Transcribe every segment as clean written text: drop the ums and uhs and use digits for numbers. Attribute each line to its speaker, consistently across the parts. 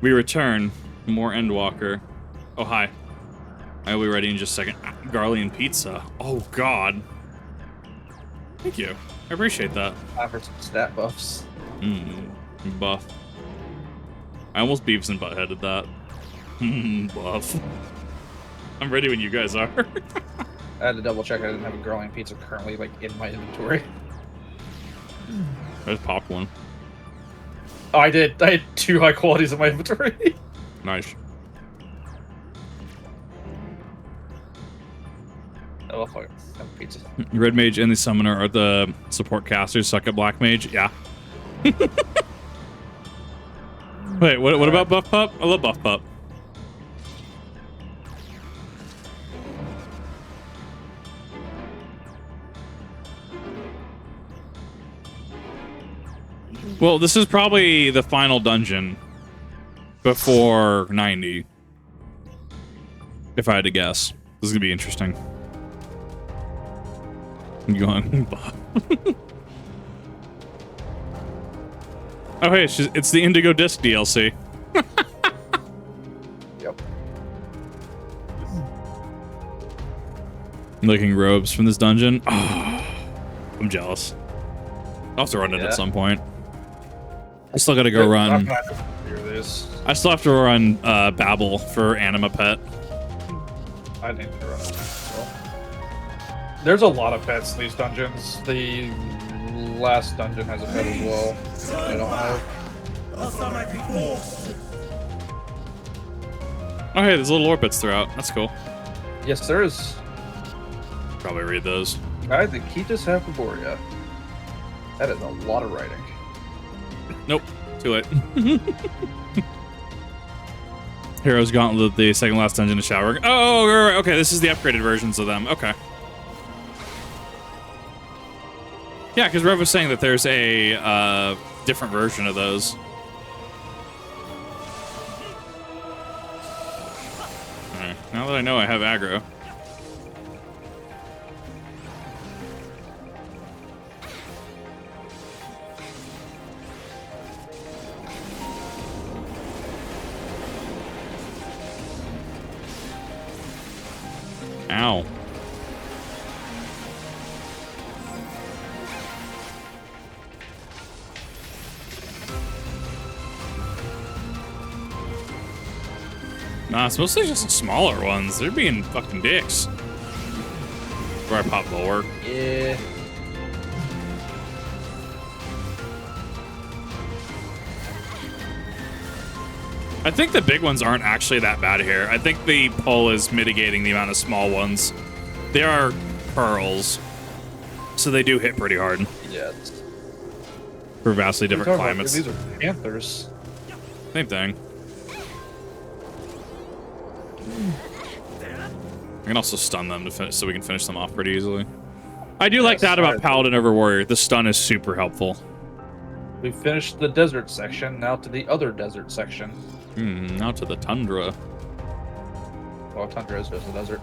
Speaker 1: We return. More Endwalker. Oh, hi. I will be ready in just a second. Garlian pizza. Oh, God. Thank you. I appreciate that.
Speaker 2: Time for some stat buffs.
Speaker 1: Buff. I almost Beavis and Buttheaded that. Buff. I'm ready when you guys are.
Speaker 2: I had to double check. I didn't have a growing pizza currently like in my inventory.
Speaker 1: I just popped one.
Speaker 2: Oh, I did. I had 2 high qualities in my inventory.
Speaker 1: Nice.
Speaker 2: Oh, fuck. Have pizza.
Speaker 1: Red Mage and the Summoner are the support casters. Suck at Black Mage. Yeah. Wait, what about Buff Pup? I love Buff Pup. Well, this is probably the final dungeon before 90. If I had to guess. This is going to be interesting. I'm going, oh, hey, it's the Indigo Disc DLC.
Speaker 2: Yep.
Speaker 1: Looking robes from this dungeon. Oh, I'm jealous. I'll have to run it at some point. I still gotta go run. I still have to run Babel for Anima Pet.
Speaker 2: I need to run it as well. There's a lot of pets in these dungeons. The last dungeon has a pet as well. I don't have.
Speaker 1: Oh, hey, there's little orbits throughout. That's cool.
Speaker 2: Yes, there is.
Speaker 1: Probably read those.
Speaker 2: I think he just have Borea. That is a lot of writing.
Speaker 1: Nope. Too late. Heroes Gauntlet, the second last dungeon of Shower. Oh, right. Okay, this is the upgraded versions of them. Okay. Yeah, because Rev was saying that there's a different version of those. Alright, now that I know I have aggro. Ow. Nah, it's mostly just the smaller ones. They're being fucking dicks. Where I pop bulwark.
Speaker 2: Yeah.
Speaker 1: I think the big ones aren't actually that bad here. I think the pull is mitigating the amount of small ones. They are pearls, so they do hit pretty hard.
Speaker 2: Yeah.
Speaker 1: For vastly different climates.
Speaker 2: These are panthers.
Speaker 1: Same thing. I can also stun them to finish, so we can finish them off pretty easily. I do like that about Paladin over Warrior. The stun is super helpful.
Speaker 2: We finished the desert section. Now to the other desert section.
Speaker 1: Now to the tundra.
Speaker 2: Well, tundra is just the desert.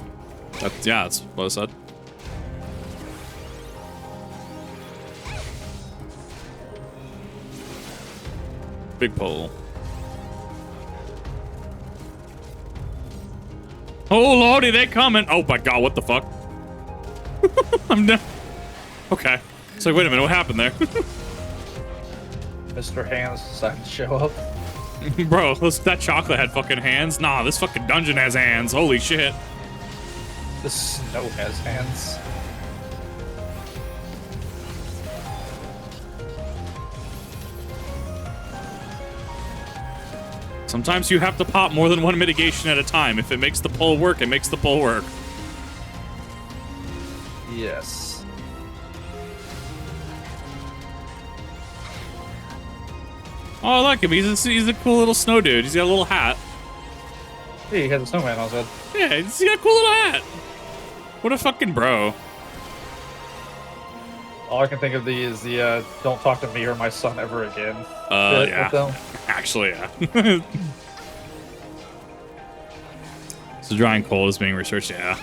Speaker 1: Yeah, that's what I said. Big pull. Oh lordy, they coming! Oh my god, what the fuck? I'm done. Okay. It's like, wait a minute, what happened there?
Speaker 2: Mr. Hands decided to show up.
Speaker 1: Bro, that chocolate had fucking hands. Nah, this fucking dungeon has hands. Holy shit.
Speaker 2: The snow has hands.
Speaker 1: Sometimes you have to pop more than one mitigation at a time. If it makes the pull work, it makes the pull work.
Speaker 2: Yes.
Speaker 1: Oh, I like him. He's a cool little snow dude. He's got a little hat.
Speaker 2: Hey, he has a snowman on his head.
Speaker 1: Yeah, he's got a cool little hat. What a fucking bro.
Speaker 2: All I can think of is the "Don't talk to me or my son ever again."
Speaker 1: Yeah. Actually, yeah. So drying coal is being researched. Yeah.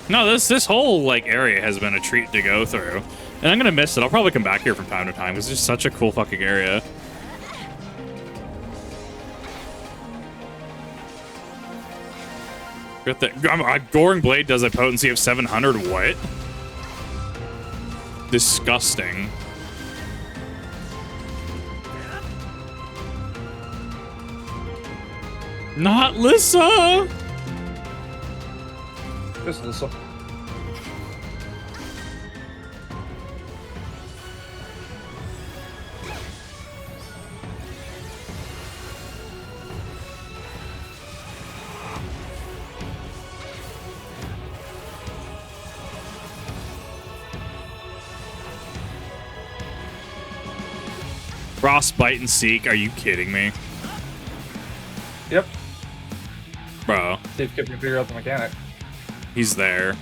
Speaker 1: No, this whole like area has been a treat to go through, and I'm gonna miss it. I'll probably come back here from time to time because it's just such a cool fucking area. Got that. Goring Blade does a potency of 700. What? Disgusting. Not Lissa!
Speaker 2: Just Lissa.
Speaker 1: Frostbite and Seek, are you kidding me?
Speaker 2: Yep.
Speaker 1: Bro.
Speaker 2: See if you can figure out the mechanic.
Speaker 1: He's there.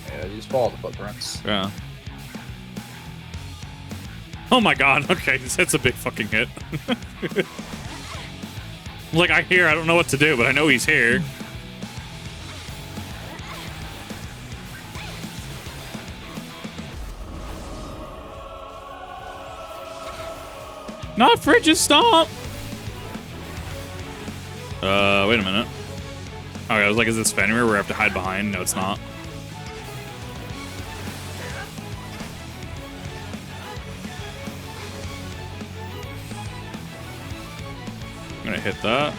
Speaker 2: Yeah, you just follow the footprints.
Speaker 1: Yeah. Oh my god, okay, that's a big fucking hit. Like, I don't know what to do, but I know he's here. Not Frigid Stomp! Wait a minute. Okay, I was like, is this Fenrir where I have to hide behind? No, it's not. I'm gonna hit that.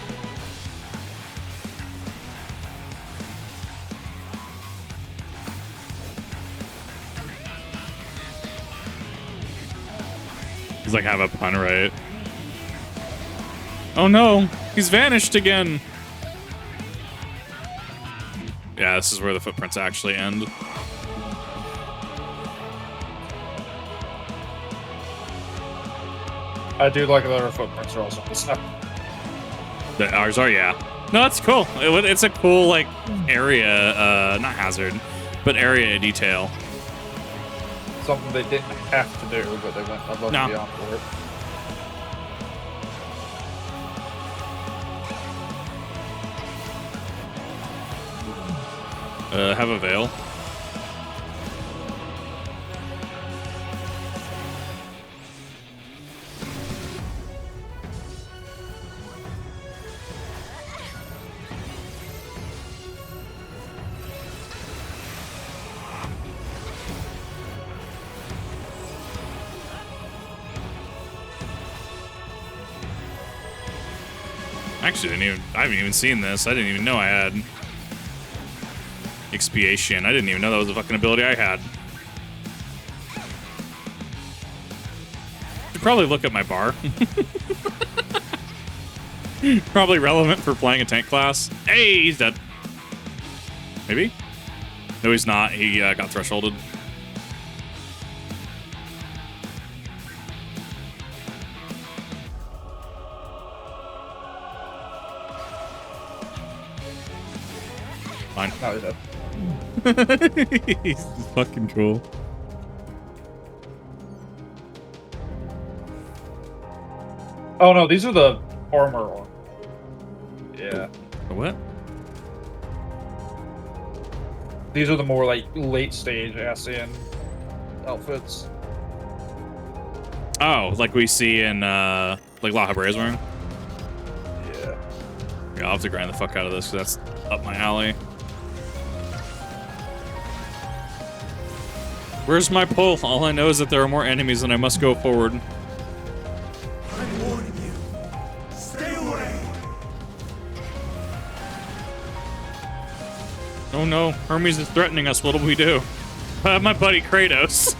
Speaker 1: He's like, have a pun, right? Oh no, he's vanished again. Yeah, this is where the footprints actually end.
Speaker 2: I do like that our footprints are also stuff.
Speaker 1: Ours are, yeah. No, that's cool. It's a cool, like, area, not hazard, but area detail.
Speaker 2: Something they didn't have to do, but they went above and beyond for it.
Speaker 1: Have a veil. Actually, I haven't even seen this. I didn't even know I had Expiation. I didn't even know that was a fucking ability I had. Should probably look at my bar. Probably relevant for playing a tank class. Hey, he's dead. Maybe? No, he's not. He got thresholded. Fine.
Speaker 2: No, he's dead.
Speaker 1: He's fucking cool.
Speaker 2: Oh no, these are the armor ones. Yeah.
Speaker 1: The what?
Speaker 2: These are the more like late stage Ascian outfits.
Speaker 1: Oh, like we see in like La Habra's wearing?
Speaker 2: Yeah.
Speaker 1: Yeah, I'll have to grind the fuck out of this because that's up my alley. Where's my pull? All I know is that there are more enemies and I must go forward.
Speaker 3: I'm warning you. Stay away.
Speaker 1: Oh no, Hermes is threatening us. What'll we do? My buddy Kratos.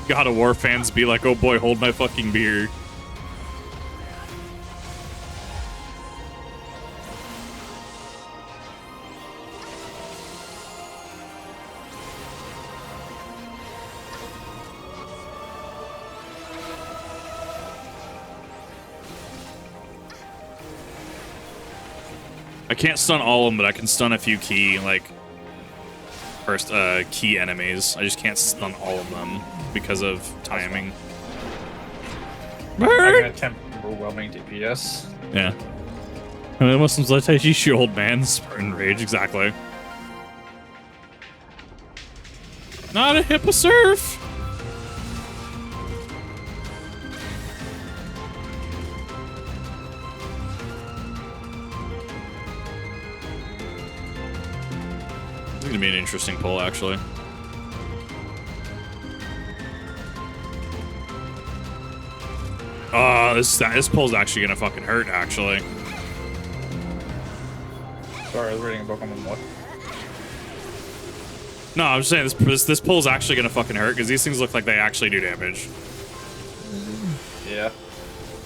Speaker 1: God of War fans be like, oh boy, hold my fucking beer. I can't stun all of them, but I can stun a few key, key enemies. I just can't stun all of them because of timing.
Speaker 2: I'm gonna attempt overwhelming DPS.
Speaker 1: Yeah. And the Muslims let you shield, man. Spartan Rage, exactly. Not a hipposurf! interesting pull, actually. This pull's actually gonna fucking hurt, actually.
Speaker 2: Sorry, I was reading a book on the what?
Speaker 1: No, I'm just saying this pull's actually gonna fucking hurt because these things look like they actually do damage.
Speaker 2: Yeah.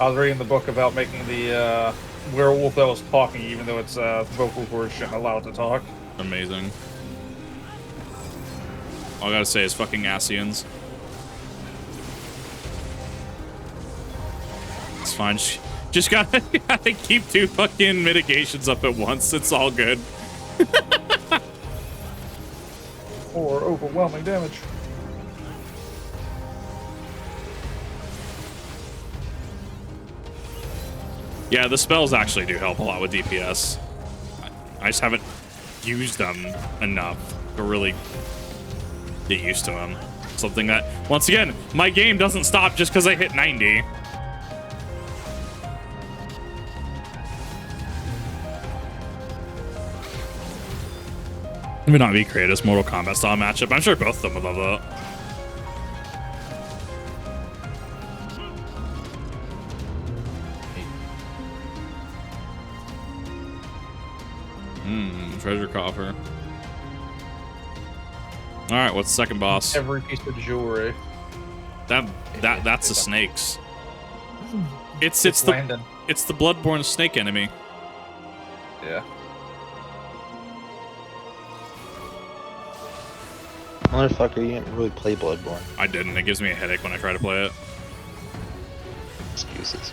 Speaker 2: I was reading the book about making the werewolf that was talking, even though its vocal cords shouldn't allow it to talk.
Speaker 1: Amazing. All I gotta say is fucking Asians. It's fine. Just gotta keep 2 fucking mitigations up at once. It's all good.
Speaker 2: Or overwhelming damage.
Speaker 1: Yeah, the spells actually do help a lot with DPS. I just haven't used them enough to really get used to them. Something that, once again, my game doesn't stop just because I hit 90. It would not be greatest Mortal Kombat style matchup. I'm sure both of them would love that. Treasure coffer. All right, what's the second boss?
Speaker 2: Every piece of jewelry.
Speaker 1: That's the snakes. It's the Bloodborne snake enemy.
Speaker 2: Yeah.
Speaker 4: Motherfucker, you didn't really play Bloodborne.
Speaker 1: I didn't. It gives me a headache when I try to play it.
Speaker 4: Excuses.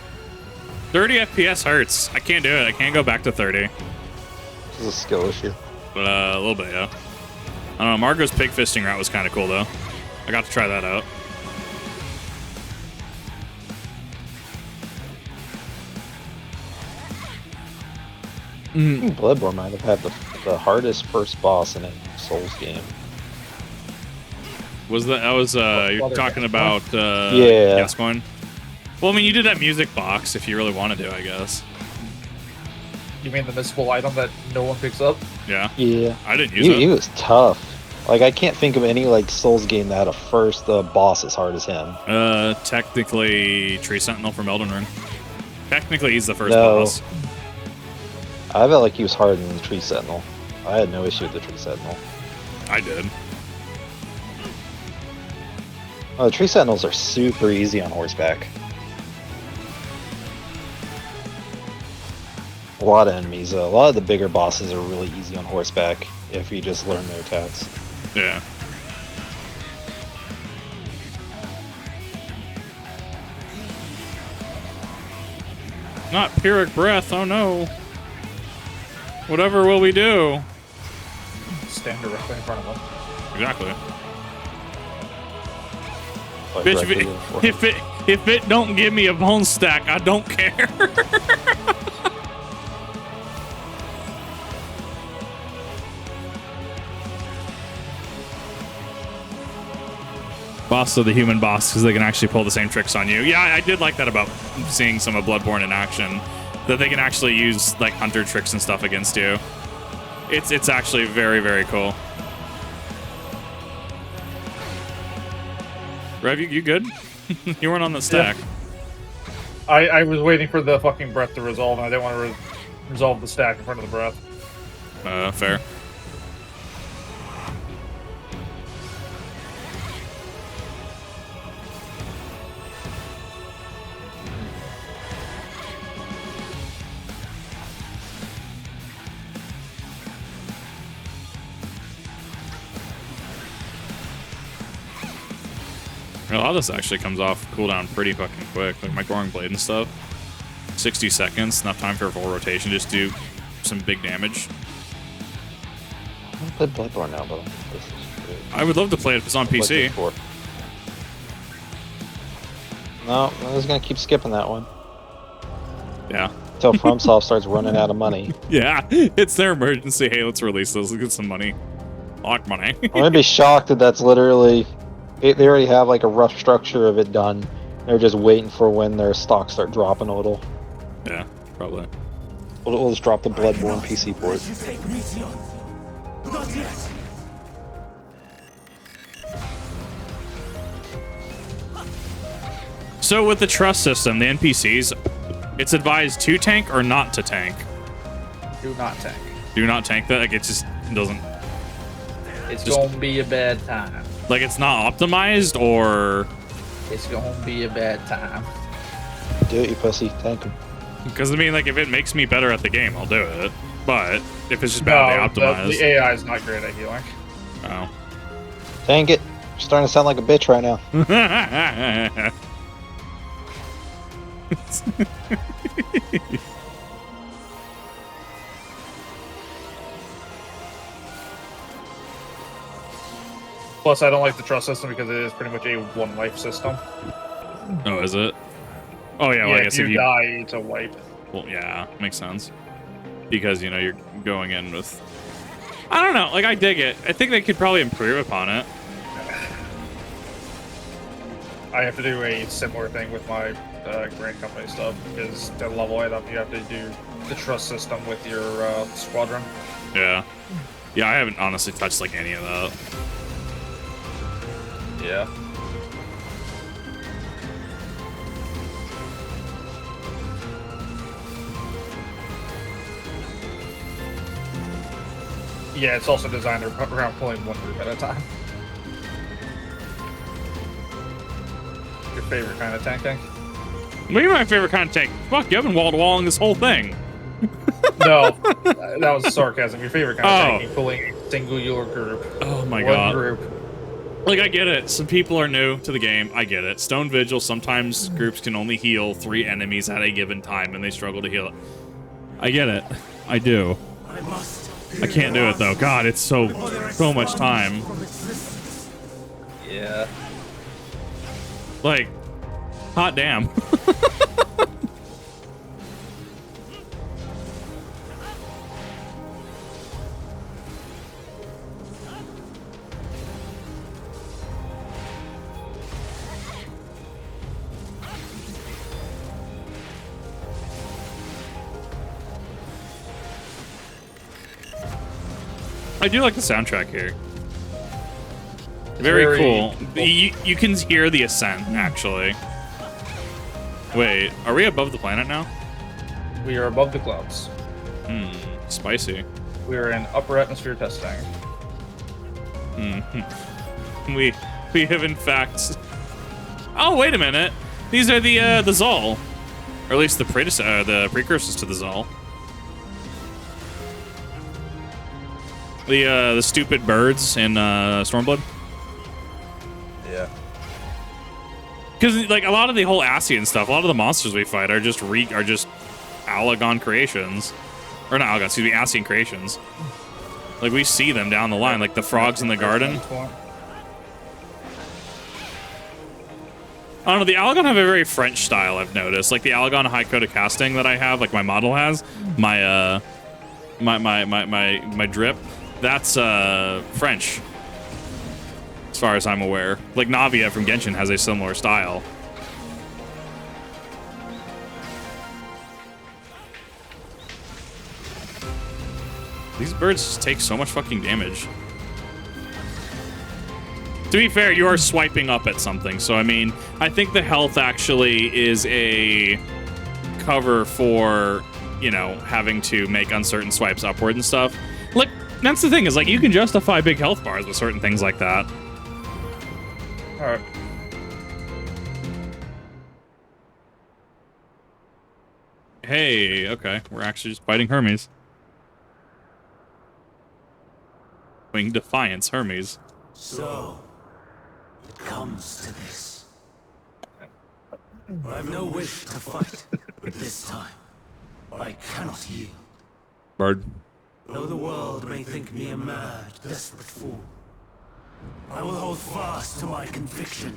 Speaker 1: 30 FPS hurts. I can't do it. I can't go back to 30.
Speaker 4: This is a skill issue.
Speaker 1: But a little bit, yeah. I don't know. Margot's pig fisting route was kind of cool, though. I got to try that out.
Speaker 4: I think Bloodborne might have had the hardest first boss in a Souls game.
Speaker 1: Was that you're talking about
Speaker 4: yeah.
Speaker 1: Gascoigne? Well, I mean, you did that music box if you really wanted to, I guess.
Speaker 2: You mean the missable item that no one picks up?
Speaker 1: Yeah.
Speaker 4: Yeah.
Speaker 1: I didn't use it.
Speaker 4: He was tough. Like, I can't think of any like Souls game that had a first boss as hard as him.
Speaker 1: Technically, Tree Sentinel from Elden Ring. Technically, he's the first boss.
Speaker 4: I felt like he was harder than the Tree Sentinel. I had no issue with the Tree Sentinel.
Speaker 1: I did.
Speaker 4: Oh, the Tree Sentinels are super easy on horseback. A lot of enemies, a lot of the bigger bosses are really easy on horseback if you just learn their attacks.
Speaker 1: Yeah. Not Pyrrhic Breath, oh no. Whatever will we do?
Speaker 2: Stand directly in front of them.
Speaker 1: Exactly.
Speaker 4: Like
Speaker 1: Bitch, if it don't give me a bone stack, I don't care. Boss of the human boss, because they can actually pull the same tricks on you. Yeah, I did like that about seeing some of Bloodborne in action, that they can actually use like hunter tricks and stuff against you. It's actually very, very cool. Rev, you good? You weren't on the stack.
Speaker 2: Yeah. I was waiting for the fucking breath to resolve, and I didn't want to resolve the stack in front of the breath.
Speaker 1: Fair. A lot of this actually comes off cooldown pretty fucking quick, like my Goring Blade and stuff. 60 seconds, enough time for a full rotation, just do some big damage.
Speaker 4: I play Bloodborne now, but this is good.
Speaker 1: I would love to play it if it's on PC.
Speaker 4: No, I was gonna keep skipping that one.
Speaker 1: Yeah.
Speaker 4: Until FromSoft starts running out of money.
Speaker 1: Yeah, it's their emergency. Hey, let's release this. Let's get some money. I like money.
Speaker 4: I'm gonna be shocked that that's literally... They already have like a rough structure of it done. They're just waiting for when their stocks start dropping a little.
Speaker 1: Yeah, probably.
Speaker 4: We'll just drop the Bloodborne PC port.
Speaker 3: You take Meteor. Not yet.
Speaker 1: So with the trust system, the NPCs, it's advised to tank or not to tank.
Speaker 2: Do not tank.
Speaker 1: Do not tank that. Like it just doesn't.
Speaker 2: It's gonna be a bad time.
Speaker 1: Like it's not optimized, or
Speaker 2: it's gonna be a bad time.
Speaker 4: Do it, you pussy. Tank him.
Speaker 1: Because I mean, like if it makes me better at the game, I'll do it. But if it's just badly optimized,
Speaker 2: the AI is not great at healing.
Speaker 1: Oh.
Speaker 4: Tank it. You're starting to sound like a bitch right now.
Speaker 2: Plus, I don't like the trust system because it is pretty much a one-life system.
Speaker 1: Oh, is it? Oh yeah. Well, I guess
Speaker 2: if you die, it's a wipe.
Speaker 1: Well, yeah, makes sense. Because you know you're going in with. I don't know. Like I dig it. I think they could probably improve upon it.
Speaker 2: I have to do a similar thing with my Grand Company stuff, because to level it up, you have to do the trust system with your squadron.
Speaker 1: Yeah. Yeah, I haven't honestly touched like any of that.
Speaker 2: Yeah. Yeah, it's also designed around pulling one group at a time. Your favorite kind of tanking?
Speaker 1: What do you mean my favorite kind of tank? Fuck, you haven't wall-to-walling this whole thing.
Speaker 2: No, that was sarcasm. Your favorite kind of tanking, pulling a singular group.
Speaker 1: Oh my god.
Speaker 2: One group.
Speaker 1: Like, I get it. Some people are new to the game. I get it. Stone Vigil, sometimes groups can only heal 3 enemies at a given time, and they struggle to heal it. I get it. I do. I can't do it, though. God, it's so much time.
Speaker 2: Yeah.
Speaker 1: Like, hot damn. I do like the soundtrack here. Very cool. You can hear the ascent, actually. Wait, are we above the planet now?
Speaker 2: We are above the clouds.
Speaker 1: Spicy.
Speaker 2: We are in upper atmosphere testing.
Speaker 1: We have in fact. Oh, wait a minute. These are the Zol, or at least the precursors to the Zol. The stupid birds in Stormblood.
Speaker 2: Yeah.
Speaker 1: Because like a lot of the whole Ascian stuff, a lot of the monsters we fight are just Alagon creations, or not Alagon, excuse me, Ascian creations. Like we see them down the line, like the frogs in the garden. I don't know. The Alagon have a very French style. I've noticed, like the Alagon high code of casting that I have, like my model has, my drip. That's French, as far as I'm aware. Like Navia from Genshin has a similar style. These birds just take so much fucking damage. To be fair, you are swiping up at something, so I mean, I think the health actually is a cover for, you know, having to make uncertain swipes upward and stuff. Like, that's the thing, is like you can justify big health bars with certain things like that.
Speaker 2: Alright.
Speaker 1: Hey, okay, we're actually just fighting Hermes. Winged Defiance, Hermes.
Speaker 3: So, it comes to this. I have no wish to fight, but this time, I cannot yield.
Speaker 1: Bird.
Speaker 3: Though the world may think me a mad, desperate fool, I will hold fast to my conviction.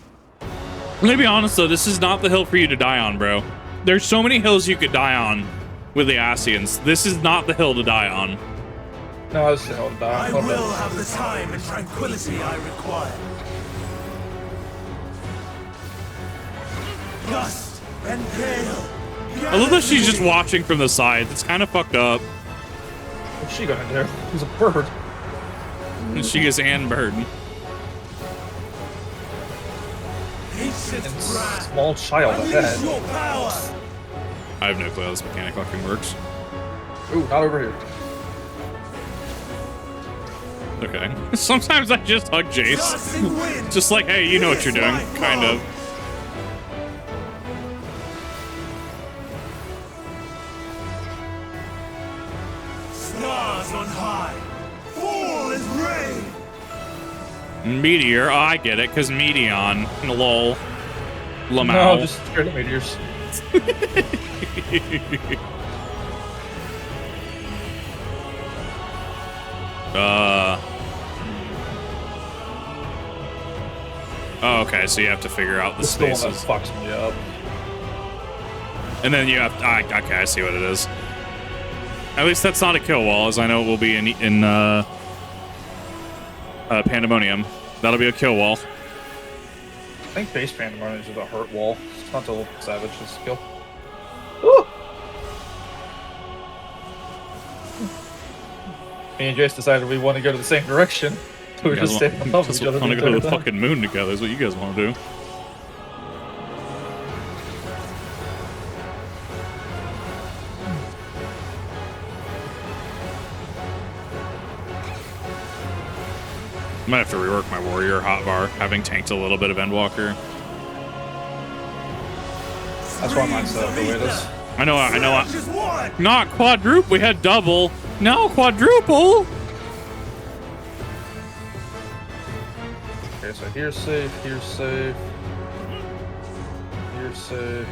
Speaker 1: Let me be honest though, this is not the hill for you to die on, bro. There's so many hills you could die on with the Ascians. This is not the hill to die on.
Speaker 2: No, this is the hill to die.
Speaker 3: I will have the time and tranquility I require. Gust and gale.
Speaker 1: I love that she's just watching from the side. It's kind of fucked up.
Speaker 2: What's she gonna do? He's a bird.
Speaker 1: And she is Anne Bird.
Speaker 3: Ancient
Speaker 2: small child ahead.
Speaker 1: I have no clue how this mechanic fucking works.
Speaker 2: Ooh, not over here.
Speaker 1: Okay. Sometimes I just hug Jace. Just like, hey, you know what you're doing, kind of.
Speaker 3: Stars on high, fall as rain.
Speaker 1: Meteor, oh, I get it, because Meteon, lol. Lamau.
Speaker 2: No, just straight up meteors.
Speaker 1: Oh, okay, so you have to figure out the
Speaker 2: This is the one that
Speaker 1: spaces.
Speaker 2: fucks me up.
Speaker 1: And then you have to, okay, I see what it is. At least that's not a kill wall, as I know it will be in Pandemonium. That'll be a kill wall.
Speaker 2: I think base Pandemonium is a hurt wall. It's not the Savage, it's a kill. Ooh! Me and Jace decided we want to go to the same direction. We were just standing on top of each other.
Speaker 1: Want to go to the fucking moon together is what you guys want to do. I might have to rework my warrior hotbar, having tanked a little bit of Endwalker.
Speaker 2: That's why mine's the way it is.
Speaker 1: I know. Not quadruple. We had double. No, quadruple.
Speaker 2: Okay, so here's safe, here's safe, here's safe.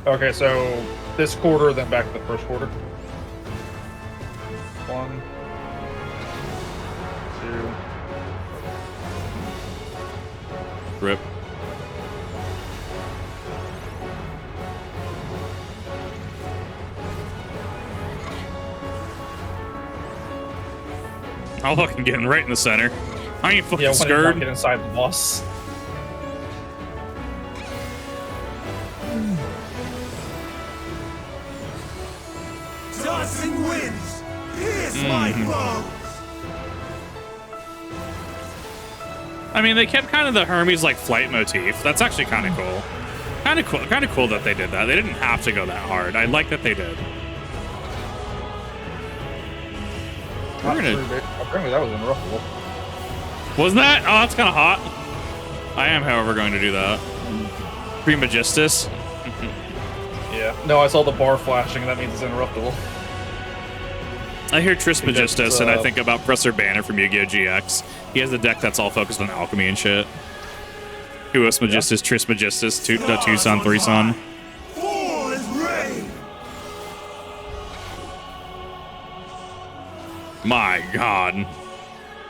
Speaker 2: Okay, so this quarter, then back to the first quarter. 1, 2.
Speaker 1: Rip. I'm fucking getting right in the center. I ain't fucking scared.
Speaker 2: Get inside the boss.
Speaker 3: Dancing winds, pierce my bones.
Speaker 1: I mean, they kept kind of the Hermes like flight motif. That's actually kind of cool. Kind of cool that they did that. They didn't have to go that hard. I like that they did.
Speaker 2: Apparently that was unruffable.
Speaker 1: Wasn't that? Oh, that's kind of hot. I am, however, going to do that. Premagistus.
Speaker 2: Yeah. No, I saw the bar flashing, and that means it's interruptible.
Speaker 1: I hear Trismegistus, and I think about Presser Banner from Yu-Gi-Oh! GX. He has a deck that's all focused on alchemy and shit. Huos Magistus, yeah. Trismegistus, Tucson, 3-son.
Speaker 3: Fall is rain.
Speaker 1: My god.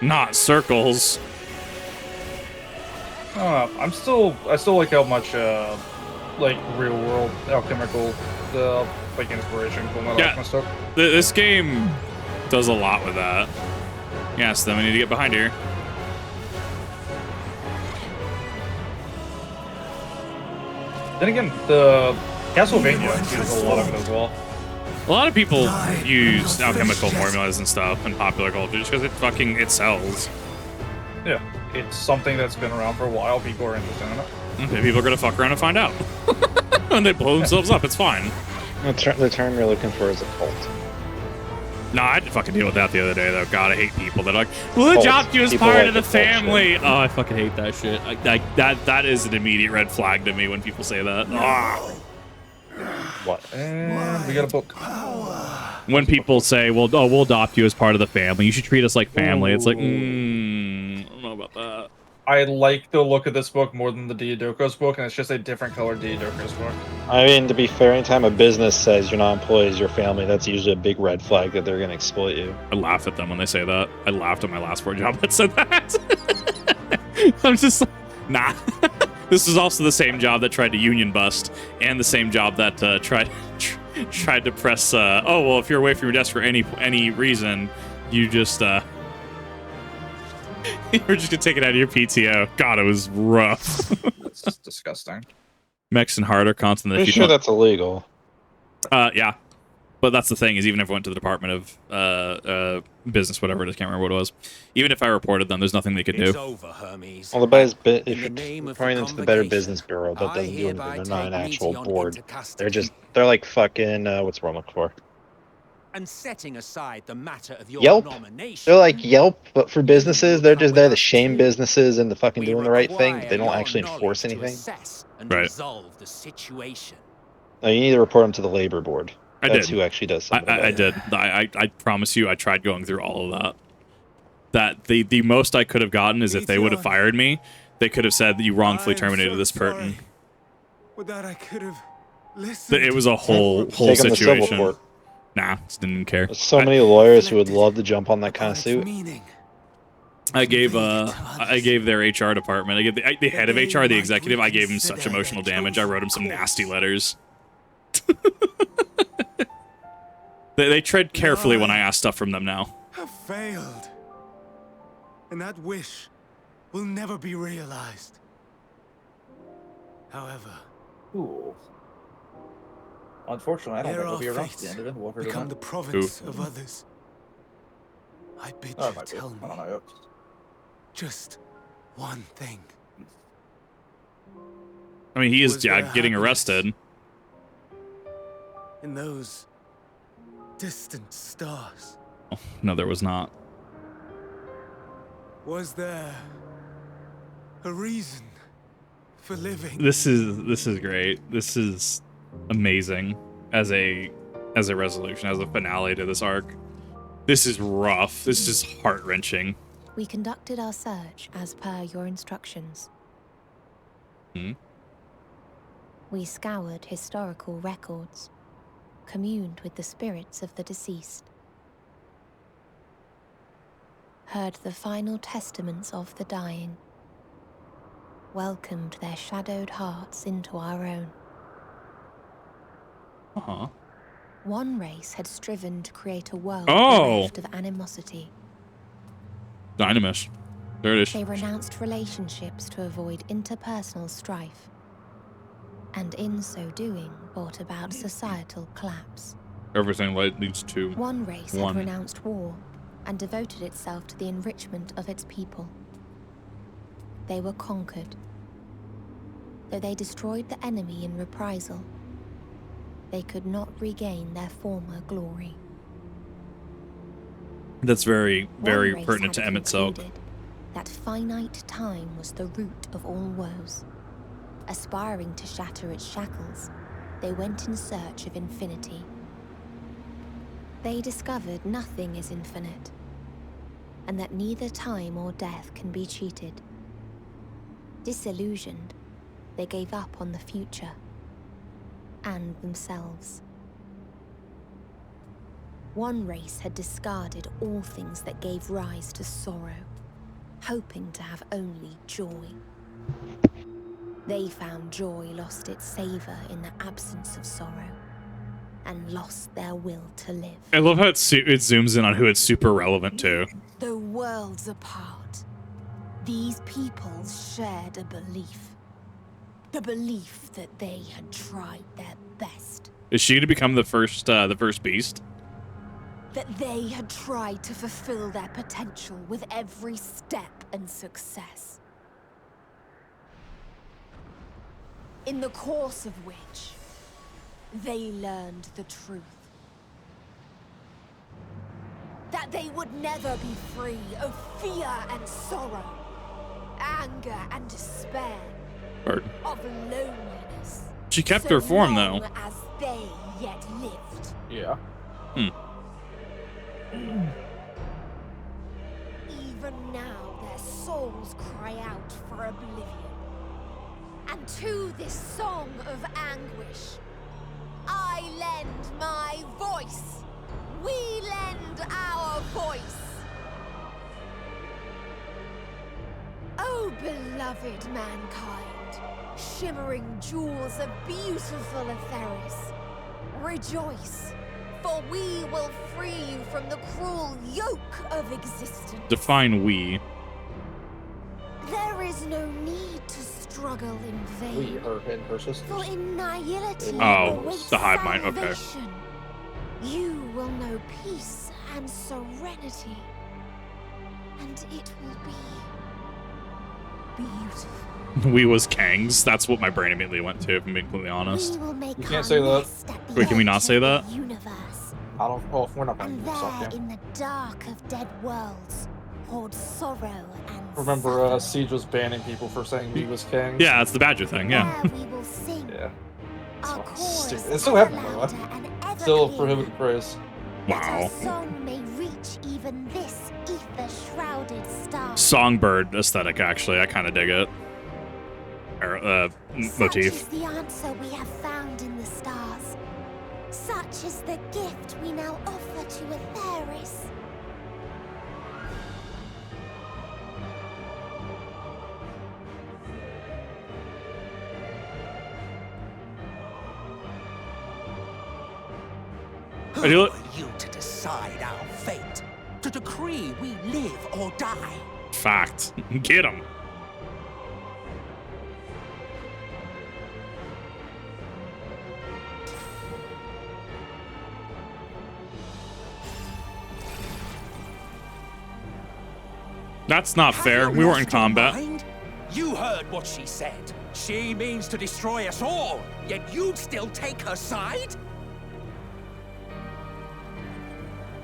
Speaker 1: Not circles.
Speaker 2: I still like how much like real world alchemical like inspiration from that kind of stuff.
Speaker 1: This game does a lot with that. Yes, then we need to get behind here.
Speaker 2: Then again, the Castlevania uses a lot of it as well.
Speaker 1: A lot of people use alchemical formulas and stuff in popular culture just because it sells.
Speaker 2: Yeah, it's something that's been around for a while. People are interested in it.
Speaker 1: Okay, people are gonna fuck around and find out. And they blow themselves up. It's fine.
Speaker 4: The term you're looking for is a cult.
Speaker 1: Nah, I had to fucking deal with that the other day, though. God, I hate people that are like, we'll adopt you as part of the family. Oh, I fucking hate that shit. That is an immediate red flag to me when people say that. Ah.
Speaker 4: What?
Speaker 2: And we got a book.
Speaker 1: When people say, well, oh, we'll adopt you as part of the family. You should treat us like family.
Speaker 2: Ooh.
Speaker 1: It's like, I don't know about that.
Speaker 2: I like the look of this book more than the Diadoko's book, and it's just a different color Diadoko's book.
Speaker 4: I mean, to be fair, anytime a business says you're not employees, your family, that's usually a big red flag that they're going to exploit you.
Speaker 1: I laugh at them when they say that. I laughed at my last 4 job that said that. I'm just like, nah. This is also the same job that tried to union bust, and the same job that tried to press, oh, well, if you're away from your desk for any reason, you just, you're just gonna take it out of your PTO. God, it was rough.
Speaker 2: That's disgusting.
Speaker 1: Mexican harder constant.
Speaker 4: Pretty sure that's illegal.
Speaker 1: Yeah. But that's the thing, is even if I went to the Department of Business, whatever it is, can't remember what it was. Even if I reported them, there's nothing they could do.
Speaker 3: Over, Hermes.
Speaker 4: Well, the best bit, if
Speaker 3: In the
Speaker 4: you're
Speaker 3: name of
Speaker 4: reporting
Speaker 3: the
Speaker 4: them to the Better
Speaker 3: convocation,
Speaker 4: Business Bureau, that
Speaker 3: I
Speaker 4: doesn't do
Speaker 3: hereby
Speaker 4: anything. They're not an
Speaker 3: take
Speaker 4: actual
Speaker 3: Meteon
Speaker 4: board.
Speaker 3: into custody.
Speaker 4: They're like fucking, what's the word I'm looking for?
Speaker 3: And setting aside the matter of your
Speaker 4: Yelp?
Speaker 3: nomination,
Speaker 4: They're like Yelp, but for businesses. They're just there to
Speaker 3: us
Speaker 4: shame
Speaker 3: too.
Speaker 4: businesses into fucking
Speaker 3: we
Speaker 4: doing the right thing, but they don't
Speaker 3: require
Speaker 4: actually
Speaker 3: your
Speaker 4: enforce
Speaker 3: knowledge to
Speaker 4: anything.
Speaker 3: assess and
Speaker 1: Right.
Speaker 3: resolve the situation.
Speaker 4: No, you need to report them to the labor board.
Speaker 1: I
Speaker 4: That's
Speaker 1: did.
Speaker 4: who actually does some of the
Speaker 1: I
Speaker 4: work.
Speaker 1: did. I promise you, I tried going through all of that. The most I could have gotten is if they would have fired me, they could have said that you wrongfully terminated this person.
Speaker 3: But that I could have listened.
Speaker 1: It was a whole
Speaker 4: Take them to civil
Speaker 1: situation.
Speaker 4: court.
Speaker 1: Nah, just didn't care.
Speaker 4: There's so many lawyers who would love to jump on that kind of suit.
Speaker 1: I gave their HR department, I gave the head of HR, the executive, I gave him such emotional damage. I wrote him some nasty letters. They tread carefully when I ask stuff from them now.
Speaker 3: Have failed. And that wish will never be realized. However,
Speaker 2: Ooh. Unfortunately, I don't think we'll be around for the end of Endwalker.
Speaker 3: become the province of others. I bid you tell me
Speaker 2: I don't know.
Speaker 3: just one thing.
Speaker 1: I mean, he is
Speaker 3: Was there
Speaker 1: getting
Speaker 3: happiness
Speaker 1: arrested.
Speaker 3: in those distant stars?
Speaker 1: Oh, no, there was not.
Speaker 3: Was there a reason for living?
Speaker 1: This is great. This is amazing as a resolution, as a finale to this arc. This is rough. This is heart-wrenching.
Speaker 5: We conducted our search as per your instructions. We scoured historical records, communed with the spirits of the deceased, heard the final testaments of the dying, welcomed their shadowed hearts into our own.
Speaker 1: Uh-huh.
Speaker 5: One race had striven to create a world bereft of animosity.
Speaker 1: Dynamis. There it is.
Speaker 5: They renounced relationships to avoid interpersonal strife, and in so doing brought about societal collapse.
Speaker 1: Everything leads to
Speaker 5: One race had renounced war and devoted itself to the enrichment of its people. They were conquered. Though they destroyed the enemy in reprisal, they could not regain their former glory.
Speaker 1: That's very, very
Speaker 5: One race
Speaker 1: pertinent to
Speaker 5: had
Speaker 1: Emmett Silk.
Speaker 5: concluded that finite time was the root of all woes. Aspiring to shatter its shackles, they went in search of infinity. They discovered nothing is infinite, and that neither time or death can be cheated. Disillusioned, they gave up on the future and themselves. One race had discarded all things that gave rise to sorrow, hoping to have only joy. They found joy lost its savor in the absence of sorrow, and lost their will to live.
Speaker 1: I love how it zooms in on who it's super relevant to.
Speaker 5: Though worlds apart, these peoples shared a belief. The belief that they had tried their best.
Speaker 1: Is she to become the first beast?
Speaker 5: That they had tried to fulfill their potential with every step and success. In the course of which, they learned the truth. That they would never be free of fear and sorrow, anger and despair, of loneliness.
Speaker 1: She kept her form, though.
Speaker 5: So long as they yet lived.
Speaker 2: Yeah.
Speaker 5: Even now, their souls cry out for oblivion. And to this song of anguish, I lend my voice. We lend our voice. Oh, beloved mankind, shimmering jewels of beautiful Etheris, rejoice, for we will free you from the cruel yoke of existence.
Speaker 1: Define we.
Speaker 5: There is no need to struggle in vain.
Speaker 2: We, her and her sisters.
Speaker 5: For in nihility
Speaker 1: Oh,
Speaker 5: awaits
Speaker 1: the hive mind, okay.
Speaker 5: salvation. You will know peace and serenity. And it will be beautiful.
Speaker 1: We was Kangs. That's what my brain immediately went to, if I'm being completely honest.
Speaker 5: We will make
Speaker 2: You can't say that.
Speaker 1: Wait, can we not say that?
Speaker 5: Universe.
Speaker 2: I don't. Oh, we're not
Speaker 5: And
Speaker 2: gonna stop
Speaker 5: there,
Speaker 2: him.
Speaker 5: in the dark of dead worlds, poured sorrow and
Speaker 2: Remember,
Speaker 5: suffering.
Speaker 2: Siege was banning people for saying we was king.
Speaker 1: Yeah, it's the Badger thing, yeah.
Speaker 5: There we will sing.
Speaker 2: Yeah.
Speaker 5: Our
Speaker 2: Oh,
Speaker 5: chorus
Speaker 2: stupid. It's still happening, by the way.
Speaker 5: louder and ever
Speaker 2: Still
Speaker 5: clearer.
Speaker 2: prohibited praise.
Speaker 5: That our
Speaker 1: Wow.
Speaker 5: song may reach even this ether-shrouded star.
Speaker 1: Songbird aesthetic, actually. I kind of dig it. Or,
Speaker 5: Such
Speaker 1: motif.
Speaker 5: is the answer we have found in the stars. Such is the gift we now offer to Atheris.
Speaker 3: Who
Speaker 1: I do
Speaker 3: are
Speaker 1: it.
Speaker 3: you to decide our fate? To decree we live or die?
Speaker 1: Fact. Get him. That's not
Speaker 3: Have
Speaker 1: fair.
Speaker 3: you
Speaker 1: We weren't in
Speaker 3: lost your
Speaker 1: combat.
Speaker 3: mind? You heard what she said. She means to destroy us all, yet you'd still take her side?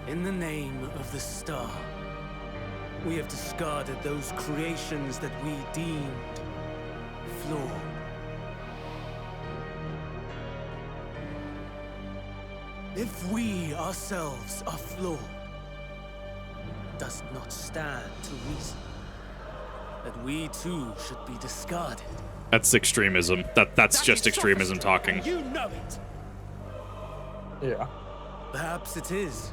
Speaker 6: In the name of the star, we have discarded those creations that we deemed flawed. If we ourselves are flawed, does it not stand to reason that we too should be discarded?
Speaker 1: That's extremism. That's just
Speaker 3: is
Speaker 1: extremism
Speaker 3: sophistry,
Speaker 1: talking.
Speaker 3: and you know it.
Speaker 2: Yeah.
Speaker 6: Perhaps it is.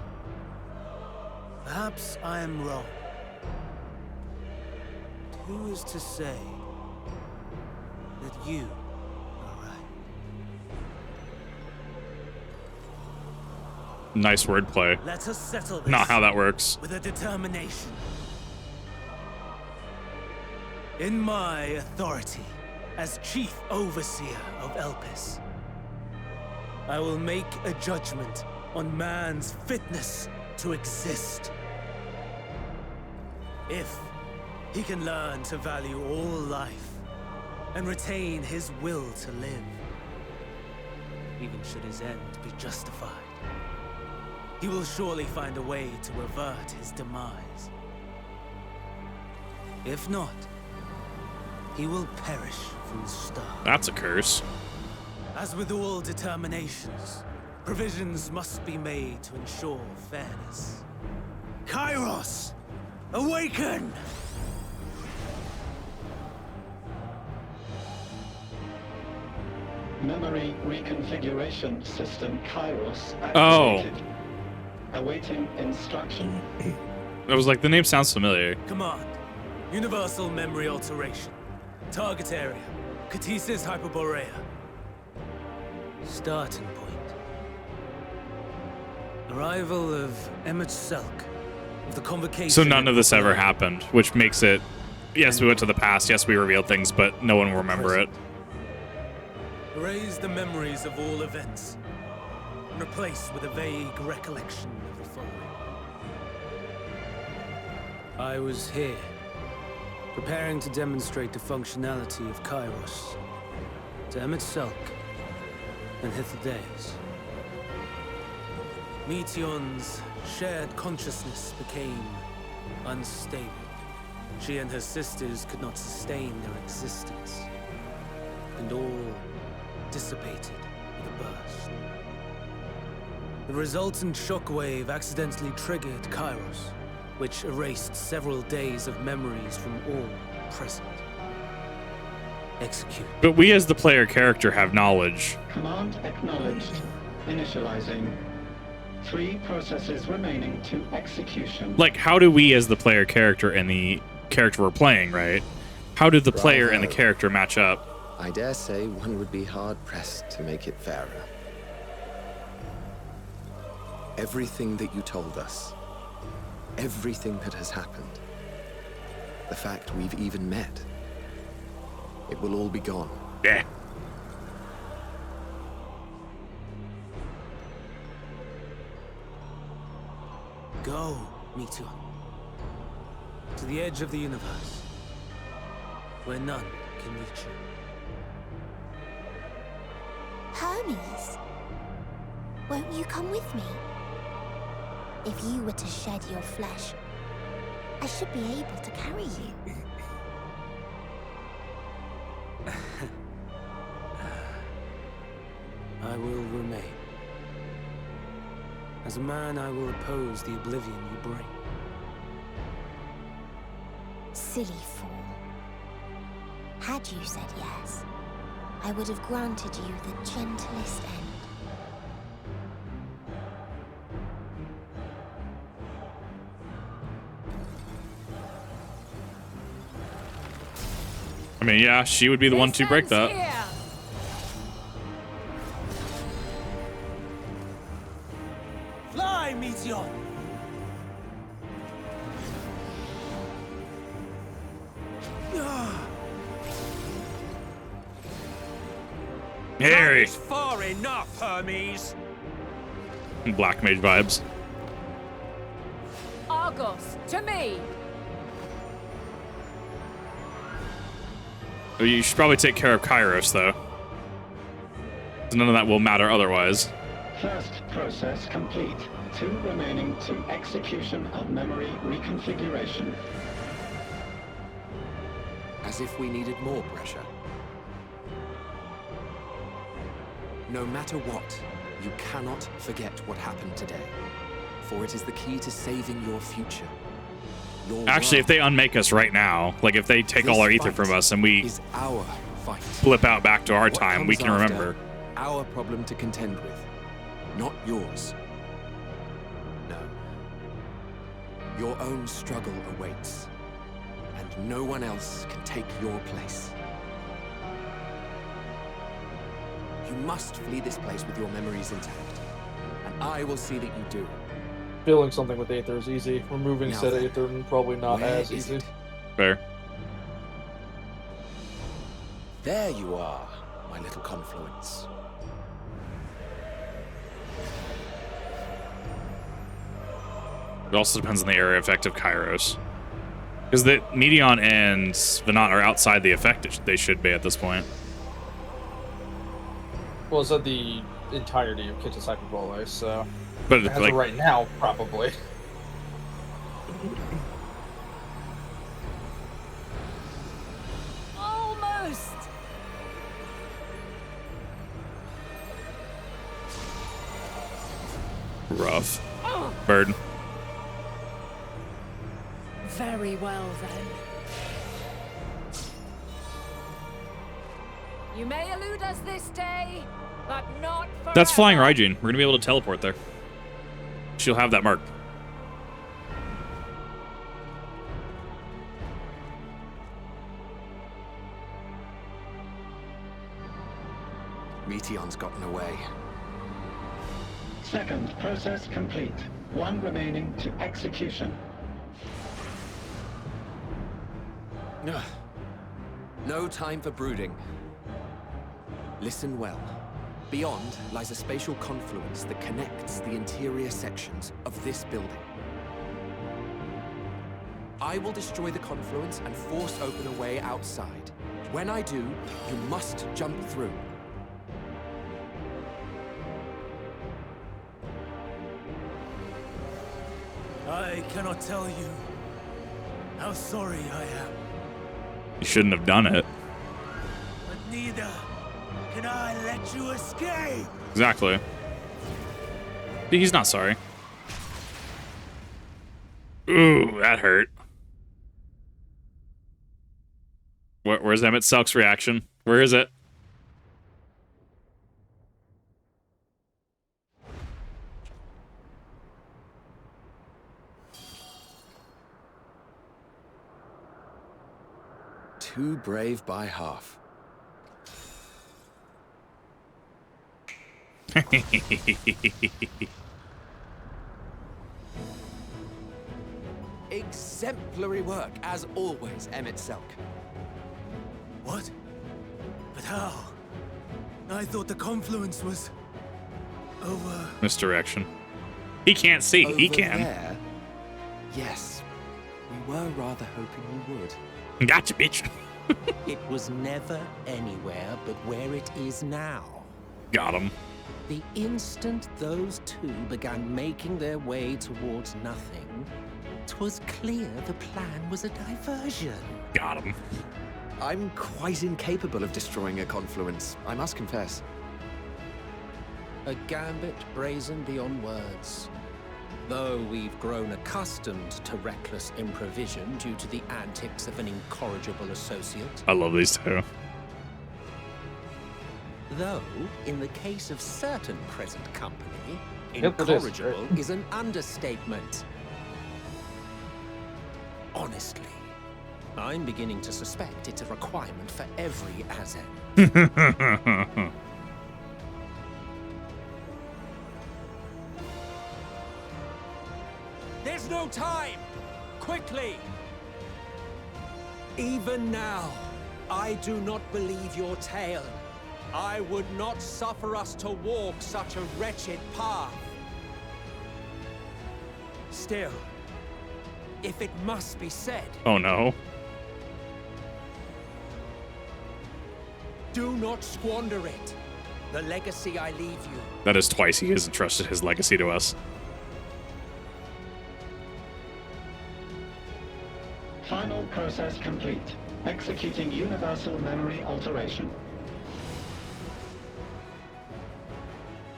Speaker 6: Perhaps I am wrong. Who is to say that you are right?
Speaker 1: Nice wordplay.
Speaker 6: Let us settle this
Speaker 1: Not how that works.
Speaker 6: with a determination. In my authority as Chief Overseer of Elpis, I will make a judgment on man's fitness to exist. If he can learn to value all life and retain his will to live, even should his end be justified, he will surely find a way to avert his demise. If not, he will perish from the start.
Speaker 1: That's a curse.
Speaker 6: As with all determinations, provisions must be made to ensure fairness. Kairos, awaken!
Speaker 7: Memory reconfiguration system Kairos
Speaker 1: Oh.
Speaker 7: activated. Awaiting instruction.
Speaker 1: I was like, the name sounds familiar.
Speaker 6: Command, universal memory alteration. Target area, Catesis Hyperborea. Starting point. Arrival of Emmett Selk. Of the convocation.
Speaker 1: So none of this ever happened, which makes it... Yes, we went to the past. Yes, we revealed things, but no one will remember it.
Speaker 6: Erase the memories of all events, and replace with a vague recollection of the following. I was here, preparing to demonstrate the functionality of Kairos to Emmett Selk and Hythlodaeus. Meteon's shared consciousness became unstable. She and her sisters could not sustain their existence, and all dissipated with a burst. The resultant shockwave accidentally triggered Kairos, which erased several days of memories from all present. Execute.
Speaker 1: But we as the player character have knowledge.
Speaker 7: Command acknowledged. Initializing. 3 processes remaining to execution.
Speaker 1: Like, how do we as the player character and the character we're playing, right? How do the player and the
Speaker 8: Bravo.
Speaker 1: character match up?
Speaker 8: I dare say one would be hard-pressed to make it fairer. Everything that you told us, everything that has happened, the fact we've even met, it will all be gone.
Speaker 6: Go, Meteor. To the edge of the universe, where none can reach you.
Speaker 5: Hermes, won't you come with me? If you were to shed your flesh, I should be able to carry you.
Speaker 6: I will remain. As a man, I will oppose the oblivion you bring.
Speaker 5: Silly fool. Had you said yes, I would have granted you the gentlest end.
Speaker 1: I mean, yeah, she would be the one to break that.
Speaker 9: Here.
Speaker 6: Fly, Meteor!
Speaker 1: Harry.
Speaker 3: That is far enough, Hermes.
Speaker 1: Black mage vibes.
Speaker 9: Argos, to me.
Speaker 1: You should probably take care of Kairos, though. None of that will matter otherwise.
Speaker 7: First process complete. 2 remaining to execution of memory reconfiguration.
Speaker 8: As if we needed more pressure. No matter what, you cannot forget what happened today. For it is the key to saving your future.
Speaker 1: Actually, if they unmake us right now, like if they take all our ether from us and we
Speaker 8: is our fight.
Speaker 1: Flip out back to our
Speaker 8: What
Speaker 1: time, we
Speaker 8: comes
Speaker 1: can
Speaker 8: after,
Speaker 1: remember.
Speaker 8: Our problem to contend with, not yours. No. Your own struggle awaits, and no one else can take your place. You must flee this place with your memories intact, and I will see that you do.
Speaker 2: Filling something with Aether is easy. Removing
Speaker 8: Now
Speaker 2: said
Speaker 8: then,
Speaker 2: Aether probably not
Speaker 8: where
Speaker 2: as
Speaker 8: is
Speaker 2: easy.
Speaker 8: it?
Speaker 1: Fair.
Speaker 8: There you are, my little confluence.
Speaker 1: It also depends on the area effect of Kairos. Because the Meteon and Venat are outside the effect they should be at this point.
Speaker 2: Well, it's at the entirety of Kitchen's Hyperbole, so...
Speaker 1: But
Speaker 2: as
Speaker 1: like
Speaker 2: of right now, probably.
Speaker 9: Almost.
Speaker 1: rough. Bird.
Speaker 9: Very well then. You may elude us this day, but not forever.
Speaker 1: That's flying Raijin. We're gonna be able to teleport there. She'll have that mark.
Speaker 8: Meteon's gotten away.
Speaker 7: Second process complete. 1 remaining to execution.
Speaker 8: Ugh. No time for brooding. Listen well. Beyond lies a spatial confluence that connects the interior sections of this building. I will destroy the confluence and force open a way outside. When I do, you must jump through.
Speaker 3: I cannot tell you how sorry I am,
Speaker 1: You shouldn't have done it.
Speaker 3: but neither can I let you escape.
Speaker 1: Exactly. He's not sorry. Ooh, that hurt. Where's Emmett Selk's reaction? Where is it?
Speaker 8: Too brave by half. Exemplary work, as always, Emmett Selk.
Speaker 3: What? But how? I thought the confluence was over.
Speaker 1: Misdirection. He can't see. He
Speaker 8: Over
Speaker 1: can.
Speaker 8: there, Yes, we were rather hoping you would.
Speaker 1: Gotcha, bitch.
Speaker 3: It was never anywhere but where it is now.
Speaker 1: Got him.
Speaker 3: The instant those two began making their way towards nothing, 'twas clear the plan was a diversion.
Speaker 1: Got him.
Speaker 8: I'm quite incapable of destroying a confluence, I must confess.
Speaker 3: A gambit brazen beyond words. Though we've grown accustomed to reckless improvision due to the antics of an incorrigible associate.
Speaker 1: I love these two.
Speaker 3: Though, in the case of certain present company,
Speaker 2: Yep, it is.
Speaker 3: incorrigible is an understatement. Honestly, I'm beginning to suspect it's a requirement for every Azen. There's no time! Quickly! Even now, I do not believe your tale. I would not suffer us to walk such a wretched path. Still, if it must be said,
Speaker 1: Oh no.
Speaker 3: do not squander it. The legacy I leave you.
Speaker 1: That is twice he has entrusted his legacy to us.
Speaker 7: Final process complete. Executing universal memory alteration.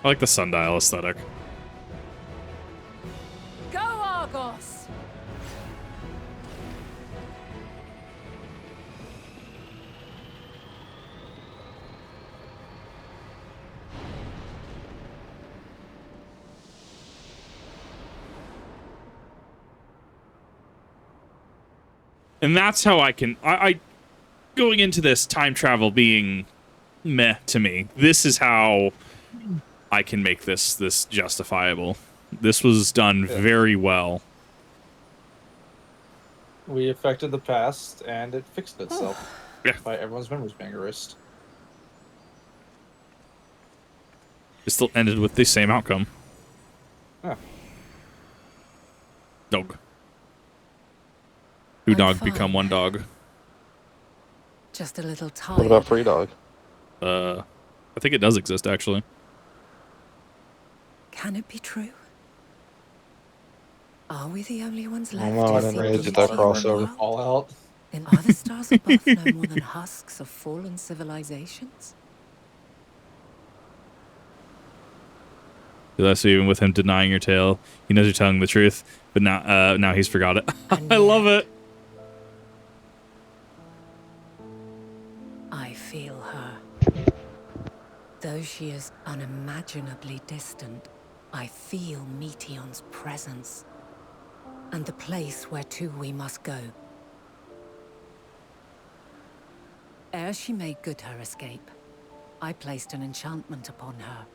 Speaker 1: I like the sundial aesthetic.
Speaker 9: Go, Argos!
Speaker 1: And that's how I can... I going into this time travel being meh to me. This is how I can make this justifiable. This was done very well.
Speaker 2: We affected the past, and it fixed itself.
Speaker 1: Yeah.
Speaker 2: By everyone's memories being erased.
Speaker 1: It still ended with the same outcome.
Speaker 2: Yeah.
Speaker 1: Dog. Two dog become one dog.
Speaker 10: Just a little tired.
Speaker 4: What about Free Dog?
Speaker 1: I think it does exist, actually.
Speaker 10: Can it be true? Are we the only ones left?
Speaker 4: No, I didn't really get that crossover.
Speaker 2: All out.
Speaker 10: Then are the stars above no more than husks of fallen civilizations?
Speaker 1: So even with him denying your tale, he knows you're telling the truth, but now he's forgot it. I love it.
Speaker 10: I feel her. Though she is unimaginably distant, I feel Meteon's presence. And the place where to we must go. Ere she made good her escape, I placed an enchantment upon her.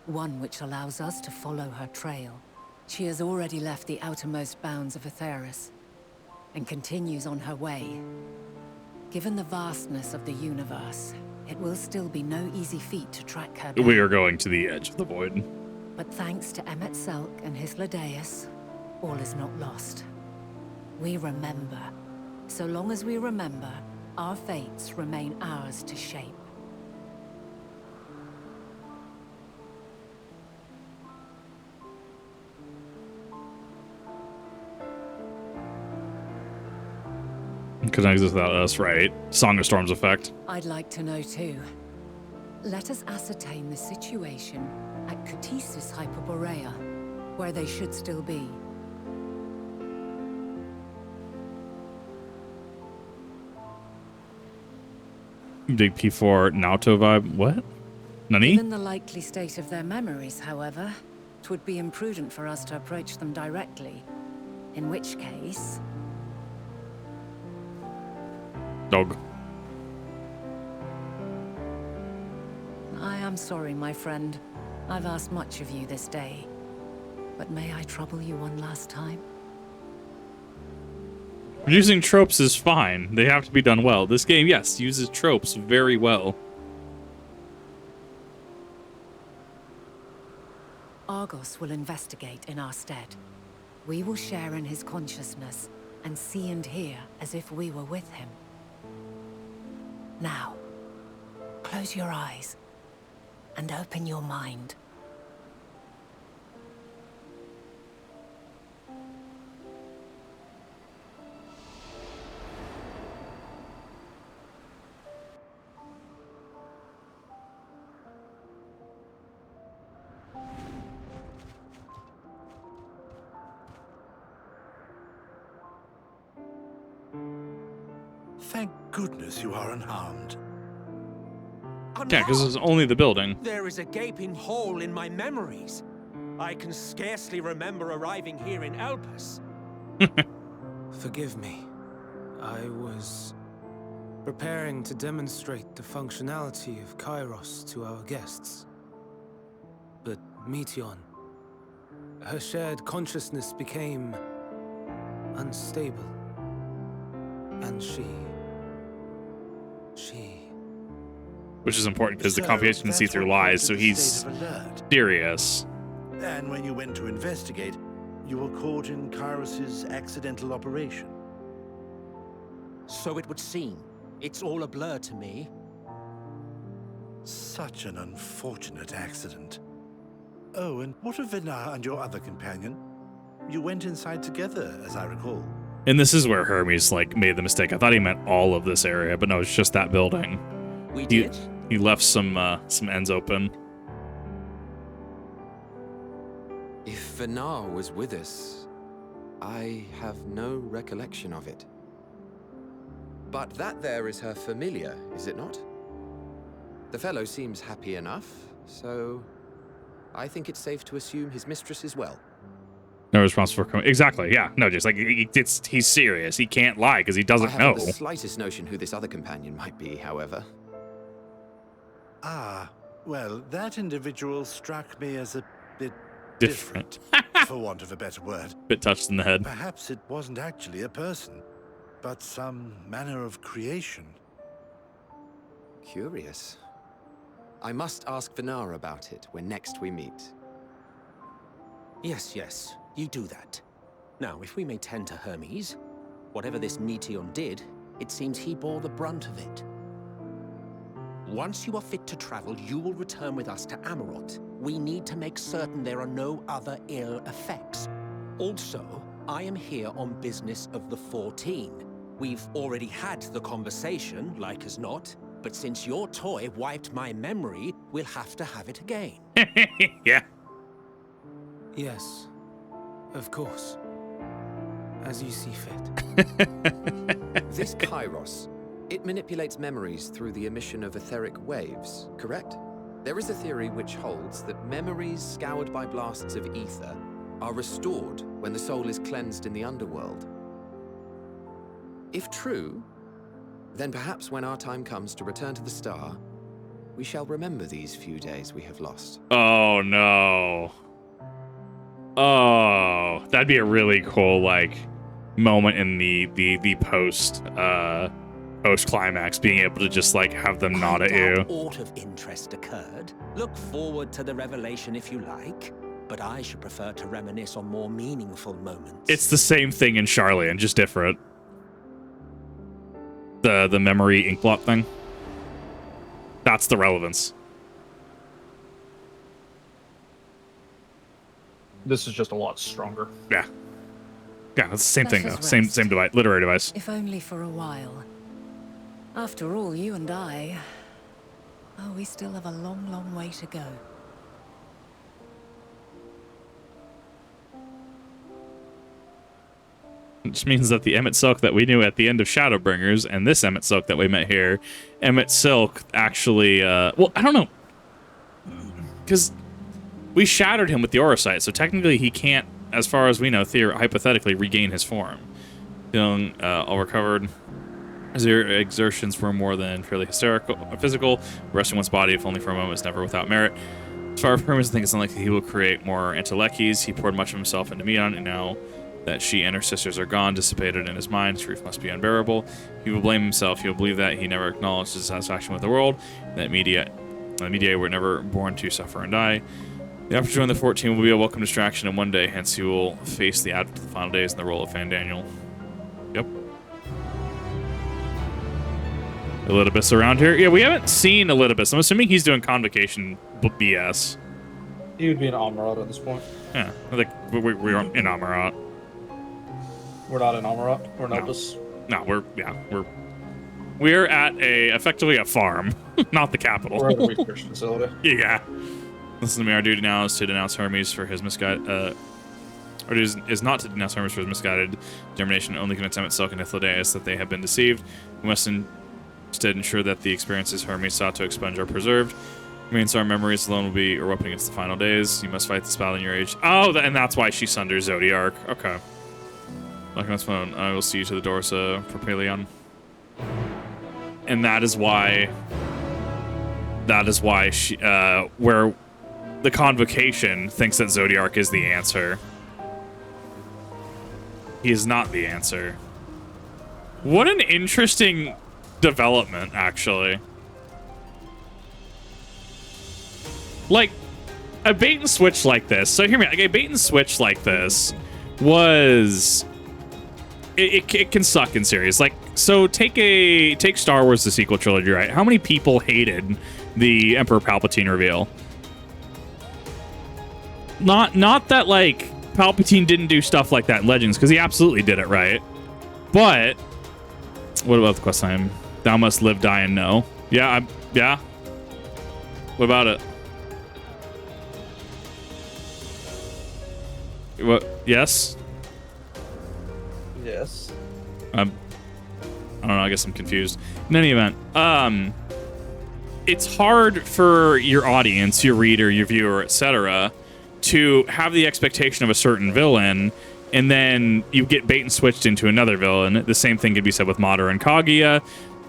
Speaker 10: One which allows us to follow her trail. She has already left the outermost bounds of Aetheris, and continues on her way. Given the vastness of the universe, it will still be no easy feat to track her down.
Speaker 1: We are going to the edge of the void.
Speaker 10: But thanks to Emmet Selk and Hythlodaeus, all is not lost. We remember. So long as we remember, our fates remain ours to shape.
Speaker 1: Couldn't exist without us, right? Song of Storms effect.
Speaker 10: I'd like to know too. Let us ascertain the situation at Catisis Hyperborea, where they should still be.
Speaker 1: Big P4 Naoto vibe. What? Nani?
Speaker 10: Given the likely state of their memories, however, it would be imprudent for us to approach them directly. In which case...
Speaker 1: Dog.
Speaker 10: I am sorry, my friend. I've asked much of you this day. But may I trouble you one last time?
Speaker 1: Using tropes is fine. They have to be done well. This game, yes, uses tropes very well.
Speaker 10: Argos will investigate in our stead. We will share in his consciousness and see and hear as if we were with him. Now, close your eyes and open your mind.
Speaker 11: Thank goodness you are unharmed.
Speaker 1: Yeah, because it's only the building.
Speaker 3: There is a gaping hole in my memories. I can scarcely remember arriving here in Elpis.
Speaker 6: Forgive me. I was preparing to demonstrate the functionality of Kairos to our guests. But Meteon, her shared consciousness became unstable. And she...
Speaker 1: Which is important because the computation can see through lies, so he's serious.
Speaker 11: And when you went to investigate, you were caught in Kairos's accidental operation.
Speaker 3: So it would seem. It's all a blur to me.
Speaker 11: Such an unfortunate accident. Oh, and what of Vinar and your other companion? You went inside together, as I recall.
Speaker 1: And this is where Hermes, like, made the mistake. I thought he meant all of this area, but no, it's just that building.
Speaker 3: We did?
Speaker 1: He left some ends open.
Speaker 8: If Vinar was with us, I have no recollection of it. But that there is her familiar, is it not? The fellow seems happy enough, so I think it's safe to assume his mistress as well.
Speaker 1: No response for exactly. Yeah, no, just like he's serious. He can't lie because he doesn't know.
Speaker 8: I haven't the slightest notion who this other companion might be, however.
Speaker 11: Ah, well, that individual struck me as a bit
Speaker 1: different.
Speaker 11: For want of a better word.
Speaker 1: Bit touched in the head.
Speaker 11: Perhaps it wasn't actually a person, but some manner of creation.
Speaker 8: Curious. I must ask Vinar about it when next we meet.
Speaker 3: Yes, you do that. Now, if we may tend to Hermes, whatever this Meteon did, it seems he bore the brunt of it. Once you are fit to travel, you will return with us to Amarot. We need to make certain there are no other ill effects. Also, I am here on business of the 14. We've already had the conversation, like as not, but since your toy wiped my memory, we'll have to have it again.
Speaker 1: Yeah.
Speaker 6: Yes, of course. As you see fit.
Speaker 8: This Kairos, it manipulates memories through the emission of etheric waves, correct? There is a theory which holds that memories scoured by blasts of ether are restored when the soul is cleansed in the underworld. If true, then perhaps when our time comes to return to the star, we shall remember these few days we have lost.
Speaker 1: Oh, no. Oh, that'd be a really cool, like, moment in the post climax, being able to just like have them nod at you.
Speaker 3: Aught of interest occurred. Look forward to the revelation if you like, but I should prefer to reminisce on more meaningful moments.
Speaker 1: It's the same thing in Sharlyan, just different. The memory ink blot thing. That's the relevance.
Speaker 2: This is just a lot stronger.
Speaker 1: Yeah. Yeah, it's the same thing though. Same device, literary device.
Speaker 10: If only for a while. After all, you and I... Oh, we still have a long, long way to go.
Speaker 1: Which means that the Emmett Silk that we knew at the end of Shadowbringers and this Emmett Silk that we met here, Emmett Silk actually, well, I don't know. Because we shattered him with the Aurosite, so technically he can't, as far as we know, hypothetically regain his form. Feeling all recovered. His exertions were more than purely physical. Resting one's body, if only for a moment, is never without merit. As far as Hermes, I think it's unlikely he will create more Antilechies. He poured much of himself into Meteon, and now that she and her sisters are gone, dissipated in his mind, his grief must be unbearable. He will blame himself. He will believe that he never acknowledged his satisfaction with the world, that media were never born to suffer and die. The opportunity to join the 14 will be a welcome distraction, and one day, hence you will face the advent of the final days in the role of Fan Daniel. Yep. Elidibus around here? Yeah, we haven't seen Elidibus. I'm assuming he's doing Convocation BS.
Speaker 2: He would be in Amarat at this point.
Speaker 1: Yeah, I think we're in Amarat.
Speaker 2: We're not in Amarat. We're in Opus.
Speaker 1: No, we're at effectively a farm, not the capital.
Speaker 2: We're at a research facility.
Speaker 1: Yeah. Listen to me. Our duty now is to denounce Hermes for his misguided. Our duty is not to denounce Hermes for his misguided determination. Only can attempt Selk and Ithildaeus that they have been deceived. We must instead ensure that the experiences Hermes sought to expunge are preserved. It means our memories alone will be erupting against the final days. You must fight this battle in your age. Oh, and that's why she sunders Zodiark. Okay. Like on his phone, I will see you to the Dorsa for Paleon. And that is why she, where the Convocation thinks that Zodiark is the answer. He is not the answer. What an interesting development, actually. Like, a bait and switch like this. So hear me, like a bait and switch like this was... It can suck in series. Like, so take Star Wars, the sequel trilogy, right? How many people hated the Emperor Palpatine reveal? Not that, like, Palpatine didn't do stuff like that in Legends, because he absolutely did it, right? But, what about the quest time? Thou must live, die, and know. Yeah, yeah. What about it? What? Yes?
Speaker 2: Yes.
Speaker 1: I don't know, I guess I'm confused. In any event, it's hard for your audience, your reader, your viewer, etc., to have the expectation of a certain villain, and then you get bait and switched into another villain. The same thing could be said with Mater and Kaguya.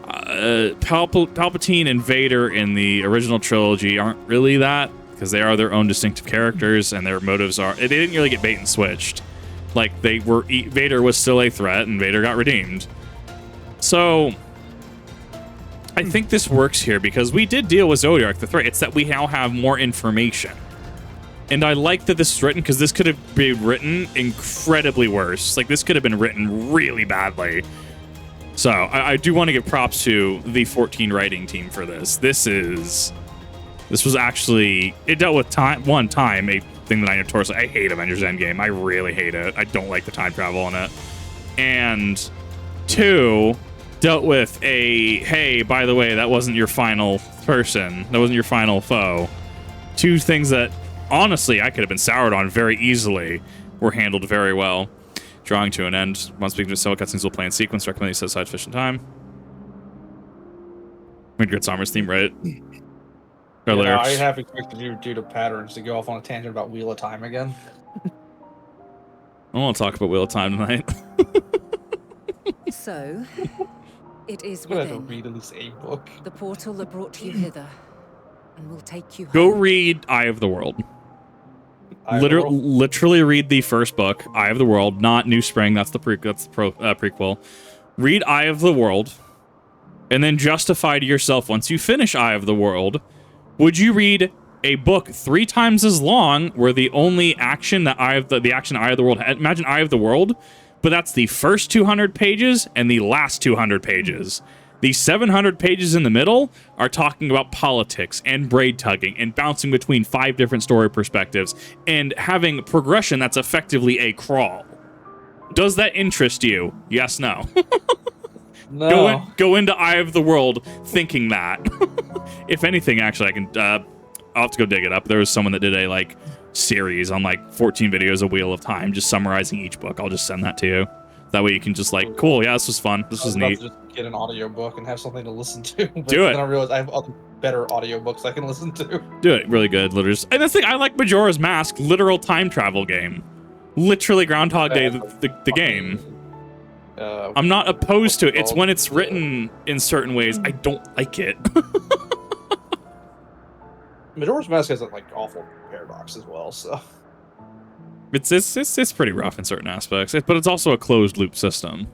Speaker 1: Palpatine and Vader in the original trilogy aren't really that, because they are their own distinctive characters, and their motives are... They didn't really get bait and switched. Like, they were... Vader was still a threat, and Vader got redeemed. So, I think this works here, because we did deal with Zodiark, the threat. It's that we now have more information. And I like that this is written, because this could have been written incredibly worse. Like, this could have been written really badly. So, I do want to give props to the 14 writing team for this. This was actually... It dealt with time a thing that I notoriously... I hate Avengers Endgame. I really hate it. I don't like the time travel in it. And 2, dealt with hey, by the way, that wasn't your final person. That wasn't your final foe. 2 things that, honestly, I could have been soured on very easily were handled very well. Drawing to an end. Once speaking to Solo cutscenes will play in sequence. Recommend you set aside sufficient time. Midgard's Armor's theme, right?
Speaker 2: Yeah, I have expected you due to patterns to go off on a tangent about Wheel of Time again.
Speaker 1: I want to talk about Wheel of Time tonight.
Speaker 10: So, it is
Speaker 2: I'm gonna have to
Speaker 10: within
Speaker 2: read at least a book.
Speaker 10: the portal that brought you hither, and will take you
Speaker 1: Go
Speaker 10: home.
Speaker 1: read Eye of the World. Literally read the first book, Eye of the World, not New Spring. That's the prequel. Read Eye of the World, and then justify to yourself once you finish Eye of the World. Would you read a book 3 times as long, where the only action that the action Eye of the World had? Imagine Eye of the World, but that's the first 200 pages and the last 200 pages. The 700 pages in the middle are talking about politics and braid tugging and bouncing between 5 different story perspectives and having progression that's effectively a crawl. Does that interest you? Yes, no.
Speaker 2: No.
Speaker 1: Go into Eye of the World thinking that. If anything, actually, I can... I'll have to go dig it up. There was someone that did a, series on, 14 videos of Wheel of Time, just summarizing each book. I'll just send that to you. That way you can just, cool, yeah, this was fun. This was neat.
Speaker 2: Just get an audiobook and have something to listen to.
Speaker 1: Do it.
Speaker 2: Then I realize I have other better audiobooks I can listen to.
Speaker 1: Do it. Really good. Literally. And the thing, I like Majora's Mask, literal time travel game. Literally Groundhog Day, the game. I'm not opposed to it. It's when it's written in certain ways, I don't like it.
Speaker 2: Majora's Mask has awful paradox as well, so
Speaker 1: it's pretty rough in certain aspects, but it's also a closed loop system.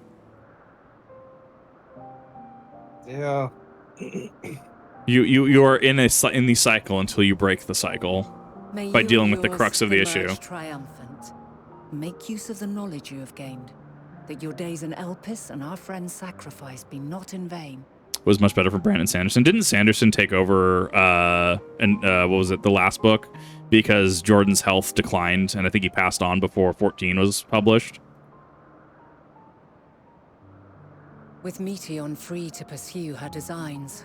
Speaker 2: Yeah.
Speaker 1: You are in the cycle until you break the cycle. by dealing with the crux of the issue.
Speaker 10: Triumphant. Make use of the knowledge you have gained, that your days in Elpis and our friend's sacrifice be not in vain.
Speaker 1: Was much better for Brandon Sanderson. Didn't Sanderson take over what was it, the last book? Because Jordan's health declined, and I think he passed on before 14 was published.
Speaker 10: With Meteon free to pursue her designs,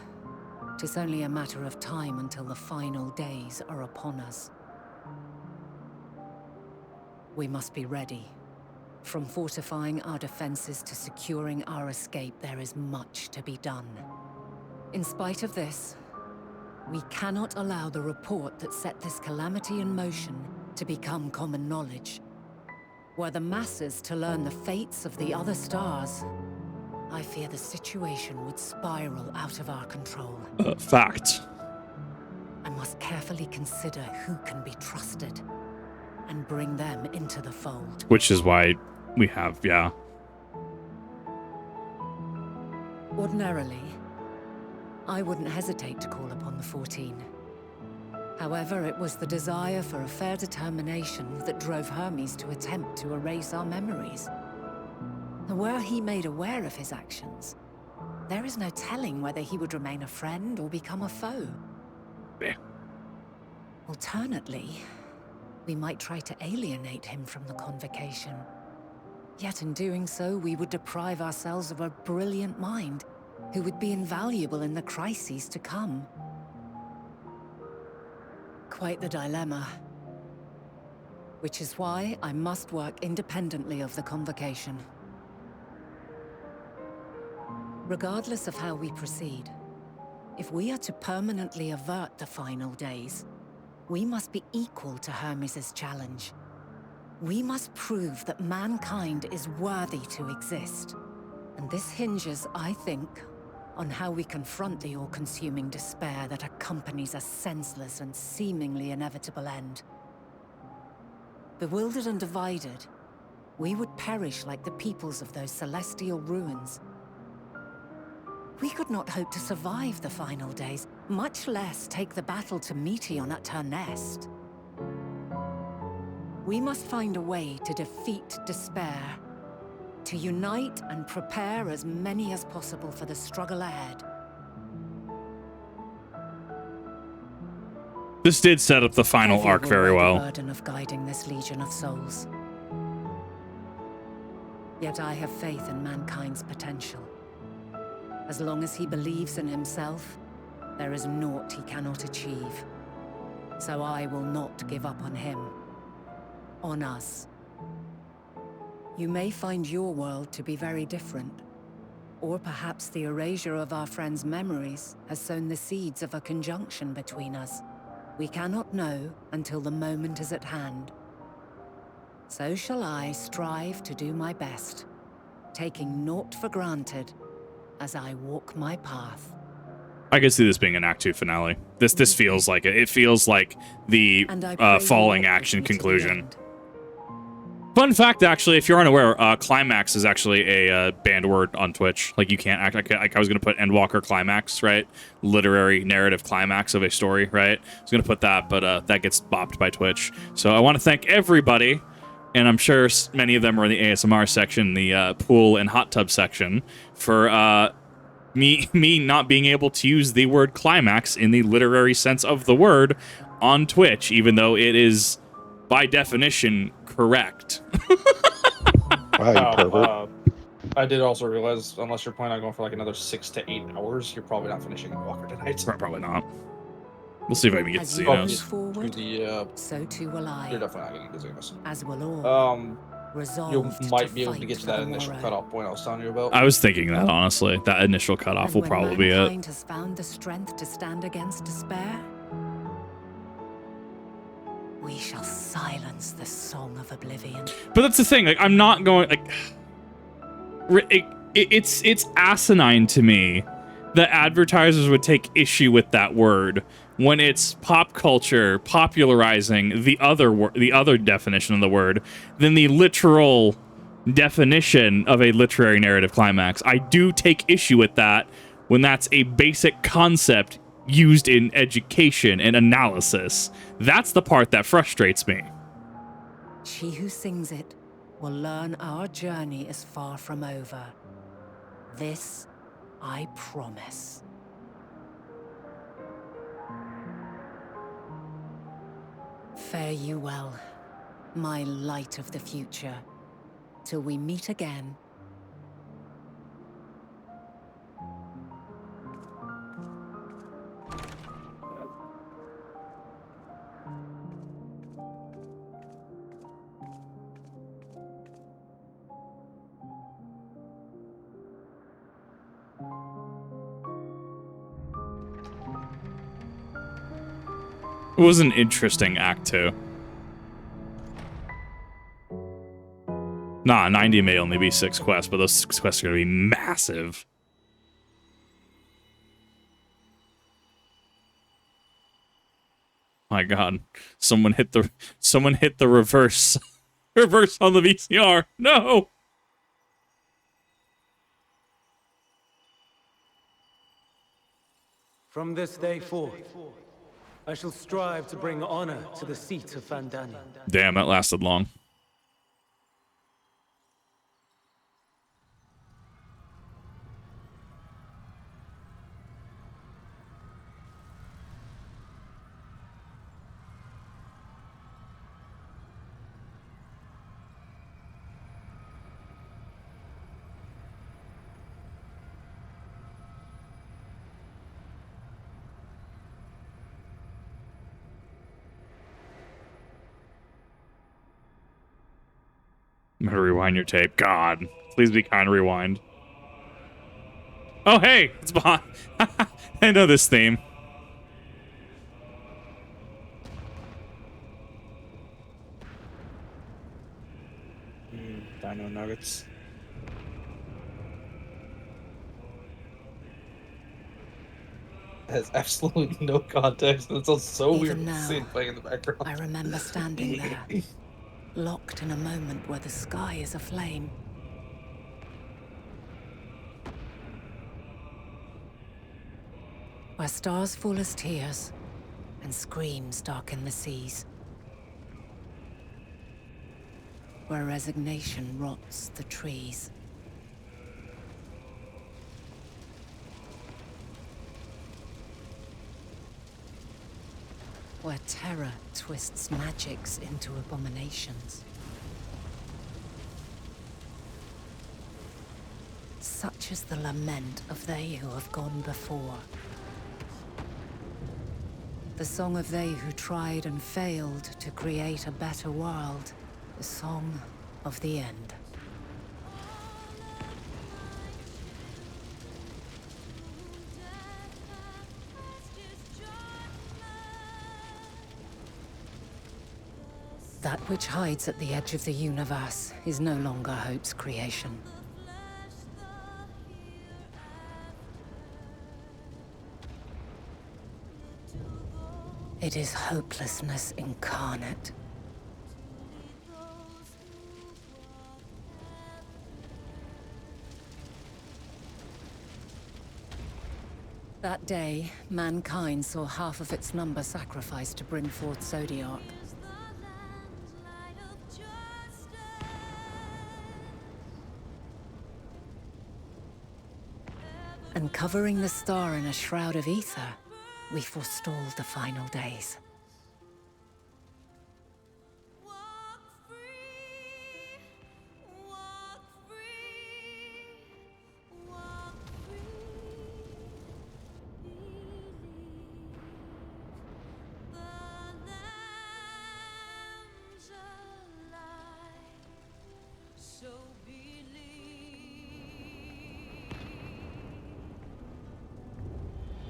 Speaker 10: 'tis only a matter of time until the final days are upon us. We must be ready. From fortifying our defenses to securing our escape, there is much to be done. In spite of this, we cannot allow the report that set this calamity in motion to become common knowledge. Were the masses to learn the fates of the other stars, I fear the situation would spiral out of our control.
Speaker 1: Fact.
Speaker 10: I must carefully consider who can be trusted and bring them into the fold.
Speaker 1: Which is why we have, yeah.
Speaker 10: Ordinarily, I wouldn't hesitate to call upon the 14. However, it was the desire for a fair determination that drove Hermes to attempt to erase our memories. And were he made aware of his actions, there is no telling whether he would remain a friend or become a foe.
Speaker 1: Yeah.
Speaker 10: Alternately, we might try to alienate him from the convocation. Yet in doing so, we would deprive ourselves of a brilliant mind who would be invaluable in the crises to come. Quite the dilemma. Which is why I must work independently of the convocation. Regardless of how we proceed, if we are to permanently avert the final days, we must be equal to Hermes' challenge. We must prove that mankind is worthy to exist. And this hinges, I think, on how we confront the all-consuming despair that accompanies a senseless and seemingly inevitable end. Bewildered and divided, we would perish like the peoples of those celestial ruins. We could not hope to survive the final days, much less take the battle to Meteon at her nest. We must find a way to defeat despair, to unite and prepare as many as possible for the struggle ahead.
Speaker 1: This did set up the final arc very well.
Speaker 10: The burden of guiding this legion of souls. Yet I have faith in mankind's potential. As long as he believes in himself, there is naught he cannot achieve. So I will not give up on him. On us. You may find your world to be very different. Or perhaps the erasure of our friend's memories has sown the seeds of a conjunction between us. We cannot know until the moment is at hand. So shall I strive to do my best, taking naught for granted as I walk my path.
Speaker 1: I could see this being an Act 2 finale. This feels like it. It feels like the falling action conclusion. Fun fact, actually, if you're unaware, climax is actually a banned word on Twitch. Like, you can't act like I was going to put Endwalker climax, right? Literary narrative climax of a story, right? I was going to put that, but that gets bopped by Twitch. So I want to thank everybody, and I'm sure many of them are in the ASMR section, the pool and hot tub section, for me not being able to use the word climax in the literary sense of the word on Twitch, even though it is, by definition, correct.
Speaker 4: Wow, you pervert.
Speaker 2: I did also realize, unless you're planning on going for like another 6 to 8 hours, you're probably not finishing Endwalker tonight.
Speaker 1: Probably not. We'll see if I can get to see those.
Speaker 10: So too will I.
Speaker 2: You're definitely not getting busy this.
Speaker 10: As will all.
Speaker 2: You might be able to get to that initial cutoff point I was telling you about.
Speaker 1: I was thinking that, honestly. That initial cutoff will probably be it.
Speaker 10: Mankind has found the strength to stand against despair, we shall silence the song of oblivion.
Speaker 1: But that's the thing. Like, I'm not going. Like, it's asinine to me that advertisers would take issue with that word when it's pop culture popularizing the other definition of the word than the literal definition of a literary narrative climax. I do take issue with that when that's a basic concept used in education and analysis. That's the part that frustrates me.
Speaker 10: She who sings it will learn our journey is far from over. This I promise. Fare you well, my light of the future, till we meet again.
Speaker 1: It was an interesting act, too. Nah, 90 may only be 6 quests, but those 6 quests are gonna be massive. My god. Someone hit the reverse reverse on the VCR. No!
Speaker 6: From this day forth, I shall strive to bring honor to the seat of Vandani.
Speaker 1: Damn, that lasted long. I'm gonna rewind your tape. God, please be kind. Rewind. Oh, hey, it's behind. I know this theme.
Speaker 2: Dino nuggets. Has absolutely no context. It sounds so
Speaker 10: Even
Speaker 2: weird to
Speaker 10: now,
Speaker 2: see it playing in the background.
Speaker 10: I remember standing there, locked in a moment where the sky is aflame. Where stars fall as tears, and screams darken the seas. Where resignation rots the trees. Where terror twists magics into abominations. Such is the lament of they who have gone before. The song of they who tried and failed to create a better world. The song of the end. That which hides at the edge of the universe is no longer hope's creation. It is hopelessness incarnate. That day, mankind saw half of its number sacrificed to bring forth Zodiark. And covering the star in a shroud of ether, we forestalled the final days.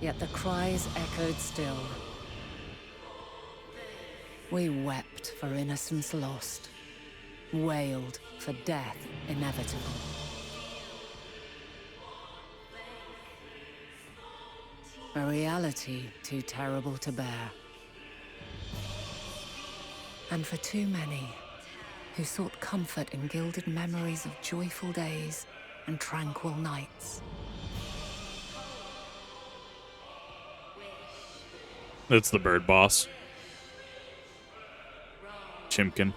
Speaker 10: Yet the cries echoed still. We wept for innocence lost, wailed for death inevitable. A reality too terrible to bear. And for too many who sought comfort in gilded memories of joyful days and tranquil nights.
Speaker 1: It's the bird boss. Chimkin.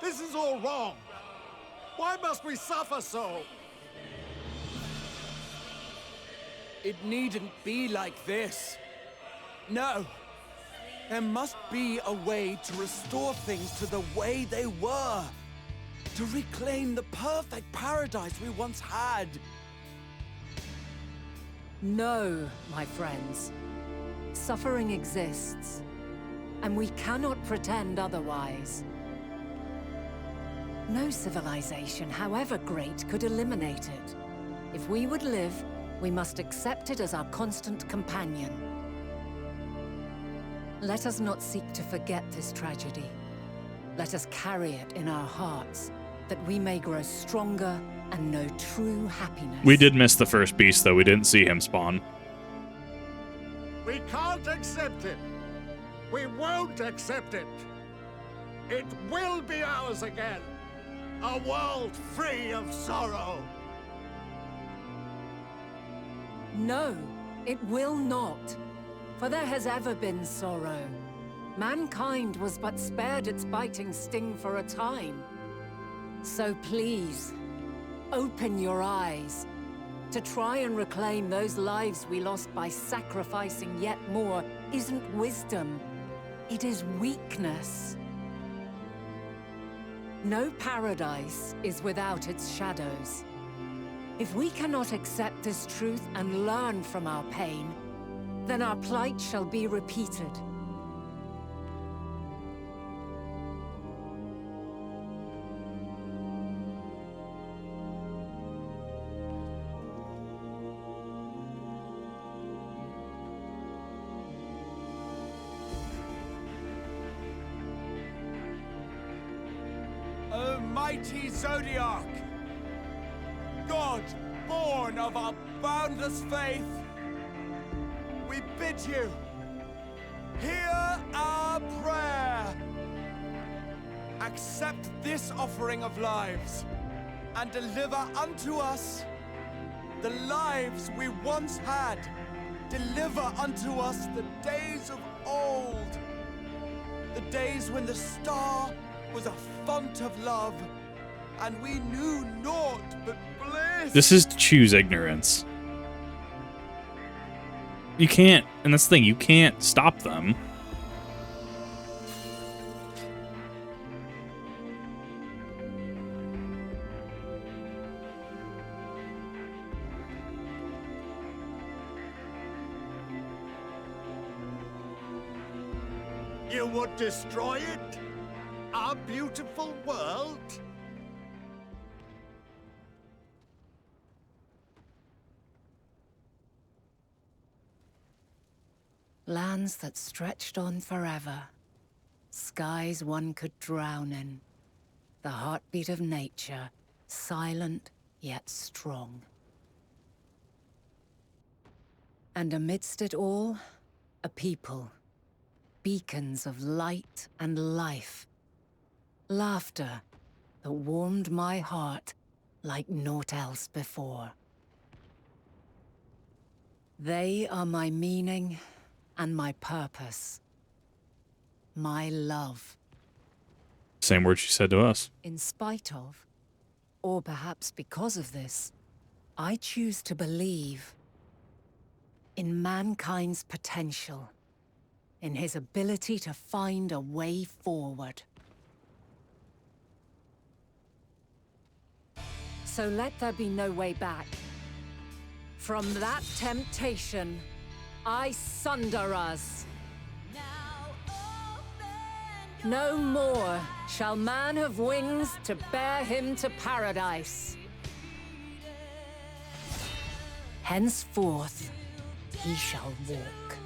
Speaker 12: This is all wrong. Why must we suffer so?
Speaker 8: It needn't be like this. No. There must be a way to restore things to the way they were. To reclaim the perfect paradise we once had.
Speaker 10: No, my friends. Suffering exists, and we cannot pretend otherwise. No civilization, however great, could eliminate it. If we would live, we must accept it as our constant companion. Let us not seek to forget this tragedy. Let us carry it in our hearts, that we may grow stronger and know true happiness.
Speaker 1: We did miss the first beast, though. We didn't see him spawn.
Speaker 12: We can't accept it. We won't accept it. It will be ours again. A world free of sorrow.
Speaker 10: No, it will not. For there has ever been sorrow. Mankind was but spared its biting sting for a time. So please, open your eyes. To try and reclaim those lives we lost by sacrificing yet more isn't wisdom. It is weakness. No paradise is without its shadows. If we cannot accept this truth and learn from our pain, then our plight shall be repeated.
Speaker 8: O mighty Zodiac! God, born of our boundless faith, we bid you, hear our prayer. Accept this offering of lives, and deliver unto us the lives we once had. Deliver unto us the days of old, the days when the star was a font of love, and we knew naught but bliss.
Speaker 1: This is to choose ignorance. You can't, and that's the thing, you can't stop them.
Speaker 12: You would destroy it? Our beautiful world?
Speaker 10: Lands that stretched on forever. Skies one could drown in. The heartbeat of nature, silent yet strong. And amidst it all, a people. Beacons of light and life. Laughter that warmed my heart like naught else before. They are my meaning and my purpose. My love.
Speaker 1: Same word she said to us.
Speaker 10: In spite of, or perhaps because of this, I choose to believe in mankind's potential, in his ability to find a way forward. So let there be no way back. From that temptation, I sunder us. No more shall man have wings to bear him to paradise. Henceforth, he shall walk.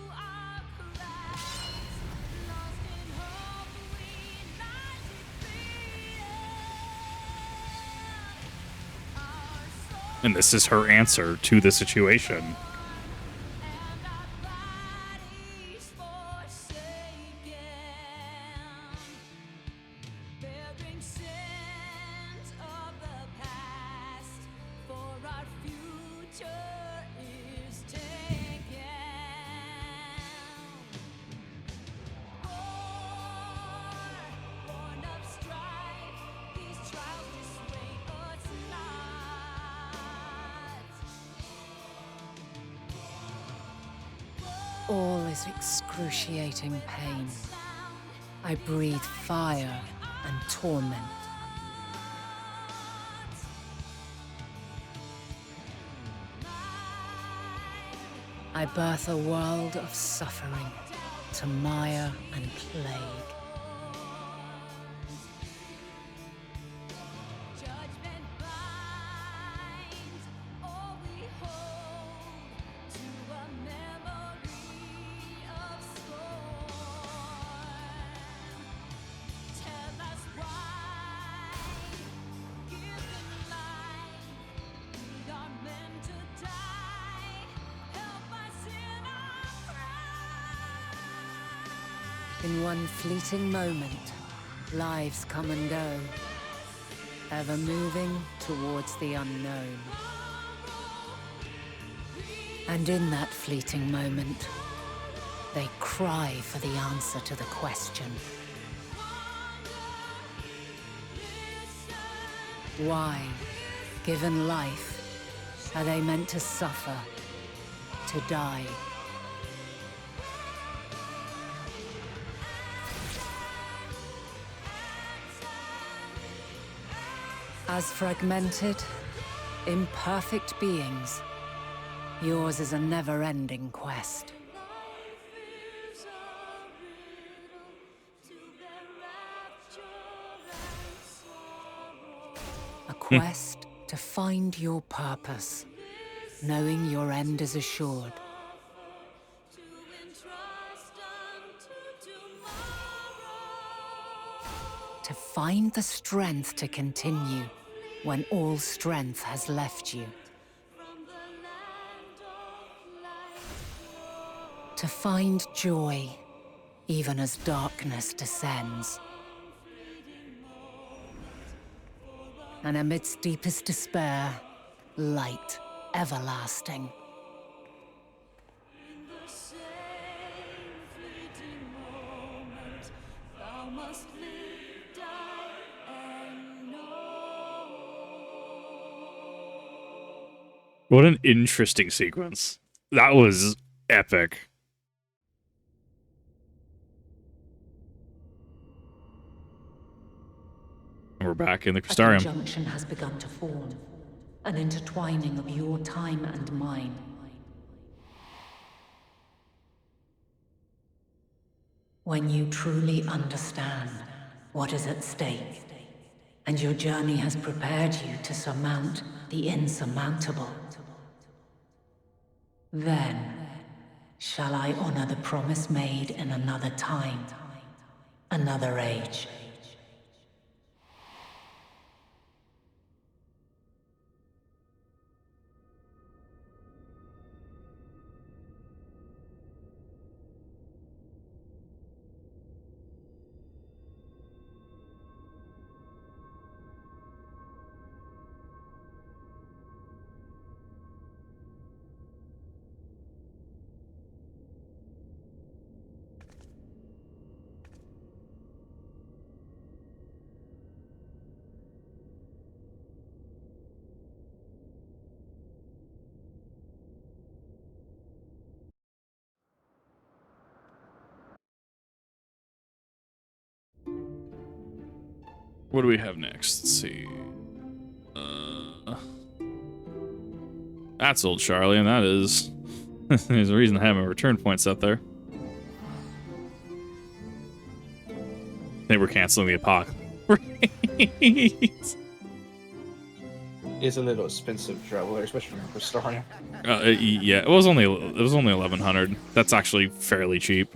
Speaker 1: And this is her answer to the situation.
Speaker 10: All is excruciating pain. I breathe fire and torment. I birth a world of suffering to mire and plague. In one fleeting moment, lives come and go, ever moving towards the unknown. And in that fleeting moment, they cry for the answer to the question. Why, given life, are they meant to suffer, to die? As fragmented, imperfect beings, yours is a never-ending quest. A quest to find your purpose, knowing your end is assured. To find the strength to continue when all strength has left you. To find joy even as darkness descends. And amidst deepest despair, light everlasting.
Speaker 1: What an interesting sequence. That was epic. And we're back in the Crystarium.
Speaker 10: A conjunction has begun to form, an intertwining of your time and mine. When you truly understand what is at stake, and your journey has prepared you to surmount the insurmountable, then shall I honor the promise made in another time, another age.
Speaker 1: What do we have next? Let's see. That's old Sharlyan. That is. There's a reason I have my return points up there. They were canceling the apocalypse.
Speaker 2: It's a little expensive to travel there, especially for Crystarium.
Speaker 1: Yeah, it was only 1100. That's actually fairly cheap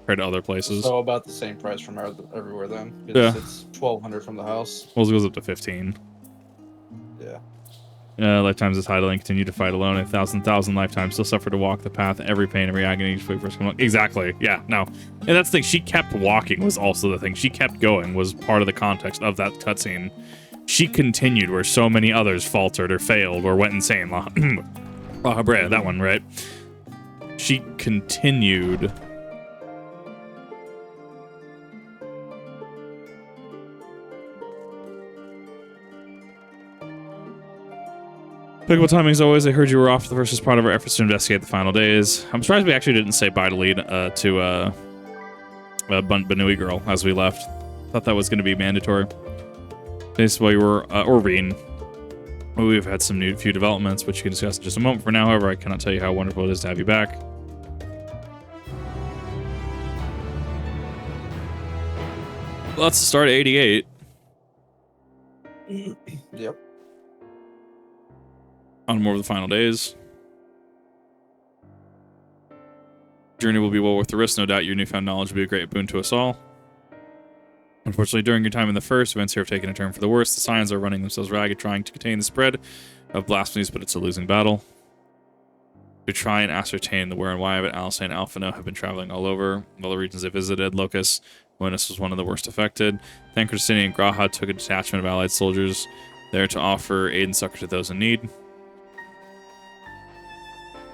Speaker 1: compared to other places.
Speaker 2: So about the same price from everywhere then.
Speaker 1: Yeah.
Speaker 2: It's 1200 from the house.
Speaker 1: Well, it goes up to 15.
Speaker 2: Yeah.
Speaker 1: Lifetimes of titling, continue to fight alone. 1,000 lifetimes, still suffer to walk the path. Every pain, every agony, each first come. Exactly. Yeah. No. And that's the thing. She kept walking. Was also the thing. She kept going. Was part of the context of that cutscene. She continued where so many others faltered or failed or went insane. La Habrea, that one, right? She continued. Pickable timing as always. I heard you were off the first part of our efforts to investigate the final days. I'm surprised we actually didn't say bye to lead to Banui girl as we left. Thought that was going to be mandatory. Basically, we were or Reen. We've had some few developments, which you can discuss in just a moment. For now, however, I cannot tell you how wonderful it is to have you back. Let's start at 88.
Speaker 2: Yep.
Speaker 1: On more of the final days. Journey will be well worth the risk. No doubt your newfound knowledge will be a great boon to us all. Unfortunately, during your time in the first, events here have taken a turn for the worse. The Scions are running themselves ragged, trying to contain the spread of blasphemies, but it's a losing battle. To try and ascertain the where and why of it, Alice and Alphino have been traveling all over. All the regions they visited, Locus, Winus was one of the worst affected. Thancrestini and Graha took a detachment of allied soldiers there to offer aid and succor to those in need.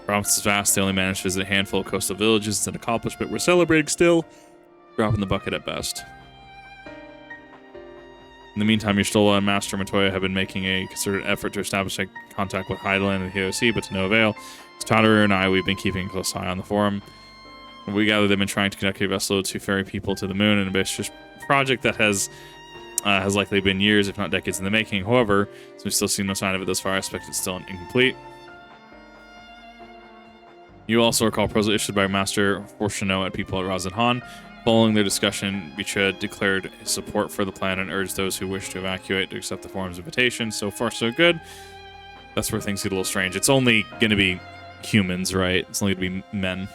Speaker 1: Province is vast, they only managed to visit a handful of coastal villages. It's an accomplishment we're celebrating still. Drop in the bucket at best. In the meantime, your Stola and Master Matoya have been making a concerted effort to establish a contact with Heideland and the OC, but to no avail. Tadaru and I, we've been keeping a close eye on the forum. We gather they've been trying to connect a vessel to ferry people to the moon, an ambitious project that has likely been years, if not decades, in the making. However, since we've still seen no sign of it thus far, I expect it's still incomplete. You also recall proposal issued by Master Fortuno at people at Razadhan. Following their discussion, Bicha declared support for the plan and urged those who wish to evacuate to accept the forum's invitation. So far, so good. That's where things get a little strange. It's only going to be humans, right? It's only going to be men.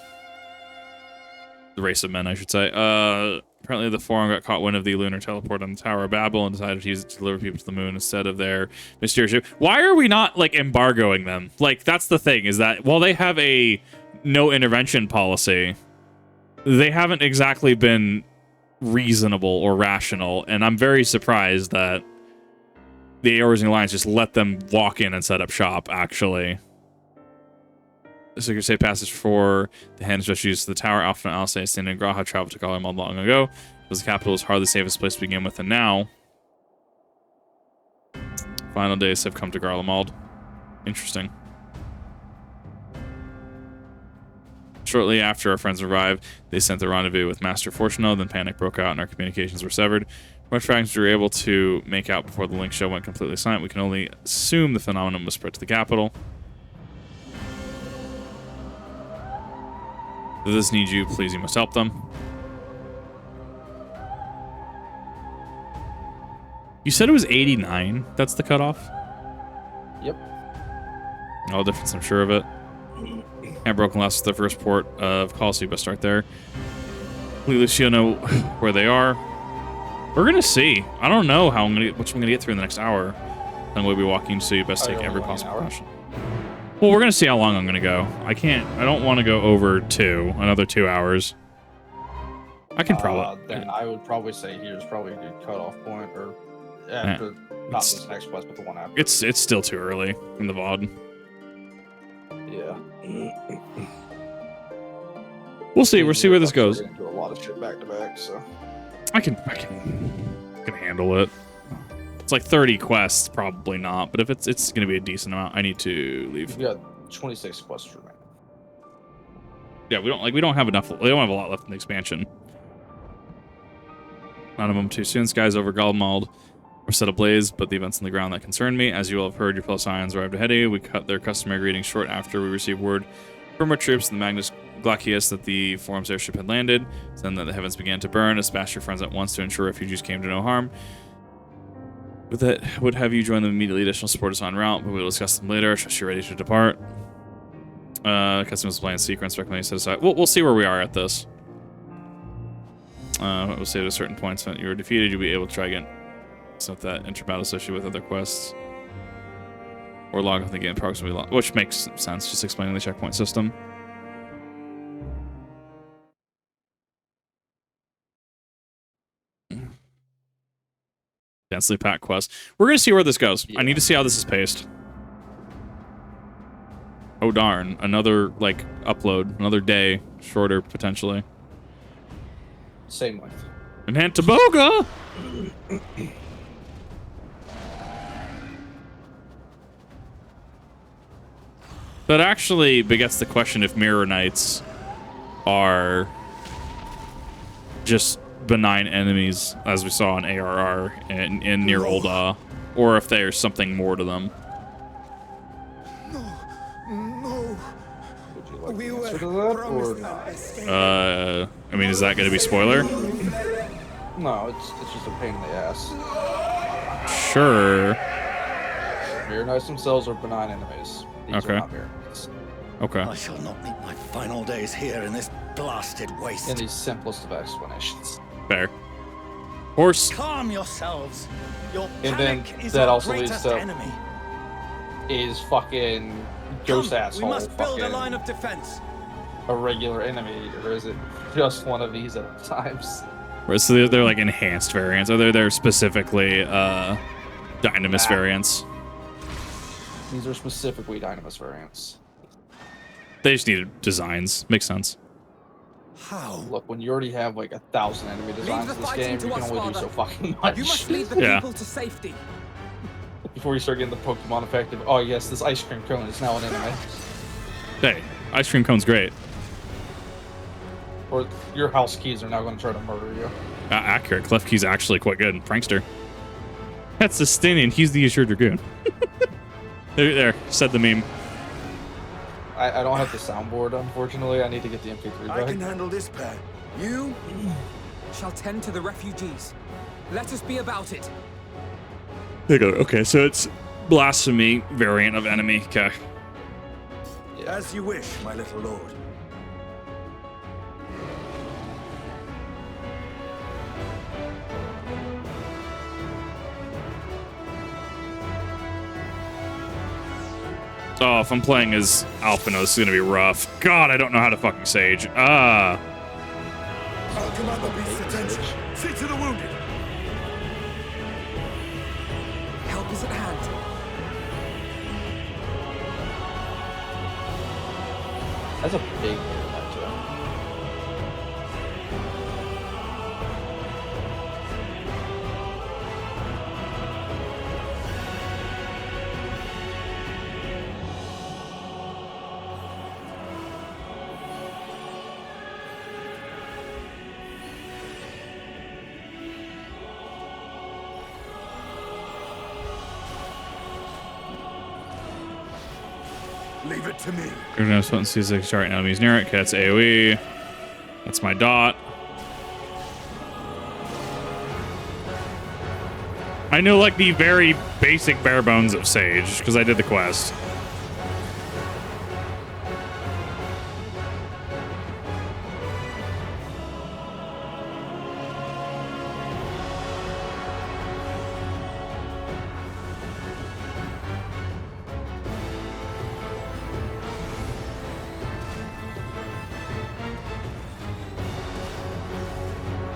Speaker 1: The race of men, I should say. Apparently the forum got caught wind of the lunar teleport on the Tower of Babel and decided to use it to deliver people to the moon instead of their mysterious ship. Why are we not, like, embargoing them? Like, that's the thing, is that while they have a no intervention policy, they haven't exactly been reasonable or rational, and I'm very surprised that the Eorzing Alliance just let them walk in and set up shop, actually. The secret safe passage for the hands just used the Tower. Alpha and Alice and Graha traveled to Garlemald long ago. Because the capital is hardly the safest place to begin with, and now final days have come to Garlemald. Interesting. Shortly after our friends arrived, they sent the rendezvous with Master Fortuno, then panic broke out and our communications were severed. Much fragments we were able to make out before the link show went completely silent. We can only assume the phenomenon was spread to the capital. If this needs you, please, you must help them. You said it was 89? That's the cutoff?
Speaker 2: Yep.
Speaker 1: All difference, I'm sure of it. And Broken Glass is the first port of call, so you best start there. Lucio know where they are. We're gonna see. I don't know how which I'm gonna get through in the next hour. I'm going to be walking, so you best take every possible precaution. Well, we're gonna see how long I'm gonna go. I don't want to go over another 2 hours. I can probably.
Speaker 2: Then I would probably say here's probably a good cutoff point, or after not this next quest, but the one after.
Speaker 1: It's still too early in the VOD.
Speaker 2: Yeah.
Speaker 1: We'll see. We'll see where this goes.
Speaker 2: We're gonna do a lot of shit back to back, so
Speaker 1: I can handle it. It's like 30 quests, probably not. But if it's gonna be a decent amount, I need to leave.
Speaker 2: We got 26 quests remaining.
Speaker 1: Yeah, we don't have enough. We don't have a lot left in the expansion. None of them too soon. Skies over Garlemald were set ablaze, but the events on the ground that concerned me. As you all have heard, your fellow Scions arrived ahead of you. We cut their customary greetings short after we received word from our troops in the Magnus Glacius that the Forum's airship had landed. Then that the heavens began to burn. Dispatch your friends at once to ensure refugees came to no harm. With that, would have you join them immediately. Additional support is en route, but we will discuss them later. I trust you're ready to depart. Customs plan sequence recommending set aside. We'll see where we are at this. We'll say at a certain point when you were defeated, you'll be able to try again. It's not that interbattle associated with other quests. Or log off the game approximately, which makes sense, just explaining the checkpoint system. Densely packed quest. We're gonna see where this goes. Yeah. I need to see how this is paced. Oh darn, another upload, another day shorter potentially.
Speaker 2: Same length.
Speaker 1: And Hantaboga! That actually begets the question if Mirror Knights are just benign enemies, as we saw in ARR and in Near Ul'dah, or if there's something more to them.
Speaker 2: Would you like the answer to that or not?
Speaker 1: I mean, is that going to be spoiler?
Speaker 2: No, it's just a pain in the ass.
Speaker 1: Sure.
Speaker 2: Mirror Knights themselves are benign enemies. These
Speaker 1: Okay.
Speaker 2: are not Mirror Knights.
Speaker 1: Okay.
Speaker 13: I shall not meet my final days here in this blasted waste.
Speaker 2: In the simplest of explanations.
Speaker 1: Fair. Horse.
Speaker 13: Calm yourselves. Your
Speaker 2: And then
Speaker 13: panic is
Speaker 2: that
Speaker 13: our
Speaker 2: also leads
Speaker 13: greatest
Speaker 2: to
Speaker 13: enemy.
Speaker 2: is fucking ghost
Speaker 13: Come,
Speaker 2: asshole.
Speaker 13: we must build a
Speaker 2: fucking
Speaker 13: line of defense.
Speaker 2: a regular enemy, or is it just one of these at times?
Speaker 1: Right, so they're like enhanced variants, or they're specifically Dynamis variants.
Speaker 2: These are specifically Dynamis variants.
Speaker 1: They just needed designs. Makes sense.
Speaker 13: How?
Speaker 2: Look, when you already have like 1,000 enemy designs in this game, you can only do so fucking much.
Speaker 6: You must lead the
Speaker 1: Yeah.
Speaker 6: people to safety.
Speaker 2: Before you start getting the Pokemon effect of, oh yes, this ice cream cone is now an enemy.
Speaker 1: Hey, ice cream cone's great.
Speaker 2: Or your house keys are now going to try to murder you.
Speaker 1: Accurate. Clef Key's actually quite good. Prankster. That's Justinian. He's the Assured Dragoon. there, said the meme.
Speaker 2: I don't have the soundboard, unfortunately. I need to get the MP3
Speaker 6: I
Speaker 2: back.
Speaker 6: can handle this pair. You shall tend to the refugees. Let us be about it.
Speaker 1: They go. Okay, so it's blasphemy variant of enemy. Okay.
Speaker 13: As you wish, my little lord.
Speaker 1: Oh, if I'm playing as Alphino, this is gonna be rough. God, I don't know how to fucking Sage. Ah.
Speaker 13: I'll command the beast's attention. See to the wounded.
Speaker 6: Help is at hand.
Speaker 2: That's a big hit, that too.
Speaker 13: Leave it to me.
Speaker 1: You're gonna split and see the target enemies near it. Okay, that's AoE. That's my dot. I know like the very basic bare bones of Sage because I did the quest.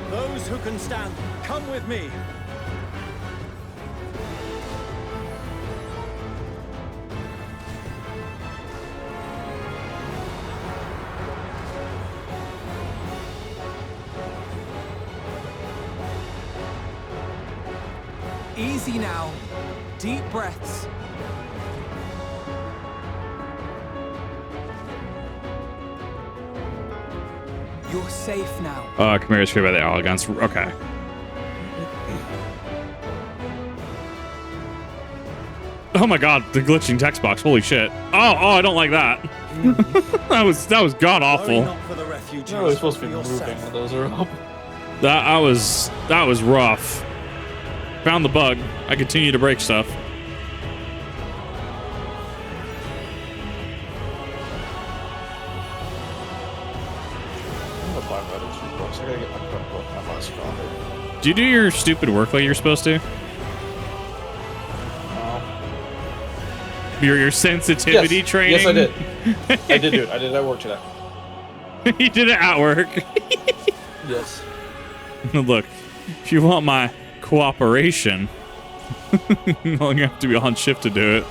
Speaker 6: Those who can stand, come with me. Easy now. Deep breaths. You're safe now.
Speaker 1: Chimera is created by the Elegance. Okay. Oh my god, the glitching text box. Holy shit. Oh, I don't like that. that was god awful.
Speaker 2: No, they're supposed to be moving when those are up.
Speaker 1: That was rough. Found the bug. I continue to break stuff. Do you do your stupid work like you're supposed to? Your sensitivity training?
Speaker 2: Yes, I did. I did do it. I did it at work today.
Speaker 1: You did it at work?
Speaker 2: Yes.
Speaker 1: Look, if you want my cooperation, well, you have to be on shift to do it.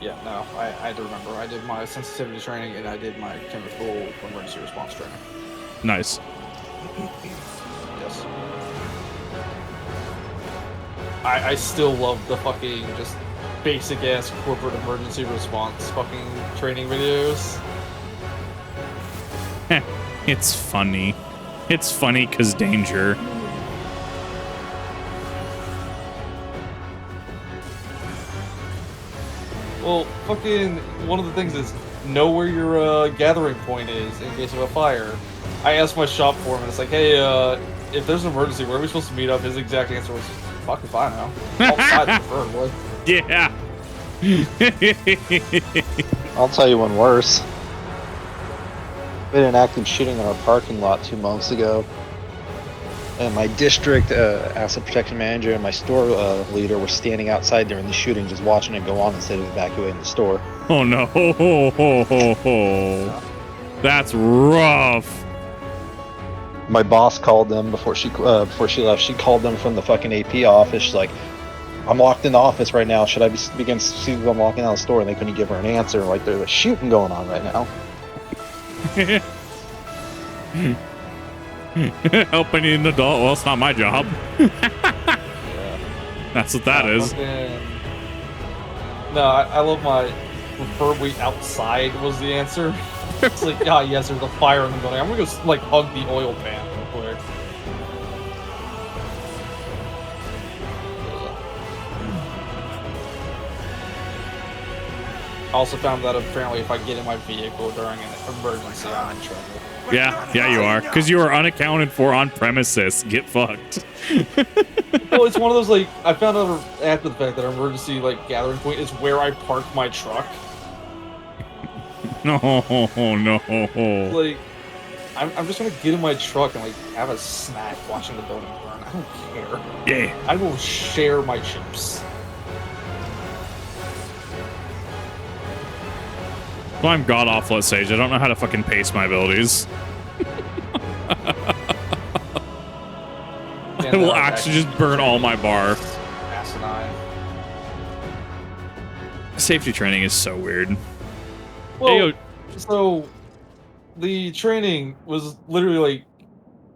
Speaker 2: Yeah, no, I do remember. I did my sensitivity training and I did my chemical emergency response training.
Speaker 1: Nice.
Speaker 2: Yes. I still love the fucking just basic ass corporate emergency response fucking training videos.
Speaker 1: It's funny. It's funny because danger.
Speaker 2: Well, fucking one of the things is know where your gathering point is in case of a fire. I asked my shop foreman, it's like, hey, if there's an emergency, where are we supposed to meet up? His exact answer was, fuck if I know. Outside, preferably.
Speaker 1: Yeah.
Speaker 4: I'll tell you one worse. We had an active shooting in our parking lot 2 months ago. And my district asset protection manager and my store leader were standing outside during the shooting just watching it go on instead of evacuating the store.
Speaker 1: Oh no. That's rough.
Speaker 4: My boss called them before she left. She called them from the fucking AP office. She's like, I'm locked in the office right now. Should I begin to see them walking out the store? And they couldn't give her an answer. Like, there's a shooting going on right now.
Speaker 1: Helping an adult. Well, it's not my job. That's what that is.
Speaker 2: No, I love my preferably outside was the answer. It's like, ah, yes, there's a fire in the building. I'm gonna go like hug the oil pan real quick. I also found that apparently if I get in my vehicle during an emergency, I'm in trouble.
Speaker 1: Yeah, you are. Because you are unaccounted for on premises. Get fucked.
Speaker 2: Well, it's one of those, like, I found out after the fact that our emergency, like, gathering point is where I park my truck.
Speaker 1: No.
Speaker 2: Like, I'm just gonna get in my truck and, like, have a snack watching the building burn. I don't care.
Speaker 1: Yeah.
Speaker 2: I will share my chips.
Speaker 1: Well, I'm god-awful at Sage. I don't know how to fucking pace my abilities. I will actually just burn all my bar.
Speaker 2: Asinine.
Speaker 1: Safety training is so weird.
Speaker 2: Well, so the training was literally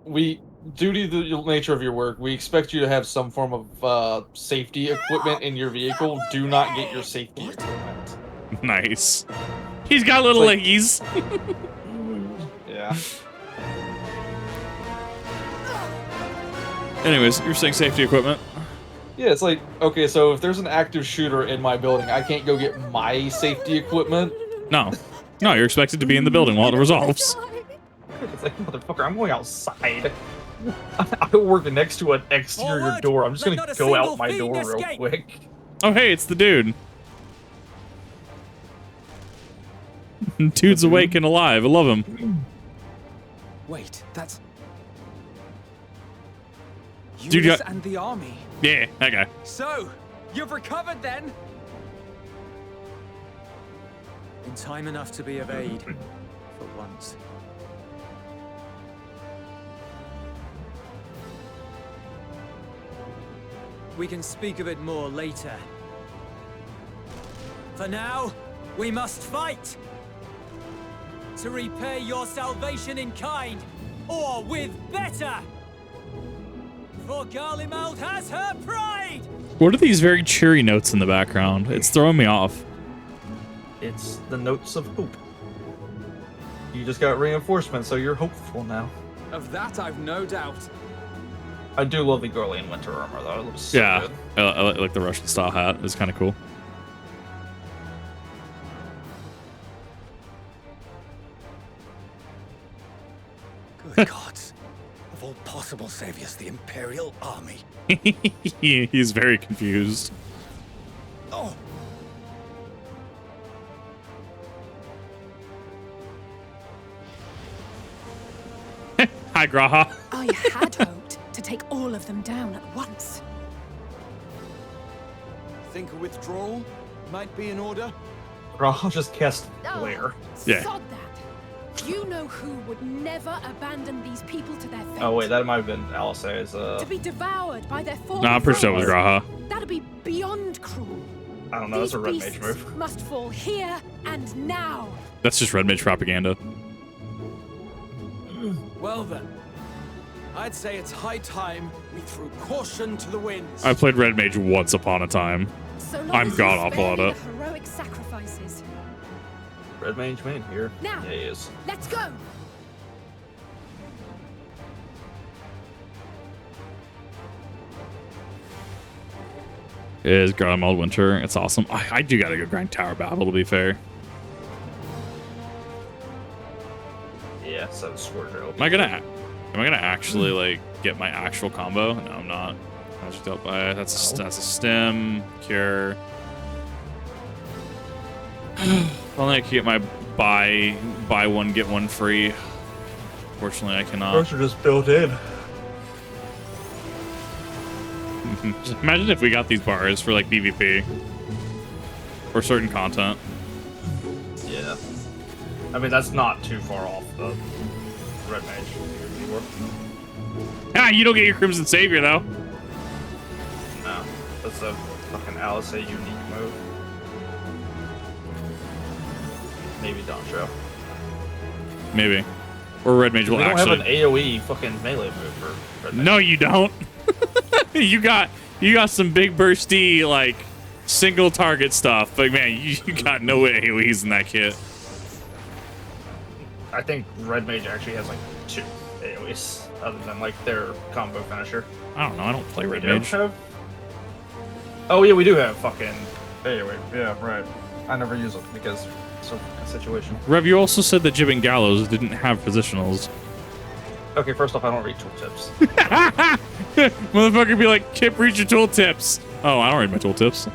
Speaker 2: like, due to the nature of your work, we expect you to have some form of safety equipment in your vehicle. Do not get your safety equipment.
Speaker 1: Nice. He's got little
Speaker 2: like,
Speaker 1: leggies.
Speaker 2: Yeah.
Speaker 1: Anyways, you're saying safety equipment?
Speaker 2: Yeah, it's like, okay, so if there's an active shooter in my building, I can't go get my safety equipment.
Speaker 1: No, you're expected to be in the building while it resolves.
Speaker 2: It's like, motherfucker, I'm going outside. I work next to an exterior door. I'm just gonna go out my door real quick.
Speaker 1: Oh, hey, it's the dude. Dude's awake and alive. I love him.
Speaker 8: Wait, that's...
Speaker 1: Dude,
Speaker 8: Eunice and the army.
Speaker 1: Yeah, that guy.
Speaker 8: So, you've recovered then?
Speaker 6: In time enough to be of aid, for once. We can speak of it more later. For now, we must fight! To repay your salvation in kind, or with better! For Garlemald has her pride!
Speaker 1: What are these very cheery notes in the background? It's throwing me off.
Speaker 2: It's the notes of hope. You just got reinforcements, so you're hopeful now.
Speaker 8: Of that, I've no doubt.
Speaker 2: I do love the Garlean winter armor, though. It looks so
Speaker 1: Yeah,
Speaker 2: good.
Speaker 1: I like the Russian style hat. It's kind of cool.
Speaker 11: Good gods. Of all possible saviors, the Imperial Army.
Speaker 1: He's very confused.
Speaker 11: Oh!
Speaker 1: Hi, Graha.
Speaker 14: I had hoped to take all of them down at once.
Speaker 8: Think a withdrawal might be in order?
Speaker 2: I'll just cast Glare.
Speaker 1: Yeah.
Speaker 14: Sod that. You know who would never abandon these people to their fate.
Speaker 2: Oh wait, that might have been Alice's.
Speaker 14: To be devoured by their fallen
Speaker 1: No, I'm pretty sure it was
Speaker 14: friends.
Speaker 1: Graha.
Speaker 14: That'd be beyond cruel.
Speaker 2: I don't know, that's a red mage
Speaker 14: These
Speaker 2: move.
Speaker 14: beasts must fall here and now.
Speaker 1: That's just Red Mage propaganda.
Speaker 8: Well then, I'd say it's high time we threw caution to the winds.
Speaker 1: I played Red Mage once upon a time.
Speaker 14: So long
Speaker 1: I'm
Speaker 14: as you
Speaker 1: god awful
Speaker 14: spare
Speaker 1: at
Speaker 14: me
Speaker 1: it.
Speaker 14: the heroic sacrifices.
Speaker 2: Red Mage main here.
Speaker 14: Now,
Speaker 2: Yeah, he is.
Speaker 14: let's go.
Speaker 1: It is Garlemald Winter. It's awesome. I do gotta go grind Tower Battle, to be fair.
Speaker 2: Yeah, so Scourge.
Speaker 1: Am I gonna actually like get my actual combo? No, I'm not. I just don't buy it. That's a stem cure. Only I can get my buy one get one free. Fortunately, I cannot.
Speaker 2: Those are just built in.
Speaker 1: Imagine if we got these bars for like PvP or certain content.
Speaker 2: Yeah. I mean, that's not too far off the Red Mage.
Speaker 1: Ah, you don't get your Crimson Savior though.
Speaker 2: No, that's a fucking Alice unique move. Maybe Doncho.
Speaker 1: Maybe. Or Red Mage will
Speaker 2: We don't
Speaker 1: actually.
Speaker 2: have an AoE fucking melee move for Red Mage.
Speaker 1: No, you don't. you got some big bursty like single target stuff, but man, you got no AoEs in that kit.
Speaker 2: I think Red Mage actually has like 2 AoEs, other than like their combo finisher.
Speaker 1: I don't know. I don't play Red
Speaker 2: We don't
Speaker 1: Mage.
Speaker 2: have? Oh yeah, we do have fucking AoE. Yeah, right. I never use it because it's a situation.
Speaker 1: Rev, you also said that Jib and Gallows didn't have positionals.
Speaker 2: Okay, first off, I don't read tooltips.
Speaker 1: Motherfucker be like, Kip, read your tooltips. Oh, I don't read my tooltips.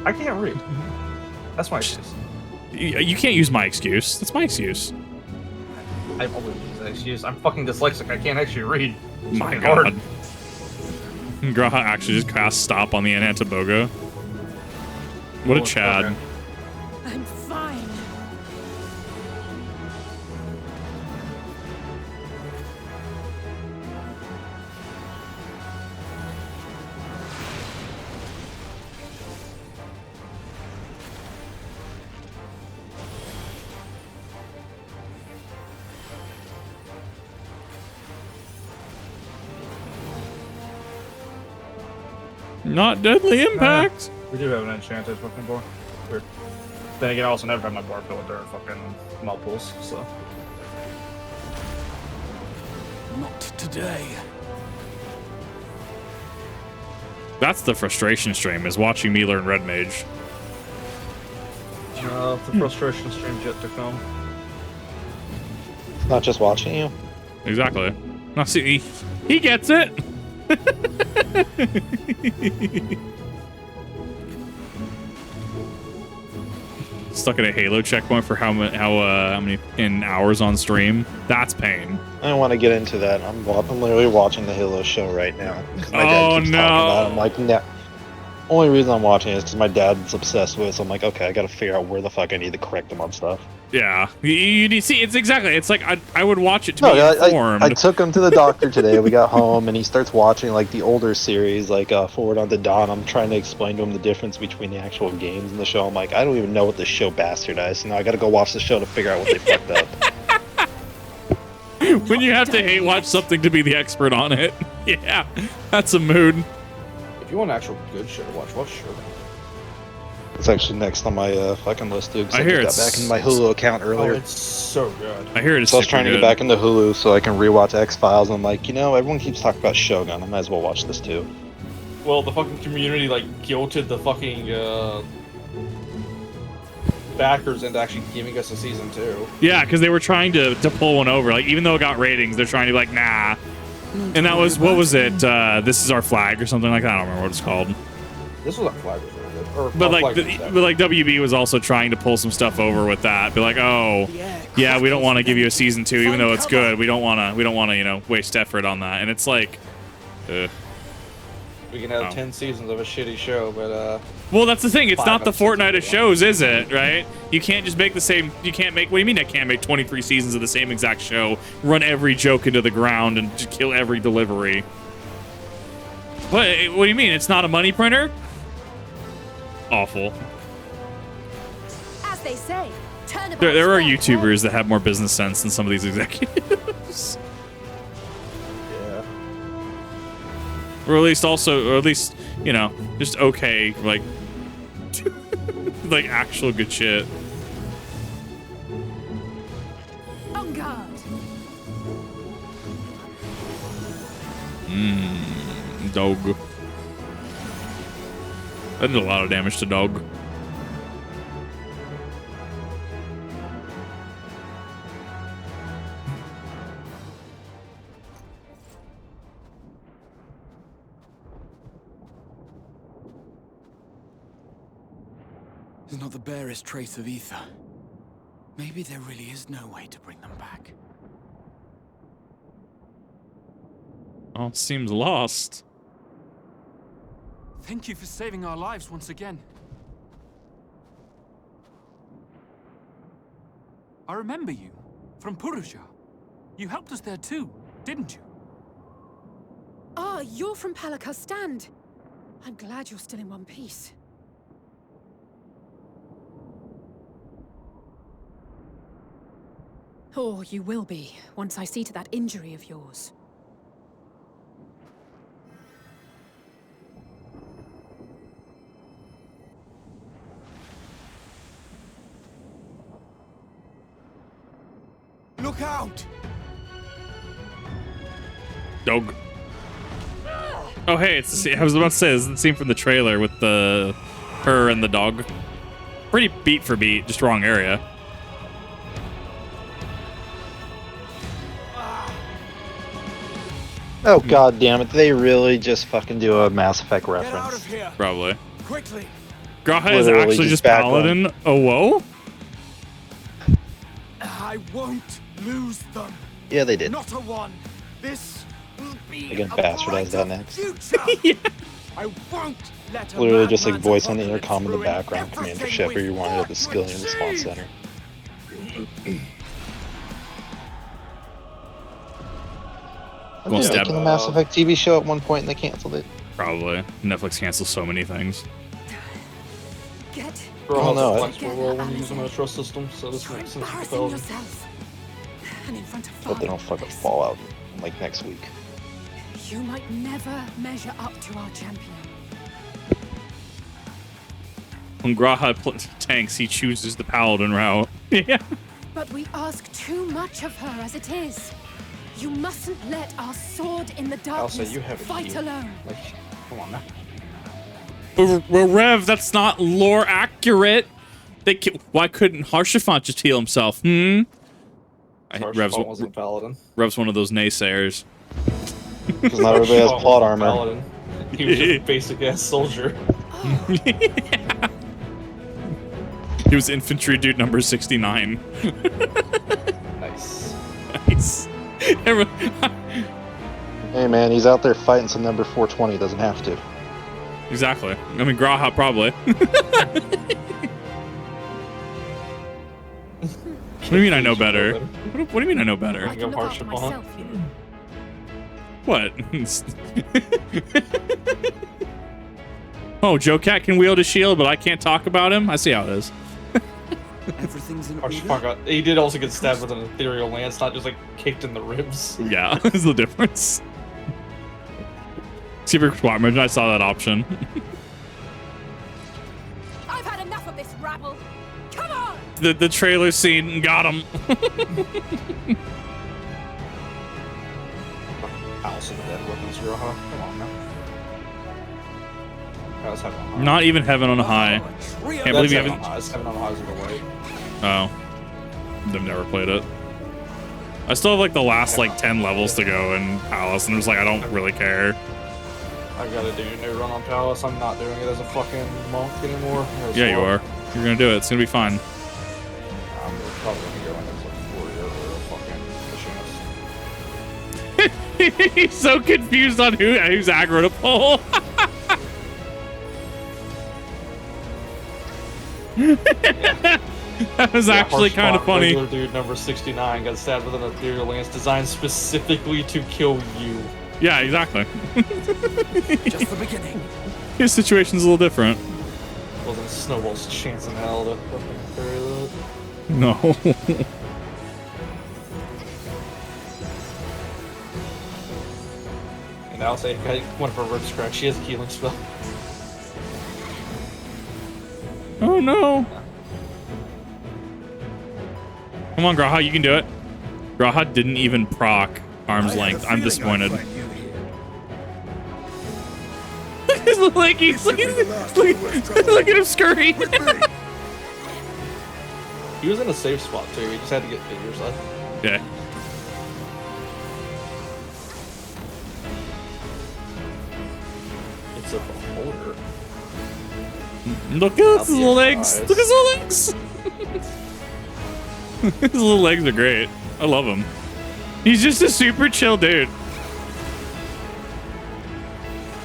Speaker 2: I can't read. That's my excuse.
Speaker 1: You can't use my excuse. That's my excuse.
Speaker 2: I always use that excuse. I'm fucking dyslexic. I can't actually read. It's
Speaker 1: My
Speaker 2: fucking
Speaker 1: god.
Speaker 2: hard.
Speaker 1: Graha actually just cast stop on the Anantaboga. What a Chad.
Speaker 2: Okay.
Speaker 14: I'm fine.
Speaker 1: Not deadly impact.
Speaker 2: We do have an enchanted fucking bar. Weird. Then again, I also never had my bar filled during fucking multiples, so.
Speaker 6: Not today.
Speaker 1: That's the frustration stream, is watching me learn Red Mage.
Speaker 2: The frustration stream's yet to come.
Speaker 4: Not just watching you.
Speaker 1: Exactly. Now see, he gets it. Stuck at a Halo checkpoint for how many in hours on stream. That's pain.
Speaker 4: I don't want to get into that. I'm literally watching the Halo show right now. 'Cause my dad keeps talking about it. I'm like, no. Only reason I'm watching it is because my dad's obsessed with it. So I'm like, okay, I got to figure out where the fuck I need to correct him on stuff.
Speaker 1: Yeah, you see, it's exactly. It's like I would watch it to be informed.
Speaker 4: I took him to the doctor today. We got home and he starts watching like the older series, like Forward Unto Dawn. I'm trying to explain to him the difference between the actual games and the show. I'm like, I don't even know what this show bastardized. So now I got to go watch the show to figure out what they fucked up.
Speaker 1: When you have to hate watch something to be the expert on it, yeah, that's a mood.
Speaker 2: If you want an actual good show to watch Sharlyan.
Speaker 4: It's actually next on my fucking list, dude. 'Cause
Speaker 1: I hear
Speaker 4: just got
Speaker 1: it's
Speaker 4: back in my Hulu account earlier.
Speaker 2: Oh, it's so good.
Speaker 1: I hear it is.
Speaker 4: So I was trying to get back into Hulu so I can rewatch X-Files. I'm like, you know, everyone keeps talking about Shogun. I might as well watch this too.
Speaker 2: Well, the fucking community like guilted the fucking backers into actually giving us a season 2.
Speaker 1: Yeah, because they were trying to pull one over. Like, even though it got ratings, they're trying to be like, nah. And that was, what was it? This Is Our Flag or something like that. I don't remember what it's called.
Speaker 2: This was like Flag was really good. Or,
Speaker 1: But
Speaker 2: Flag
Speaker 1: like,
Speaker 2: was bad.
Speaker 1: but like WB was also trying to pull some stuff over with that. Be like, oh, yeah, we don't want to give you a season 2, even though it's good. We don't want to, you know, waste effort on that. And it's like,
Speaker 2: we can have 10 seasons of a shitty show, but
Speaker 1: well, that's the thing. It's
Speaker 2: 5
Speaker 1: not the
Speaker 2: episodes
Speaker 1: Fortnite of shows, is it? Right? You can't just make the same. You can't make. What do you mean? I can't make 23 seasons of the same exact show, run every joke into the ground, and just kill every delivery. What do you mean? It's not a money printer? Awful.
Speaker 14: As they say, turnabout's
Speaker 1: There are
Speaker 14: fair play.
Speaker 1: YouTubers that have more business sense than some of these executives.
Speaker 2: yeah.
Speaker 1: Or at least, you know, just okay, like, like actual good shit.
Speaker 14: On guard.
Speaker 1: Dog. That did a lot of damage to dog.
Speaker 8: There's not the barest trace of ether. Maybe there really is no way to bring them back.
Speaker 1: Oh, it seems lost.
Speaker 15: Thank you for saving our lives once again. I remember you from Purusha. You helped us there too, didn't you?
Speaker 14: Ah, you're from Palaka's stand. I'm glad you're still in one piece. Or you will be, once I see to that injury of yours.
Speaker 8: Look out!
Speaker 1: Dog. Oh, hey, it's the scene. I was about to say, it's the scene from the trailer with her and the dog. Pretty beat for beat, just wrong area.
Speaker 4: Oh god damn it! They really just fucking do a Mass Effect reference.
Speaker 1: Probably.
Speaker 8: Quickly.
Speaker 1: Graha is actually just Paladin. Oh, whoa.
Speaker 8: I won't lose them.
Speaker 4: Yeah, they did.
Speaker 8: Not a one. This will be
Speaker 4: They're gonna bastardize that next.
Speaker 8: yeah. I won't let
Speaker 4: Literally just like voice on the intercom in the background, Commander Shepard, you wanted at the Skillian Response Center. I'm just making the Mass Effect TV show at one point and they canceled it.
Speaker 1: Probably. Netflix cancels so many things.
Speaker 14: Get
Speaker 4: Oh no.
Speaker 2: When you use them in a trust system, so this makes sense.
Speaker 14: embarrassing yourself. And in front of
Speaker 4: Hope they don't fucking fall out like next week.
Speaker 14: You might never measure up to our champion.
Speaker 1: When Graha tanks, he chooses the Paladin route. Yeah.
Speaker 14: But we ask too much of her as it is. You mustn't let our sword in the darkness fight alone.
Speaker 2: Like, come on now.
Speaker 1: Well, Rev, that's not lore accurate. Why couldn't Harshafant just heal himself?
Speaker 2: Harshafant wasn't Paladin.
Speaker 1: Rev's one of those naysayers.
Speaker 4: Because not everybody has plot armor.
Speaker 2: Paladin. He was just a basic ass soldier.
Speaker 1: Yeah. He was infantry dude number 69.
Speaker 2: Nice.
Speaker 1: Nice.
Speaker 4: Hey man, he's out there fighting some number 420, doesn't have to.
Speaker 1: Exactly. I mean, Graha probably. What do you mean I know better? What do you mean I know better?
Speaker 2: I can look after myself,
Speaker 1: you know. What? Oh, Joe Cat can wield a shield, but I can't talk about him? I see how it is.
Speaker 8: Everything's in
Speaker 2: order. He did also get stabbed with an ethereal lance, not just like kicked in the ribs.
Speaker 1: Yeah, that's the difference. Secret Compartment, I saw that option.
Speaker 14: I've had enough of this rabble. Come on!
Speaker 1: The trailer scene got him.
Speaker 2: House of the Dead weapons, Graha. Come on now. How's Heaven on High?
Speaker 1: Not even Heaven on High. Can't believe you haven't.
Speaker 2: Heaven on High is in the way.
Speaker 1: Oh. They've never played it. I still have like the last like 10 levels to go in Palace, and it's like I don't really care.
Speaker 2: I gotta do a new run on Palace. I'm not doing it as a fucking monk anymore.
Speaker 1: Yeah, you are. You're gonna do it. It's gonna be fine.
Speaker 2: I'm probably gonna go in as a warrior or a fucking machinist.
Speaker 1: He's so confused on who's aggro to pull. That was actually kind of funny.
Speaker 2: Regular dude number 69 got stabbed with an ethereal lance designed specifically to kill you.
Speaker 1: Yeah, exactly.
Speaker 8: Just the beginning.
Speaker 1: His situation's a little different.
Speaker 2: Wasn't Snowball's chance in hell to fucking carry that.
Speaker 1: No.
Speaker 2: And I'll say, one of her ribs cracked. She has a healing spell.
Speaker 1: Oh no. Come on, Graha, you can do it. Graha didn't even proc arm's length. I'm disappointed. His leggies. Look at him scurry.
Speaker 2: He was in a safe spot too. He just had to get figures up.
Speaker 1: Yeah.
Speaker 2: It's a beholder.
Speaker 1: Look at his little legs. Look at his little legs. His little legs are great. I love him. He's just a super chill dude.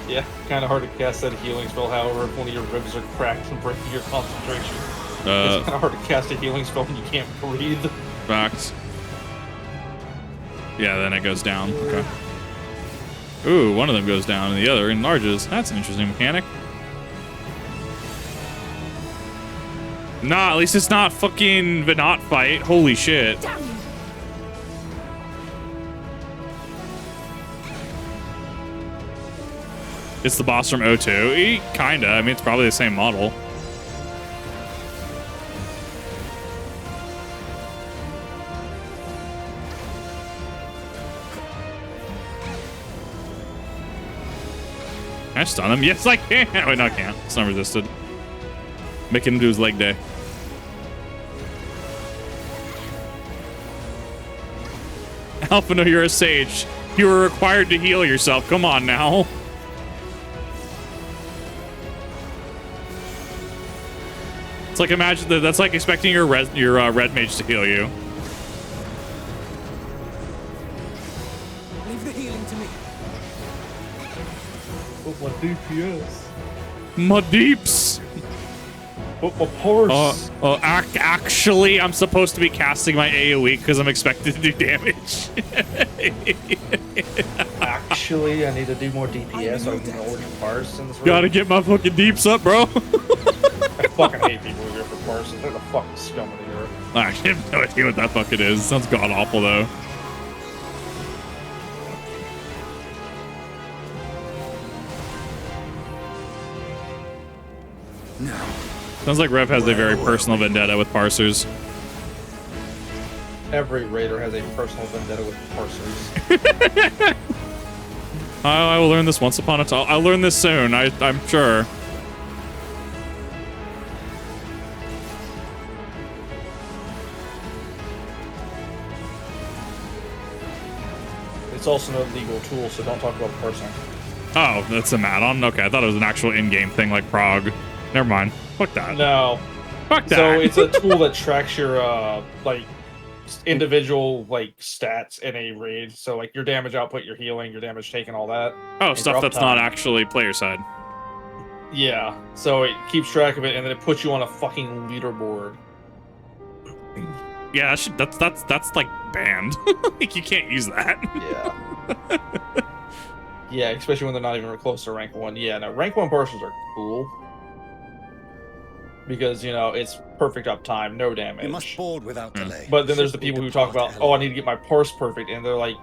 Speaker 2: Yeah, kind of hard to cast that healing spell. However, if one of your ribs are cracked and breaking your concentration, it's kind of hard to cast a healing spell when you can't breathe.
Speaker 1: Facts. Yeah, then it goes down. Okay. Ooh, one of them goes down and the other enlarges. That's an interesting mechanic. Nah, at least it's not fucking Venat fight. Holy shit. It's the boss from O2. Kinda. I mean, it's probably the same model. Can I stun him? Yes, I can. Wait, no, I can't. It's not resisted. Making him do his leg day. Alpha, no, you're a sage. You were required to heal yourself. Come on now. It's like, imagine that. That's like expecting your red mage to heal you.
Speaker 6: Leave the healing to me.
Speaker 2: But my DPS.
Speaker 1: My deeps.
Speaker 2: But my parse.
Speaker 1: Actually, I'm supposed to be casting my AoE because I'm expected to do damage.
Speaker 2: Actually, I need to do more DPS so I can order parse in this room.
Speaker 1: Gotta get my fucking deeps up, bro.
Speaker 2: I fucking hate people who go for parse. They're the fucking scum of the earth.
Speaker 1: I have no idea what that fucking is. Sounds god awful though.
Speaker 11: No.
Speaker 1: Sounds like Rev has a very personal vendetta with parsers.
Speaker 2: Every raider has a personal vendetta with parsers.
Speaker 1: I will learn this once upon a time. I'll learn this soon. I'm sure.
Speaker 2: It's also no legal tool, so don't talk about parsing.
Speaker 1: Oh, that's an add-on? Okay, I thought it was an actual in-game thing like Prague. Never mind. Fuck that.
Speaker 2: No.
Speaker 1: Fuck that.
Speaker 2: So it's a tool that tracks your like individual like stats in a raid. So like your damage output, your healing, your damage taken, all that.
Speaker 1: Oh, stuff that's not actually player side.
Speaker 2: Yeah. So it keeps track of it, and then it puts you on a fucking leaderboard.
Speaker 1: Yeah, that's like banned. Like you can't use that.
Speaker 2: Yeah. Yeah, especially when they're not even close to rank 1. Yeah, no, rank 1 parsers are cool. Because, you know, it's perfect uptime, no damage.
Speaker 11: You must board without delay.
Speaker 2: But then there's the people who talk about, oh, I need to get my parse perfect, and they're like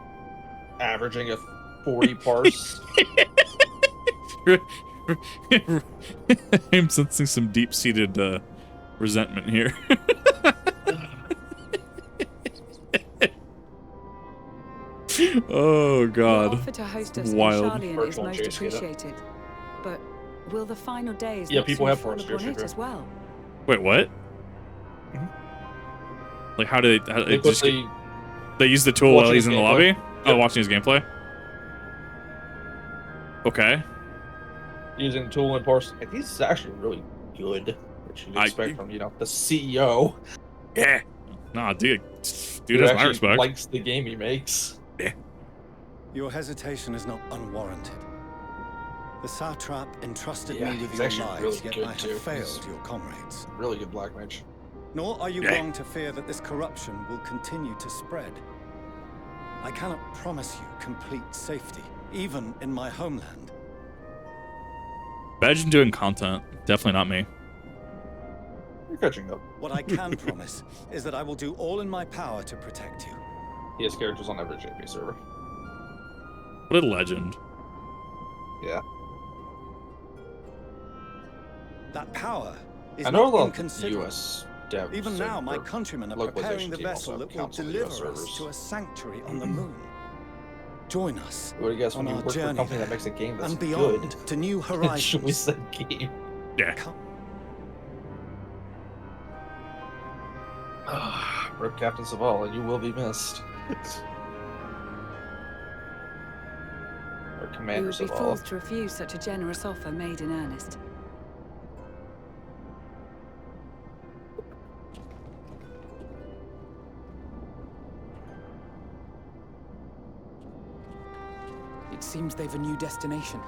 Speaker 2: averaging a 40 parse.
Speaker 1: I'm sensing some deep-seated resentment here. Oh god.
Speaker 16: Your offer to host us
Speaker 1: Wild.
Speaker 16: in Sharlyan is most appreciated. But will the final days
Speaker 2: yeah, people have
Speaker 16: fall upon it as well?
Speaker 1: Wait, what? Like how do they just they use the tool while he's in the lobby? Yep. Oh, watching his gameplay. Okay.
Speaker 2: Using the tool and parse. This is actually really good, which you'd expect from, you know, the CEO.
Speaker 1: Yeah. Nah, dude has my respect.
Speaker 2: Likes the game he makes.
Speaker 1: Yeah.
Speaker 11: Your hesitation is not unwarranted. The satrap entrusted me with your lives,
Speaker 2: really
Speaker 11: yet I have failed your comrades.
Speaker 2: Really good black mage.
Speaker 11: Nor are you wrong to fear that this corruption will continue to spread. I cannot promise you complete safety, even in my homeland.
Speaker 1: Imagine doing content. Definitely not me.
Speaker 2: You're catching up.
Speaker 11: What I can promise is that I will do all in my power to protect you.
Speaker 2: He has characters on every JP server.
Speaker 1: What a legend.
Speaker 2: Yeah.
Speaker 11: That power is
Speaker 2: I know a
Speaker 11: not
Speaker 2: lot of
Speaker 11: inconsiderable.
Speaker 2: US devs.
Speaker 11: Even now, my countrymen are preparing the
Speaker 2: team
Speaker 11: vessel
Speaker 2: also
Speaker 11: that will
Speaker 2: counts on the
Speaker 11: deliver
Speaker 2: US
Speaker 11: us
Speaker 2: servers.
Speaker 11: to a sanctuary on the moon. Join us
Speaker 2: What do you guess when
Speaker 11: on
Speaker 2: you
Speaker 11: our
Speaker 2: work for a
Speaker 11: journey
Speaker 2: company
Speaker 11: there
Speaker 2: that makes a game that's
Speaker 11: and beyond
Speaker 2: good?
Speaker 11: to new
Speaker 2: Should we
Speaker 11: horizons.
Speaker 2: say game?
Speaker 1: Yeah.
Speaker 2: Rip Captain Zavala, you will be missed. Or
Speaker 16: We
Speaker 2: Commander
Speaker 16: would be
Speaker 2: Zavala.
Speaker 16: fools to refuse such a generous offer made in earnest.
Speaker 6: It seems they've a new destination.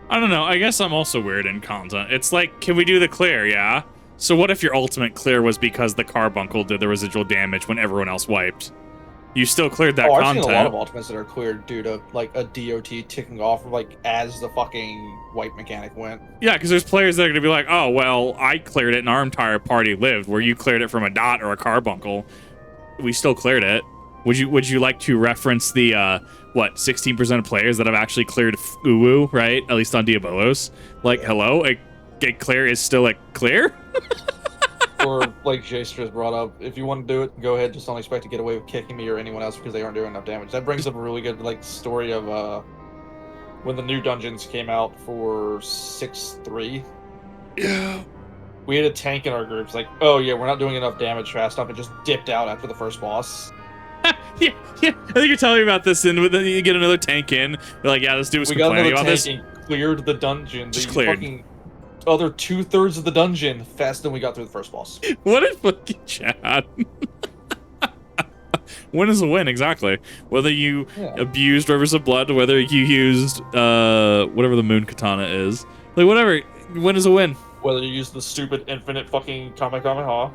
Speaker 1: I don't know. I guess I'm also weird in content. It's like, can we do the clear? Yeah. So what if your ultimate clear was because the carbuncle did the residual damage when everyone else wiped? You still cleared that content.
Speaker 2: I've seen a lot of ultimates that are cleared due to like a DOT ticking off like as the fucking wipe mechanic went.
Speaker 1: Yeah, because there's players that are gonna be like, oh well, I cleared it and our entire party lived, where you cleared it from a dot or a carbuncle. We still cleared it. Would you like to reference the what 16% of players that have actually cleared Uwu, right? At least on Diabolos. Like, hello, a clear is still a clear.
Speaker 2: Or like Jace just brought up, if you want to do it, go ahead. Just don't expect to get away with kicking me or anyone else because they aren't doing enough damage. That brings up a really good like story of when the new dungeons came out for 6.3.
Speaker 1: Yeah.
Speaker 2: We had a tank in our groups like, oh yeah, we're not doing enough damage fast enough, and just dipped out after the first boss.
Speaker 1: Yeah. I think you're telling me about this, and then you get another tank in. You're like, yeah, this dude was complaining about this.
Speaker 2: We got another tank and cleared the dungeon.
Speaker 1: Just
Speaker 2: the
Speaker 1: cleared.
Speaker 2: Fucking other 2/3 of the dungeon faster than we got through the first boss.
Speaker 1: What a fucking chat. Win is a win, exactly. Whether you abused Rivers of Blood, whether you used whatever the moon katana is, like whatever, win is a win.
Speaker 2: Whether you use the stupid infinite fucking Kamehameha.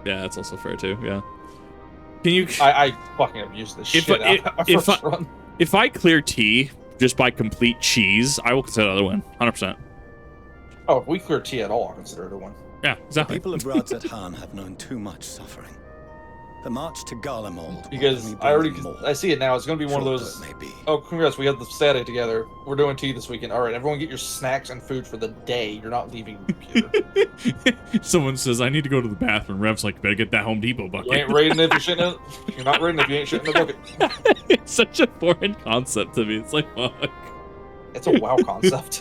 Speaker 1: Yeah, that's also fair too. Yeah. Can you?
Speaker 2: I fucking abused this shit out of my first run.
Speaker 1: If I clear T just by complete cheese, I will consider another win, 100%.
Speaker 2: Oh, if we clear T at all, I'll consider it a win.
Speaker 1: Yeah, exactly.
Speaker 11: The people of Radzat have known too much suffering. The march to Garlemald.
Speaker 2: Because I see it now. It's going to be one of those. Oh, congrats! We have the static together. We're doing tea this weekend. All right, everyone, get your snacks and food for the day. You're not leaving the computer.
Speaker 1: Someone says, "I need to go to the bathroom." Rev's like, "Better get that Home Depot bucket."
Speaker 2: You ain't raiding if you're shitting in. You're not raiding if you ain't shitting in the bucket.
Speaker 1: It's such a foreign concept to me. It's like, fuck.
Speaker 2: It's a WoW concept.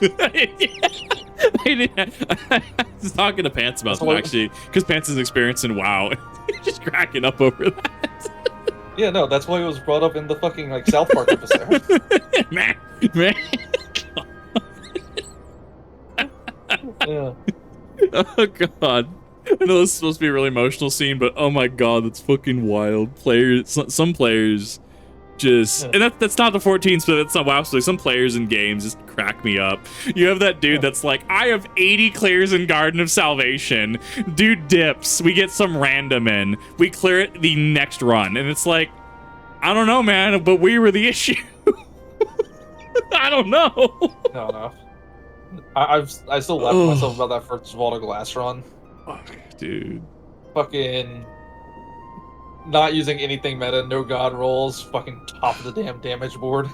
Speaker 1: I was talking to Pants about that actually, because Pants is experiencing WoW. He's just cracking up over that.
Speaker 2: Yeah, no, that's why it was brought up in the fucking like South Park episode.
Speaker 1: man.
Speaker 2: Yeah.
Speaker 1: Oh god. I know this is supposed to be a really emotional scene, but oh my god, that's fucking wild. Players, some players just, and that's not the 14th, but that's not WoW. Some players in games just crack me up. You have that dude that's like, I have 80 clears in Garden of Salvation. Dude dips. We get some random in. We clear it the next run, and it's like, I don't know, man, but we were the issue. I don't know.
Speaker 2: No. I still left myself about that first Vault of Glass run.
Speaker 1: Fuck, dude.
Speaker 2: Fucking not using anything meta, no god rolls, fucking top of the damn damage board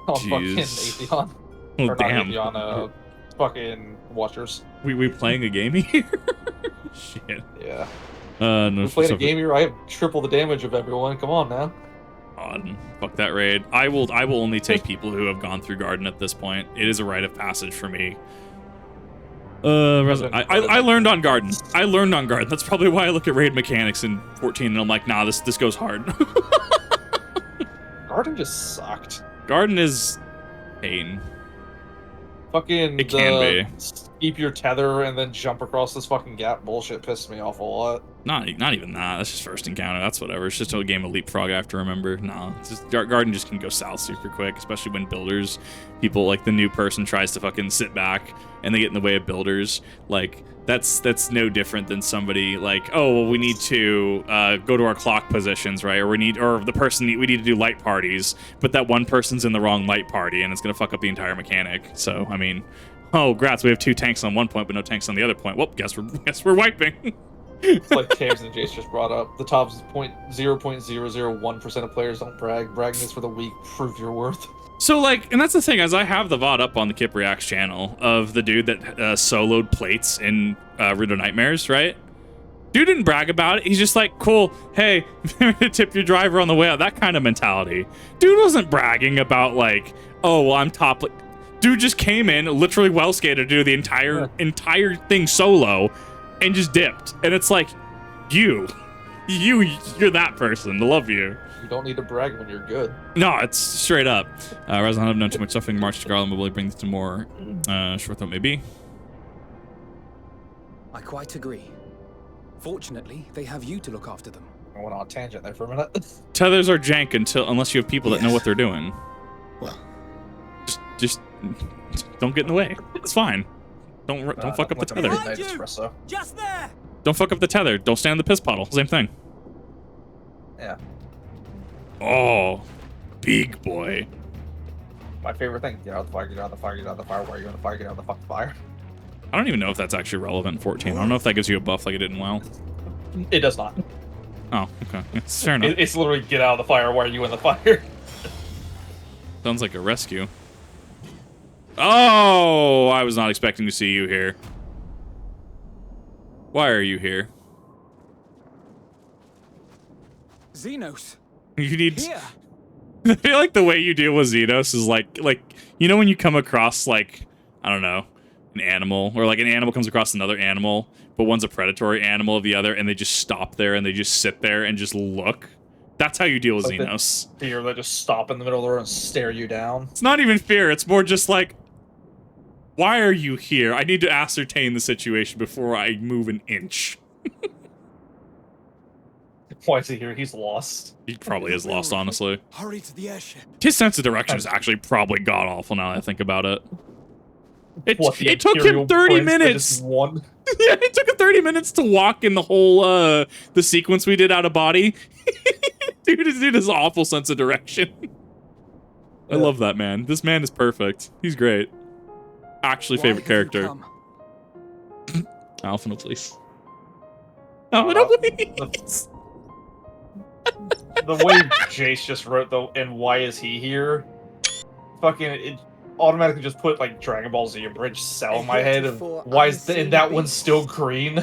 Speaker 2: on fucking Atheon.
Speaker 1: Oh,
Speaker 2: or
Speaker 1: damn.
Speaker 2: not Atheon, fucking Watchers.
Speaker 1: We playing a game here? Shit.
Speaker 2: Yeah.
Speaker 1: No.
Speaker 2: We're playing a game here. I have triple the damage of everyone. Come on now.
Speaker 1: God, fuck that raid. I will only take people who have gone through Garden at this point. It is a rite of passage for me. I learned on Garden. That's probably why I look at raid mechanics in 14 and I'm like, nah, this goes hard.
Speaker 2: Garden just sucked.
Speaker 1: Garden is pain.
Speaker 2: Fucking
Speaker 1: it can be.
Speaker 2: Keep your tether and then jump across this fucking gap bullshit pissed me off a lot.
Speaker 1: Not even that. That's just first encounter. That's whatever. It's just a game of leapfrog I have to remember. No, it's just Garden just can go south super quick, especially when builders, people like the new person tries to fucking sit back and they get in the way of builders. Like that's no different than somebody like, oh, well, we need to go to our clock positions, right? Or we need to do light parties, but that one person's in the wrong light party and it's gonna fuck up the entire mechanic. So I mean, oh, grats, we have 2 tanks on one point, but no tanks on the other point. Well, guess we're wiping.
Speaker 2: It's like Caves and Jace just brought up. The top 0.001% of players don't brag. Bragging is for the weak. Prove your worth.
Speaker 1: So, like, and that's the thing, as I have the VOD up on the Kip Reacts channel of the dude that soloed plates in Rudo Nightmares, right? Dude didn't brag about it. He's just like, cool, hey, tip your driver on the way out. That kind of mentality. Dude wasn't bragging about, like, oh, well, I'm top. Dude just came in, literally well skated to do the entire thing solo, and just dipped. And it's like, you're that person. I love you.
Speaker 2: You don't need to brag when you're good.
Speaker 1: No, it's straight up. Rather than have done too much stuff in March to Garlemald, will it bring this to more short thought maybe?
Speaker 8: I quite agree. Fortunately, they have you to look after them.
Speaker 2: I went on a tangent there for a minute.
Speaker 1: Tethers are jank unless you have people that know what they're doing.
Speaker 8: Well,
Speaker 1: just don't get in the way. It's fine. Don't fuck up the tether.
Speaker 6: Just there.
Speaker 1: Don't fuck up the tether. Don't stand in the piss puddle. Same thing.
Speaker 2: Yeah.
Speaker 1: Oh, big boy.
Speaker 2: My favorite thing: get out of the fire, get out of the fire, get out of the fire. Why are you in the fire? Get out of the fucking fire.
Speaker 1: I don't even know if that's actually relevant in 14. I don't know if that gives you a buff like it did in WoW.
Speaker 2: It does not.
Speaker 1: Oh, okay. It's fair enough.
Speaker 2: It's literally get out of the fire. Why are you in the fire?
Speaker 1: Sounds like a rescue. Oh, I was not expecting to see you here. Why are you here?
Speaker 6: Xenos.
Speaker 1: You need.
Speaker 6: Here.
Speaker 1: I feel like the way you deal with Xenos is like you know when you come across like I don't know an animal or like an animal comes across another animal, but one's a predatory animal of the other, and they just stop there and they just sit there and just look. That's how you deal with
Speaker 2: like
Speaker 1: Xenos.
Speaker 2: Fear, they just stop in the middle of the road and stare you down.
Speaker 1: It's not even fear. It's more just like, why are you here? I need to ascertain the situation before I move an inch.
Speaker 2: Why is he here? He's lost.
Speaker 1: He probably is lost, honestly.
Speaker 6: Hurry to the airship.
Speaker 1: His sense of direction is actually probably god-awful now that I think about it. It took
Speaker 2: Imperial
Speaker 1: him 30
Speaker 2: Prince that
Speaker 1: minutes.
Speaker 2: just won?
Speaker 1: Yeah, it took him 30 minutes to walk in the whole, the sequence we did out of body. Dude has an awful sense of direction. I love that man. This man is perfect. He's great. Actually, favorite character. Alpha, no, please. Alpha, no, please.
Speaker 2: The way Jace just wrote though, and why is he here? Fucking, it automatically just put like Dragon Ball Z Bridge Cell in my head. And why is that one still green?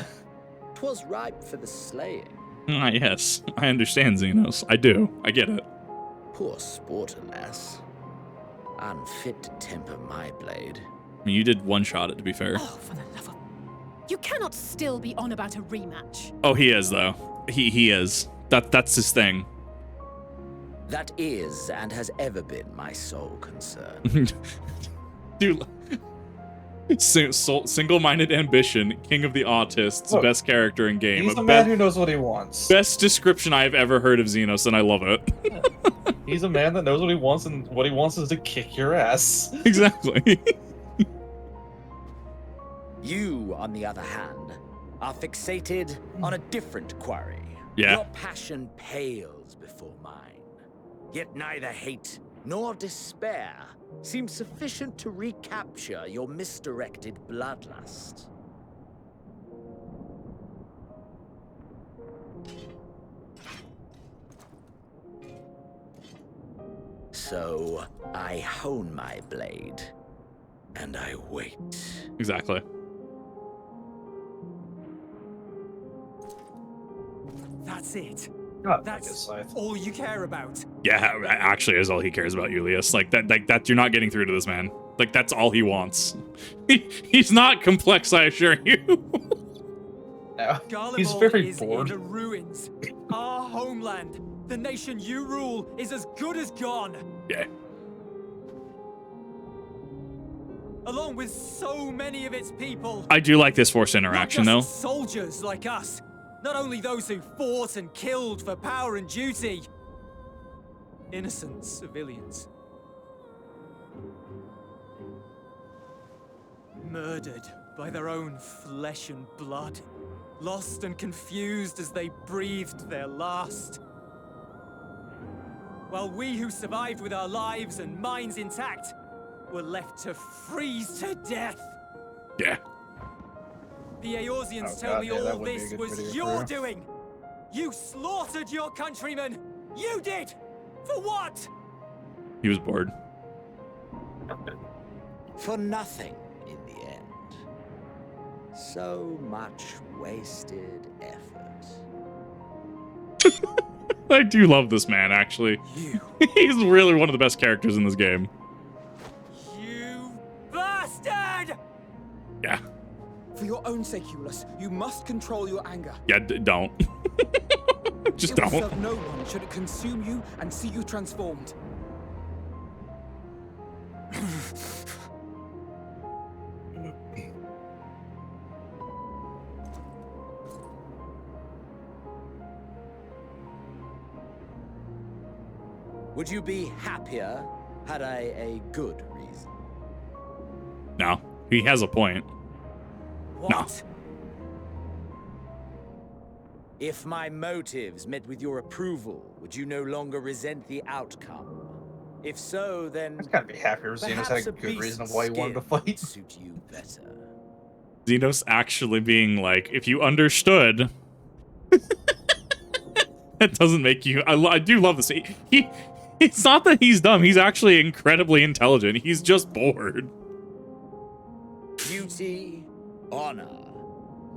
Speaker 17: 'Twas ripe for the slaying.
Speaker 1: Ah, yes. I understand, Xenos. I do. I get it.
Speaker 17: Poor sport, alas. Unfit to temper my blade.
Speaker 1: I mean, you did one-shot it, to be fair.
Speaker 14: Oh, for the love of... You cannot still be on about a rematch.
Speaker 1: Oh, he is, though. He is. That's his thing.
Speaker 17: That is and has ever been my sole concern.
Speaker 1: Dude, single-minded ambition, king of the autists,
Speaker 2: Look,
Speaker 1: best character in game.
Speaker 2: He's a man who knows what he wants.
Speaker 1: Best description I've ever heard of Xenos, and I love it.
Speaker 2: He's a man that knows what he wants, and what he wants is to kick your ass.
Speaker 1: Exactly.
Speaker 17: You, on the other hand, are fixated on a different quarry.
Speaker 1: Yeah.
Speaker 17: Your passion pales before mine. Yet neither hate nor despair seem sufficient to recapture your misdirected bloodlust. So I hone my blade, and I wait.
Speaker 1: Exactly.
Speaker 6: That's it.
Speaker 2: God,
Speaker 6: that's all you care about.
Speaker 1: Yeah, actually is all he cares about, Julius. Like that you're not getting through to this man. Like that's all he wants. He's not complex, I assure you.
Speaker 2: No, he's very bored.
Speaker 6: In the ruins. Our homeland, the nation you rule, is as good as gone.
Speaker 1: Yeah.
Speaker 6: Along with so many of its people.
Speaker 1: I do like this forced interaction,
Speaker 6: not
Speaker 1: though.
Speaker 6: just soldiers like us. Not only those who fought and killed for power and duty. Innocent civilians. Murdered by their own flesh and blood. Lost and confused as they breathed their last. While we who survived with our lives and minds intact were left to freeze to death.
Speaker 1: Yeah.
Speaker 18: The Eorzeans tell me all this was your doing. You slaughtered your countrymen. You did. For what?
Speaker 1: He was bored.
Speaker 17: For nothing in the end. So much wasted effort.
Speaker 1: I do love this man, actually. He's really one of the best characters in this game.
Speaker 18: You bastard!
Speaker 1: Yeah.
Speaker 19: For your own sake, Euless, you must control your anger.
Speaker 1: Yeah, don't. Just don't.
Speaker 19: It will serve no one should it consume you and see you transformed.
Speaker 17: Would you be happier had I a good reason?
Speaker 1: No, he has a point.
Speaker 17: What?
Speaker 1: No.
Speaker 17: If my motives met with your approval, would you no longer resent the outcome? If so, then
Speaker 2: I've got to be happier. Xenos had a good reason of why he wanted to fight.
Speaker 17: Suit you better.
Speaker 1: Xenos actually being like, if you understood, that doesn't make you. I do love this. It's not that he's dumb. He's actually incredibly intelligent. He's just bored.
Speaker 17: Duty, honor,